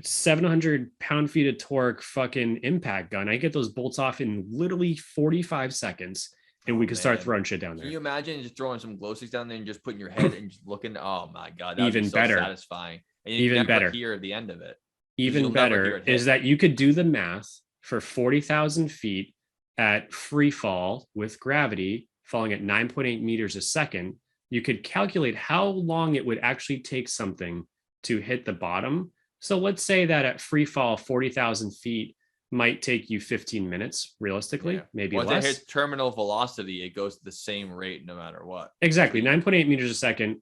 700 pound-feet of torque fucking impact gun. I get those bolts off in literally 45 seconds, and we can start throwing shit down there. Can you imagine just throwing some glow sticks down there and just putting your head and just looking? Oh my god, even better, satisfying. And even better. Hear the end of it. Even better is that you could do the math for 40,000 feet at free fall with gravity falling at 9.8 meters a second. You could calculate how long it would actually take something to hit the bottom. So let's say that at free fall, 40,000 feet might take you 15 minutes, realistically, maybe less. Once it hits terminal velocity, it goes to the same rate no matter what. Exactly. 9.8 meters a second,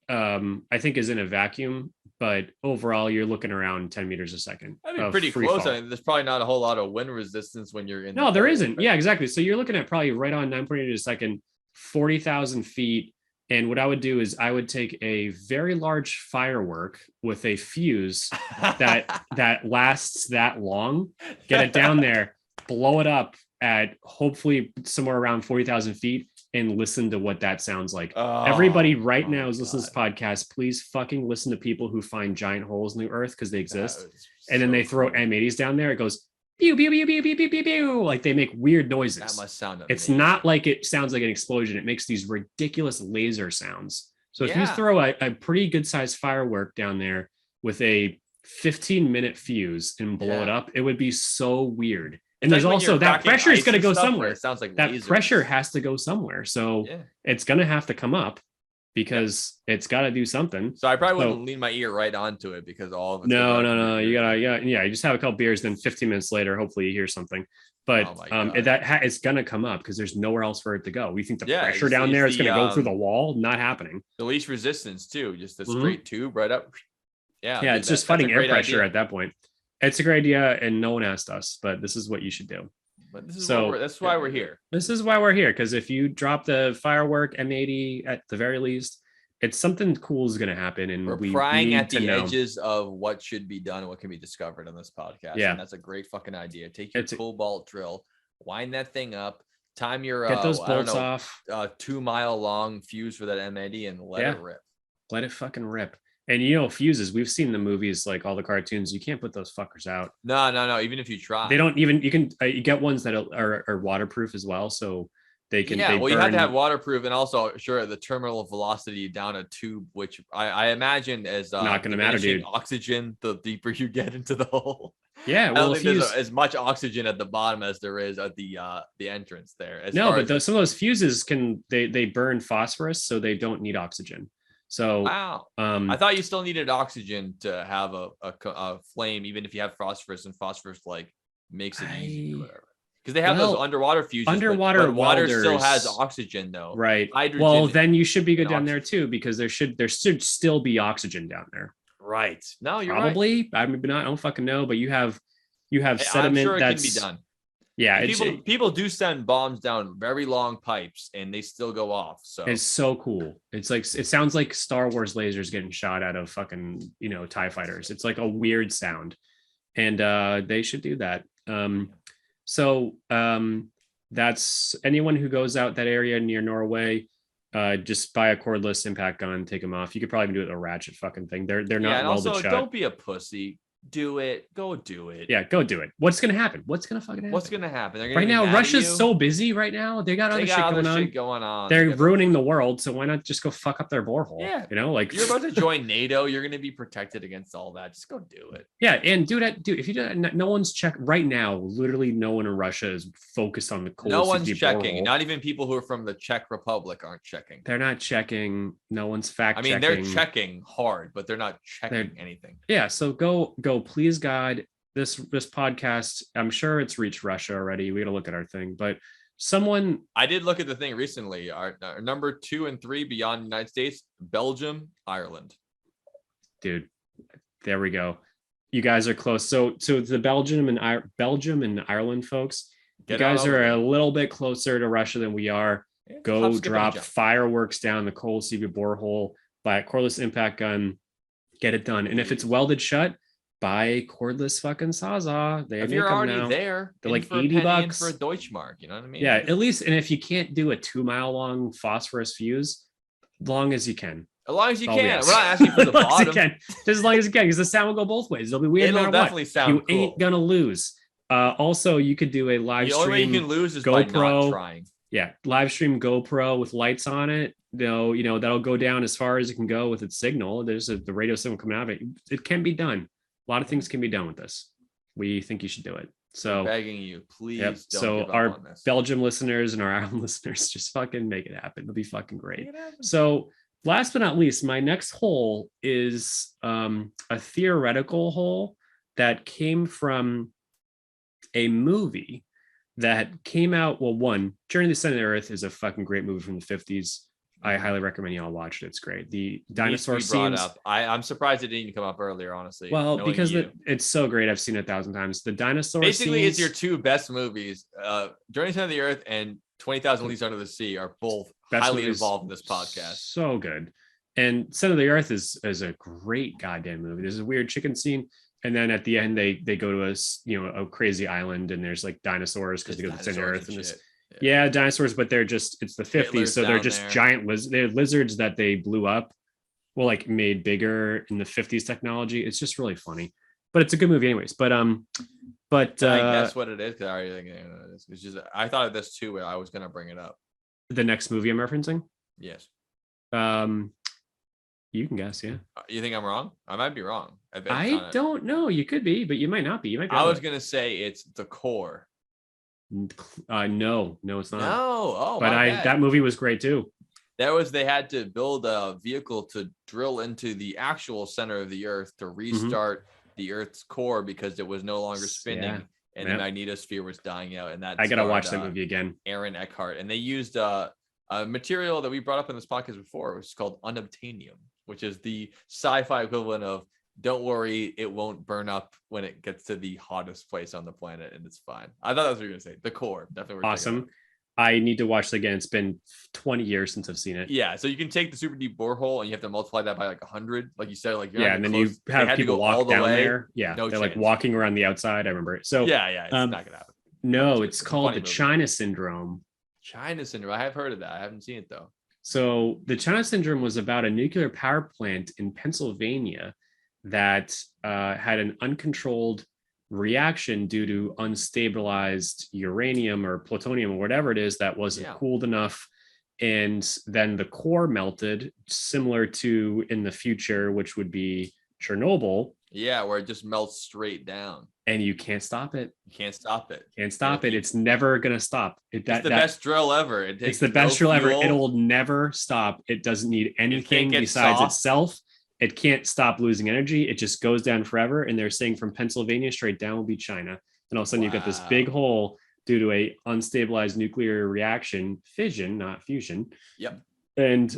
I think, is in a vacuum, but overall, you're looking around 10 meters a second. That'd be pretty close. I mean, there's probably not a whole lot of wind resistance when you're in. No, there isn't. Yeah, exactly. So you're looking at probably right on 9.8 meters a second, 40,000 feet. And what I would do is I would take a very large firework with a fuse that lasts that long, get it down there, blow it up at hopefully somewhere around 40,000 feet, and listen to what that sounds like. Everybody right now is listening to this podcast. Please fucking listen to people who find giant holes in the earth because they exist. And then they throw M80s down there. It goes pew, pew, pew, pew, pew, pew, pew, pew. Like they make weird noises. That must sound amazing. It's not like it sounds like an explosion. It makes these ridiculous laser sounds. So if you throw a pretty good sized firework down there with a 15-minute fuse and blow it up, it would be so weird. And there's also that pressure is going to go somewhere. It sounds like that lasers. Pressure has to go somewhere. So it's going to have to come up because it's got to do something. So I probably wouldn't lean my ear right onto it because all of it. No. You gotta, you just have a couple beers. Then 15 minutes later, hopefully you hear something. But it's going to come up because there's nowhere else for it to go. We think the pressure down there is going to go through the wall. Not happening. The least resistance too. Just a straight tube right up. Yeah. It's just fighting air pressure at that point. It's a great idea, and no one asked us, but this is what you should do. But this is that's why we're here. This is why we're here, because if you drop the firework M80 at the very least, it's something cool is going to happen, and we're prying at the edges of what should be done and what can be discovered on this podcast. Yeah, and that's a great fucking idea. Take your cobalt drill, wind that thing up, time your get those bolts off, 2 mile long fuse for that M80, and let it rip. Let it fucking rip. And fuses, we've seen the movies, like all the cartoons, you can't put those fuckers out. No. Even if you try, they don't even, you can, you get ones that are waterproof as well. So they can, you have to have waterproof, and also the terminal velocity down a tube, which I imagine is not going to matter, dude. Oxygen, the deeper you get into the hole. Yeah. Well, I don't think there's as much oxygen at the bottom as there is at the entrance there. No, but some of those fuses they burn phosphorus, so they don't need oxygen. So wow, I thought you still needed oxygen to have a flame, even if you have phosphorus, and phosphorus like makes it easy or whatever. Because they have those underwater fuses. But water still has oxygen though, right? Hydrogen. Well, then you should be good down there too, because there should still be oxygen down there. Right. No, you're probably. Right. I don't fucking know, but you have sediment. I'm sure that's it can be done. Yeah, people do send bombs down very long pipes, and they still go off. So it's so cool. It's like, it sounds like Star Wars lasers getting shot out of fucking TIE fighters. It's like a weird sound, and they should do that. That's anyone who goes out that area near Norway. Just buy a cordless impact gun, take them off. You could probably even do it with a ratchet fucking thing. They're not welded shut. Don't be a pussy. Do it. Go do it. Yeah, go do it. What's gonna happen? What's gonna fucking happen? What's gonna happen? Right now, Russia's so busy right now. They got other shit going on. They're ruining the world, so why not just go fuck up their borehole? Yeah, like you're about to join NATO. You're gonna be protected against all that. Just go do it. Yeah, and dude, if you do that, no one's checking right now. Literally, no one in Russia is focused on the cold. No one's checking. Borehole. Not even people who are from the Czech Republic aren't checking. They're not checking. No one's fact checking. They're checking hard, but they're not checking anything. Yeah, so go, please God. This podcast, I'm sure it's reached Russia already. We got to look at our thing, but I did look at the thing recently. Our number 2 and 3 beyond the United States, Belgium, Ireland. Dude, there we go. You guys are close. So the Belgium and Ireland folks, You guys are a little bit closer to Russia than we are. Go drop fireworks down the Coal Sea borehole, buy a cordless impact gun, get it done. And if it's welded shut, buy a cordless fucking Sawzall. They if make you're them already now. there, They're like $80 for a Deutschmark. You know what I mean? Yeah, at least. And if you can't do a 2-mile long phosphorus fuse, as long as you can. As long as you can. Yes. We're not asking for the bottom. Just as long as you can, because the sound will go both ways. It'll be weird. It'll definitely sound You ain't gonna lose. Also, you could do a live stream. The only way you can lose is GoPro, by not trying. Yeah, live stream GoPro with lights on it. You know that'll go down as far as it can go with its signal. There's the radio signal coming out of it. It can be done. A lot of things can be done with this. We think you should do it. So I'm begging you, please. Yep. So our Belgium listeners and our Ireland listeners, just fucking make it happen. It'll be fucking great. So last but not least, my next hole is a theoretical hole that came from a movie that came out. Well, one, Journey to the Center of the Earth is a fucking great movie from the 50s. I highly recommend you all watch it. It's great. The dinosaur scenes. I'm surprised it didn't come up earlier, honestly. Well, because it's so great. I've seen it 1,000 times. The dinosaur basically scenes, it's your two best movies. Journey to the Center of the Earth and 20,000 Leagues Under the Sea are both highly involved in this podcast. So good. And Center of the Earth is a great goddamn movie. There's a weird chicken scene. And then at the end, they go to a crazy island, and there's like dinosaurs because they go to the center of Earth. And this, yeah, dinosaurs, but it's the 50s, Hitler's so they're just there. Giant they're lizards that they blew up, well, like made bigger in the 50s technology. It's just really funny, but it's a good movie, anyways. But I guess what it is, because I already think it's just I thought of this too, where I was gonna bring it up. The next movie I'm referencing. Yes. You can guess, yeah. You think I'm wrong? I might be wrong. I don't know. You could be, but you might not be. You might be. I was gonna say it's The Core. No, it's not. No, but that movie was great too. They had to build a vehicle to drill into the actual center of the Earth to restart the Earth's core because it was no longer spinning and the magnetosphere was dying out. And that I gotta watch that movie again. Aaron Eckhart, and they used a material that we brought up in this podcast before, which is called unobtainium, which is the sci-fi equivalent of don't worry, it won't burn up when it gets to the hottest place on the planet, and it's fine. I thought that's what you were gonna say. The Core, definitely awesome. I need to watch it again. It's been 20 years since I've seen it. Yeah, so you can take the super deep borehole and you have to multiply that by like 100, like you said. Like and then you have people walk down there. Yeah, they're like walking around the outside. I remember it. So yeah, it's not gonna happen. No, it's called the China Syndrome. China Syndrome. I have heard of that. I haven't seen it though. So the China Syndrome was about a nuclear power plant in Pennsylvania that had an uncontrolled reaction due to unstabilized uranium or plutonium or whatever it is that wasn't cooled enough. And then the core melted, similar to in the future, which would be Chernobyl. Yeah, where it just melts straight down. And you can't stop it. You can't stop it. Can't stop it. It's never going to stop. It's the best drill ever. It's the best drill ever. It'll never stop. It doesn't need anything besides itself. It can't stop losing energy. It just goes down forever. And they're saying from Pennsylvania straight down will be China. And all of a sudden you've got this big hole due to a unstabilized nuclear reaction, fission, not fusion. Yep. And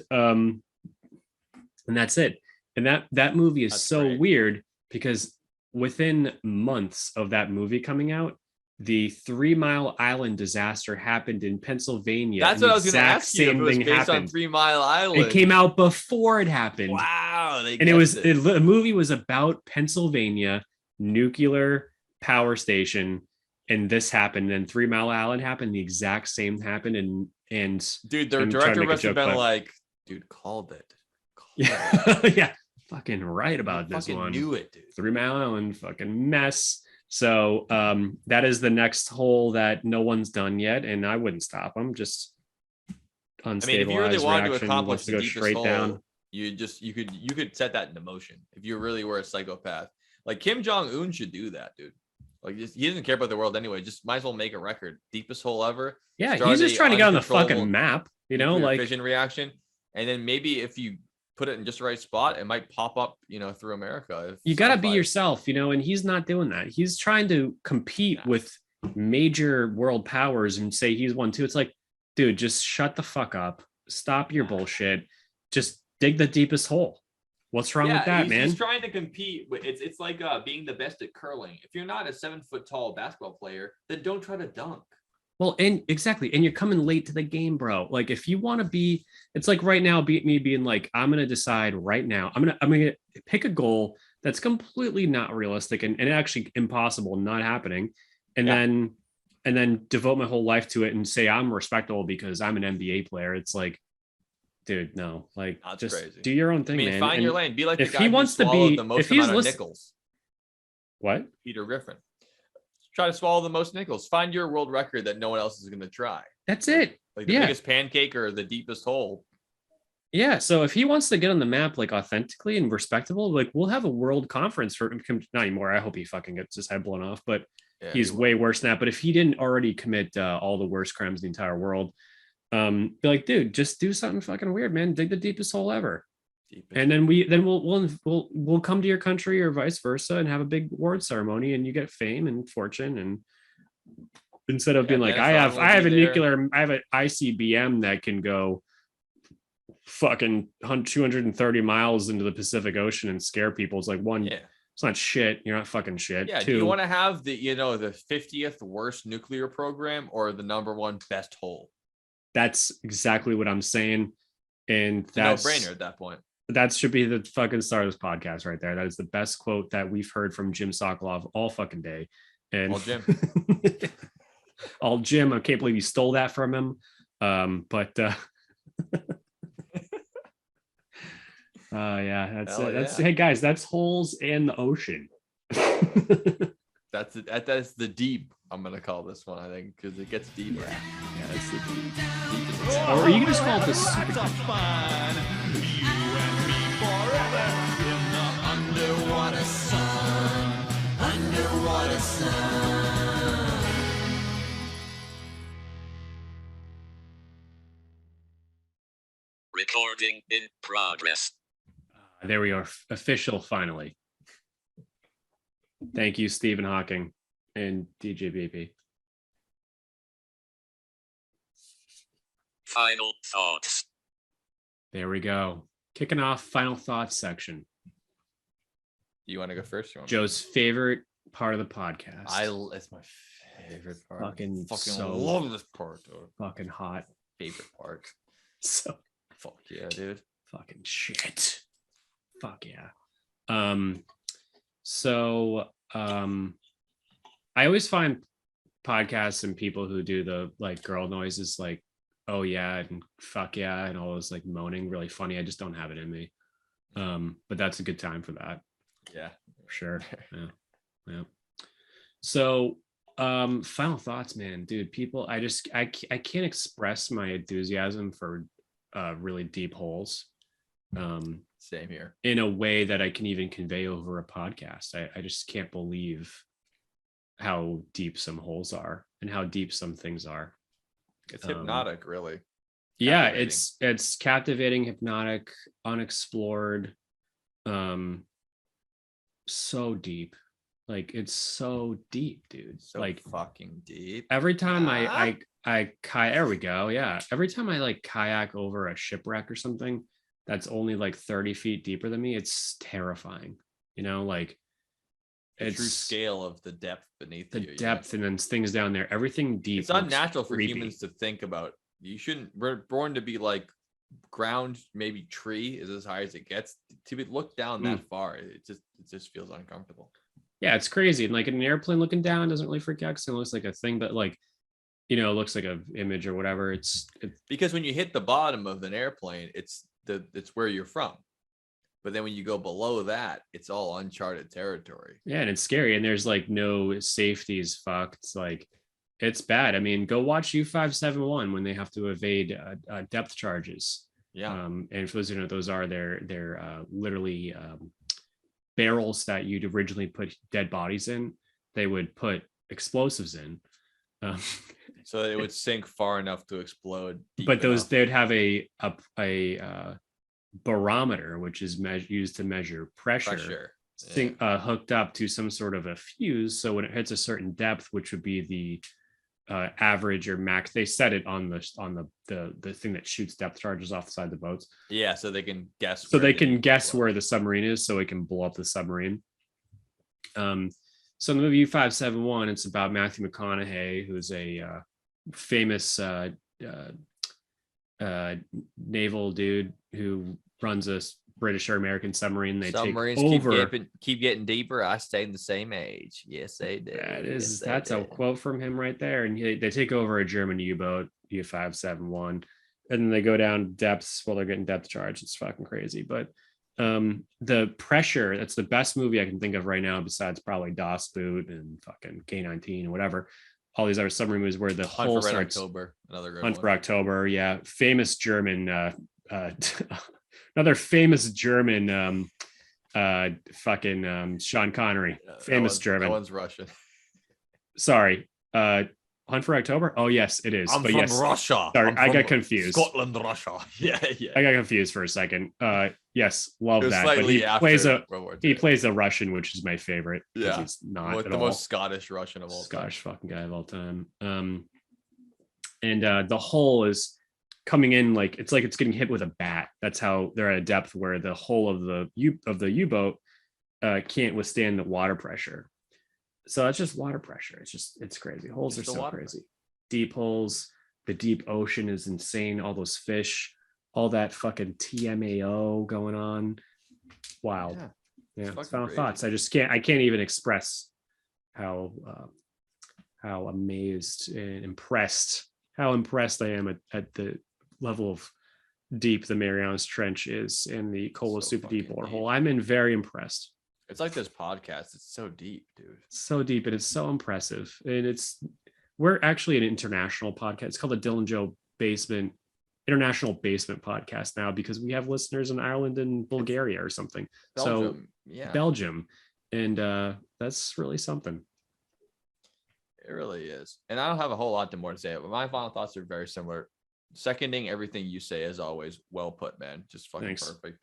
that's it. And that movie is so weird because within months of that movie coming out, the 3 Mile Island disaster happened in Pennsylvania. That's what I was going to ask you. If it was based on 3 Mile Island. It came out before it happened. Wow. The movie was about Pennsylvania nuclear power station, and this happened. And then 3 Mile Island happened. The exact same happened. And dude, their director must have been like, dude, called it. Yeah. Fucking right about this one. Knew it, dude. 3 Mile Island, fucking mess. So that is the next hole that no one's done yet, and I wouldn't stop them. Just unstabilized. I mean, if you really wanted to accomplish the deepest hole, down. You could set that into motion if you really were a psychopath. Like Kim Jong-un should do that, dude. Like he doesn't care about the world anyway. Just might as well make a record. Deepest hole ever. Yeah, he's just trying to get on the fucking map. You know, like fission reaction, and then maybe if you put it in just the right spot, it might pop up, through America. You got to be yourself, and he's not doing that. He's trying to compete with major world powers and say he's one too. It's like, dude, just shut the fuck up. Stop your bullshit. Just dig the deepest hole. What's wrong with that, man? He's trying to compete. It's like being the best at curling. If you're not a 7 foot tall basketball player, then don't try to dunk. Well, and exactly, and you're coming late to the game, bro. Like if you want to be, it's like right now, me being like, I'm gonna decide right now. I'm gonna pick a goal that's completely not realistic and actually impossible, not happening, and then devote my whole life to it and say I'm respectable because I'm an NBA player. It's like, dude, no, like That's just crazy. do your own thing, man. Find and your lane. Be like the if guy he wants who to swallowed be, the most if he's amount of listening, nickels. what? Peter Griffin. Try to swallow the most nickels. Find your world record that no one else is going to try. That's it. Like the biggest pancake or the deepest hole. Yeah. So if he wants to get on the map like authentically and respectable, like we'll have a world conference for him. Not anymore. I hope he fucking gets his head blown off, but he's way worse than that. But if he didn't already commit all the worst crimes in the entire world, be like, dude, just do something fucking weird, man. Dig the deepest hole ever. And then we'll come to your country or vice versa and have a big award ceremony and you get fame and fortune. And instead of being like, I have an ICBM that can go fucking 230 miles into the Pacific Ocean and scare people. It's like it's not shit. You're not fucking shit. Yeah. Do you want to have the 50th worst nuclear program or the #1 best hole? That's exactly what I'm saying. And that's no brainer at that point. That should be the fucking start of this podcast right there. That is the best quote that we've heard from Jim Sokolov all fucking day. And all Jim. All Jim. I can't believe you stole that from him. Yeah, that's it. That's hey guys, that's holes in the ocean. That's the deep. I'm gonna call this one, I think, because it gets deeper. Yeah, that's the deep. Or you can just call it the super deep. Underwater sun. Recording in progress. There we are. Official finally. Thank you, Stephen Hawking and DJ BP. Final thoughts. There we go. Kicking off final thoughts section. You want to go first? Joe's favorite part of the podcast. It's my favorite part. Fucking love this part, dude. Fucking hot. Favorite part. So fuck yeah, dude. Fucking shit. Fuck yeah. I always find podcasts and people who do the like girl noises like oh yeah and fuck yeah and all those like moaning really funny. I just don't have it in me. But that's a good time for that. Yeah, for sure. Yeah. So final thoughts, man. Dude, people, I can't express my enthusiasm for really deep holes. Same here. In a way that I can even convey over a podcast. I just can't believe how deep some holes are and how deep some things are. It's hypnotic, really. Yeah, it's captivating, hypnotic, unexplored. So deep. Like it's so deep, dude. So like fucking deep. Every time I there we go. Yeah. Every time I like kayak over a shipwreck or something that's only like 30 feet deeper than me, it's terrifying. Like the true scale of the depth beneath the depth and then things down there. Everything deep. It's unnatural for humans to think about. We're born to be like ground, maybe tree is as high as it gets. To be looked down that far, it just feels uncomfortable. Yeah, it's crazy. And like in an airplane looking down doesn't really freak out because it looks like a thing, but like it looks like an image or whatever. It's because when you hit the bottom of an airplane, it's where you're from. But then when you go below that, it's all uncharted territory. Yeah, and it's scary. And there's like no safeties. Fucked. It's like it's bad. I mean, go watch U-571 when they have to evade depth charges. Yeah. And for those who know, those are they're literally barrels that you'd originally put dead bodies in. They would put explosives in. So it would sink far enough to explode. But they'd have a barometer, which is used to measure pressure. Hooked up to some sort of a fuse. So when it hits a certain depth, which would be the average or max, they set it on the thing that shoots depth charges off the side of the boats. Yeah, so they can guess. So they can guess where the submarine is, so it can blow up the submarine. So in the movie U-571, it's about Matthew McConaughey, who's a famous naval dude who runs a British or American submarine. They Submarines take over. keep getting deeper. I stay in the same age. Yes, they do. That's a quote from him right there. And they take over a German U-boat, U-571, and then they go down depths while they're getting depth charged. It's fucking crazy. But the pressure, that's the best movie I can think of right now, besides probably Das Boot and fucking K-19 or whatever. All these other submarine movies where the whole starts. October, another great Hunt one. for October, yeah. Famous German another famous German Sean Connery. Famous German. That one's Russian. Sorry. Hunt for October? Oh yes, it is. I'm but from yes. Russia. Sorry, I got confused. Scotland, Russia. Yeah. I got confused for a second. Yes, love that. But Slightly after World War II. he plays a Russian, which is my favorite. Yeah. He's not the most Scottish Russian of all time. Scottish fucking guy of all time. And the hull is coming in like it's getting hit with a bat. That's how they're at a depth where the hull of the U-boat can't withstand the water pressure. So it's just water pressure. It's crazy. Holes are so crazy. Deep holes. The deep ocean is insane. All those fish, all that fucking TMAO going on. Wild. Yeah. It's final thoughts. I can't even express how amazed and impressed I am at the level of deep the Mariana Trench is in the Kola Super Deep borehole. I'm very impressed. It's like this podcast. It's so deep, dude. So deep, and it's so impressive. And we're actually an international podcast. It's called the Dylan Joe International Basement Podcast now, because we have listeners in Ireland and Bulgaria or something. Belgium, Belgium. And that's really something. It really is. And I don't have a whole lot more to say, but my final thoughts are very similar. Seconding everything you say, as always. Well put, man. Just fucking perfect.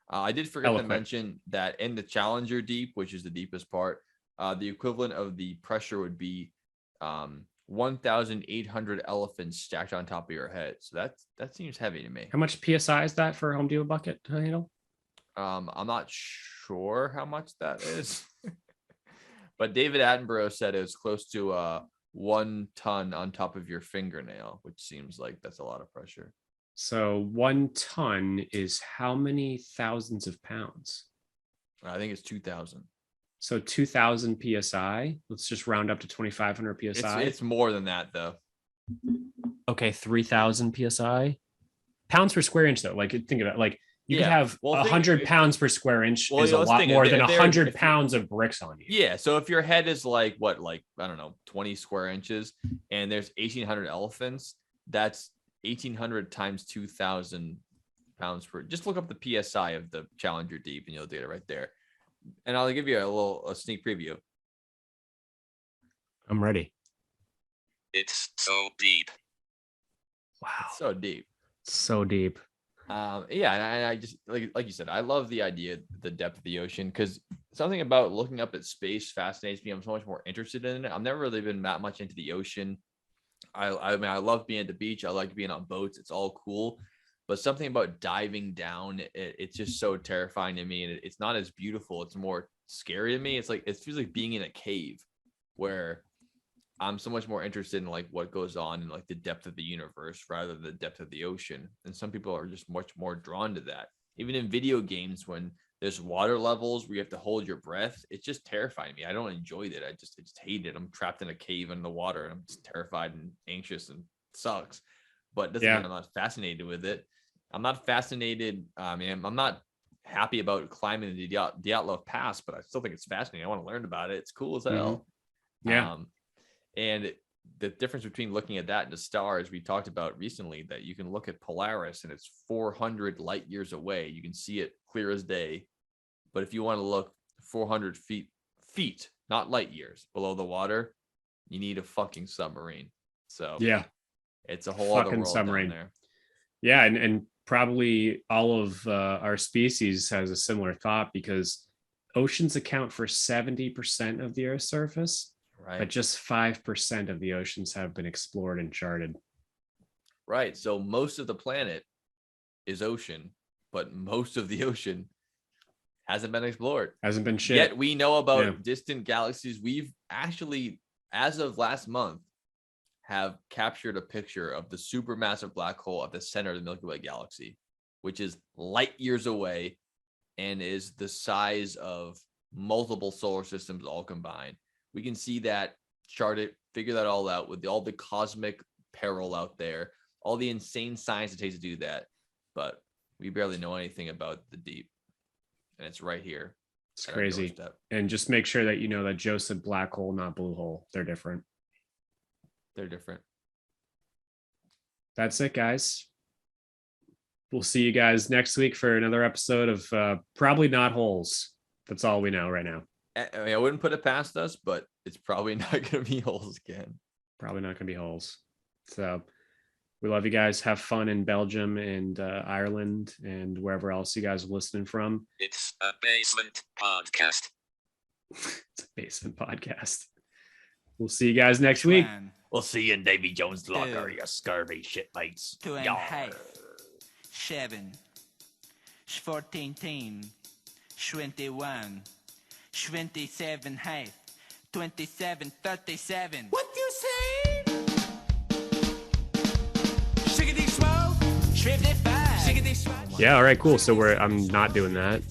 I did forget to mention that in the Challenger Deep, which is the deepest part, the equivalent of the pressure would be 1,800 elephants stacked on top of your head. So that seems heavy to me. How much PSI is that for a Home Depot bucket? I'm not sure how much that is. But David Attenborough said it was close to 1 ton on top of your fingernail, which seems like that's a lot of pressure. So 1 ton is how many thousands of pounds? I think it's 2,000. So 2,000 PSI. Let's just round up to 2,500 PSI. It's more than that, though. Okay, 3,000 PSI. Pounds per square inch, though. Like, think about it. Like, you could have 100 pounds per square inch is a lot more than 100 pounds of bricks on you. Yeah. So if your head is like, I don't know, 20 square inches, and there's 1,800 elephants, that's 1,800 times 2,000 pounds per. Just look up the PSI of the Challenger Deep, and you'll get it right there. And I'll give you a sneak preview. I'm ready. It's so deep. Wow. It's so deep. So deep. Yeah, and I just like you said, I love the idea, the depth of the ocean, because something about looking up at space fascinates me. I'm so much more interested in it. I've never really been that much into the ocean. I mean, I love being at the beach. I like being on boats. It's all cool. But something about diving down, it's just so terrifying to me. And it's not as beautiful. It's more scary to me. It feels like being in a cave, where I'm so much more interested in like what goes on in like the depth of the universe rather than the depth of the ocean. And some people are just much more drawn to that. Even in video games, when there's water levels where you have to hold your breath, it's just terrifying me. I don't enjoy it. I just hate it. I'm trapped in a cave in the water, and I'm just terrified and anxious, and it sucks. But it doesn't mean I'm not fascinated with it. I'm not fascinated. I'm not happy about climbing the Dyatlov Pass, but I still think it's fascinating. I want to learn about it. It's cool as hell. Yeah. And the difference between looking at that and the stars, we talked about recently, that you can look at Polaris and it's 400 light years away. You can see it clear as day. But if you want to look 400 feet, not light years below the water, you need a fucking submarine. So yeah, it's a whole other world submarine down there. Yeah. And probably all of our species has a similar thought, because oceans account for 70% of the Earth's surface. Right. But just 5% of the oceans have been explored and charted. Right. So most of the planet is ocean, but most of the ocean hasn't been explored. Hasn't been shit. Yet we know about distant galaxies. We've actually, as of last month, have captured a picture of the supermassive black hole at the center of the Milky Way galaxy, which is light years away and is the size of multiple solar systems all combined. We can see that, chart it, figure that all out with all the cosmic peril out there, all the insane science it takes to do that. But we barely know anything about the deep. And it's right here. It's crazy. And just make sure that you know that Joe said black hole, not blue hole. They're different. They're different. That's it, guys. We'll see you guys next week for another episode of probably not holes. That's all we know right now. I mean, I wouldn't put it past us, but it's probably not going to be holes again. Probably not going to be holes. So we love you guys. Have fun in Belgium and Ireland and wherever else you guys are listening from. It's a basement podcast. It's a basement podcast. We'll see you guys next week. We'll see you in Davy Jones' locker, you scurvy shitmates. 2.5, 7, 14, 21, 27, 27, 37. What you say? Shiggity smoke, Schfifty Five. Shiggity smoke. Yeah, all right, cool. So I'm not doing that.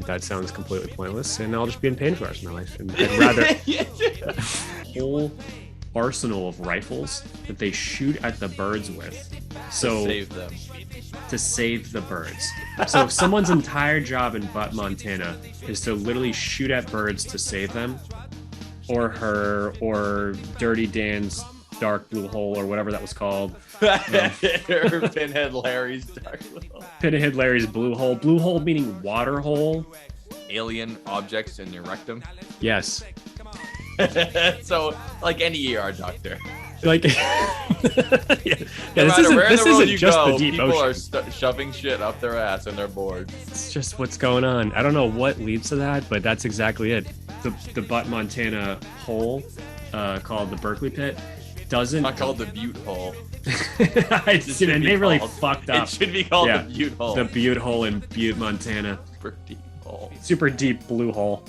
That sounds completely pointless, and I'll just be in pain for the rest of my life. And I'd rather whole arsenal of rifles that they shoot at the birds with. So to save the birds. So if someone's entire job in Butt, Montana is to literally shoot at birds to save them, or Dirty Dan's dark blue hole or whatever that was called. Or Pinhead Larry's dark blue hole. Pinhead Larry's blue hole. Blue hole meaning water hole. Alien objects in your rectum. Yes. So like any ER doctor. Like, this isn't just the deep people ocean. Are shoving shit up their ass and they're bored. It's just what's going on. I don't know what leads to that, but that's exactly it. The Butt, Montana hole, called the Berkeley Pit, doesn't. It's not called the Butte hole. They really fucked up. It should be called the Butte hole. The Butte hole in Butte, Montana. Super deep hole. Super deep blue hole.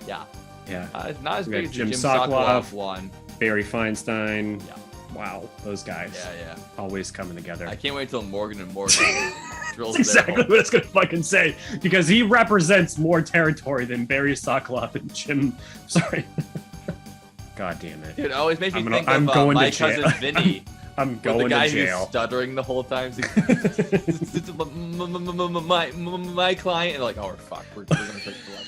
Yeah. Yeah. It's not as We big got as Jim Jim Sokolov. Sokolov one. Barry Feinstein. Yeah. Wow, those guys. Yeah. Always coming together. I can't wait till Morgan and Morgan drills That's exactly their hole. what it's gonna fucking say, because he represents more territory than Barry Sokolov and Jim. Sorry. God damn it. Dude, it always makes me think I'm of going my to jail. cousin Vinny. I'm With going the guy to jail. who's stuttering the whole time. My client, and like, oh fuck, we're gonna take the left.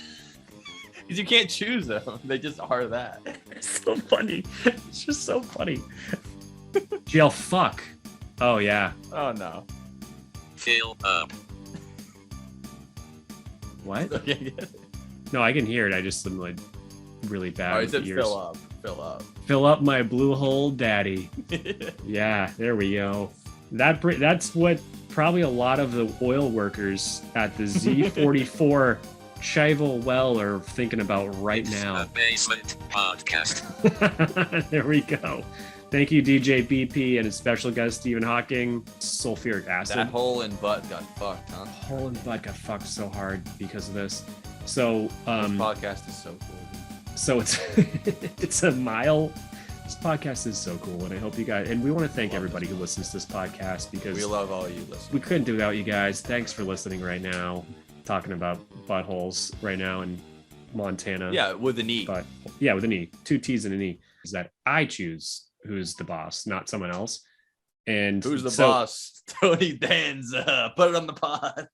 Because you can't choose them; they just are that. It's so funny. It's just so funny. Jail fuck. Oh yeah. Oh no. Fill up. What? Okay. No, I can hear it. I just am like really bad. Oh, he with said ears. fill up. Fill up. Fill up my blue hole, daddy. Yeah, there we go. That's what probably a lot of the oil workers at the Z44 Chival well are thinking about right now. A basement podcast. There we go. Thank you, DJ BP, and a special guest, Stephen Hawking. Sulfuric acid. That hole in butt got fucked, huh? Hole in butt got fucked so hard because of this. So, This podcast is so cool. So it's a mile. This podcast is so cool, and I hope you guys. And we want to thank everybody who listens to this podcast, because We love all you listeners. we couldn't do without you guys. Thanks for listening right now. Talking about buttholes right now in Montana. Yeah, with an E. But yeah, with an E, 2 T's and an E. Is that I choose who's the boss, not someone else. And Who's the so- boss? Tony Danza. Put it on the pod.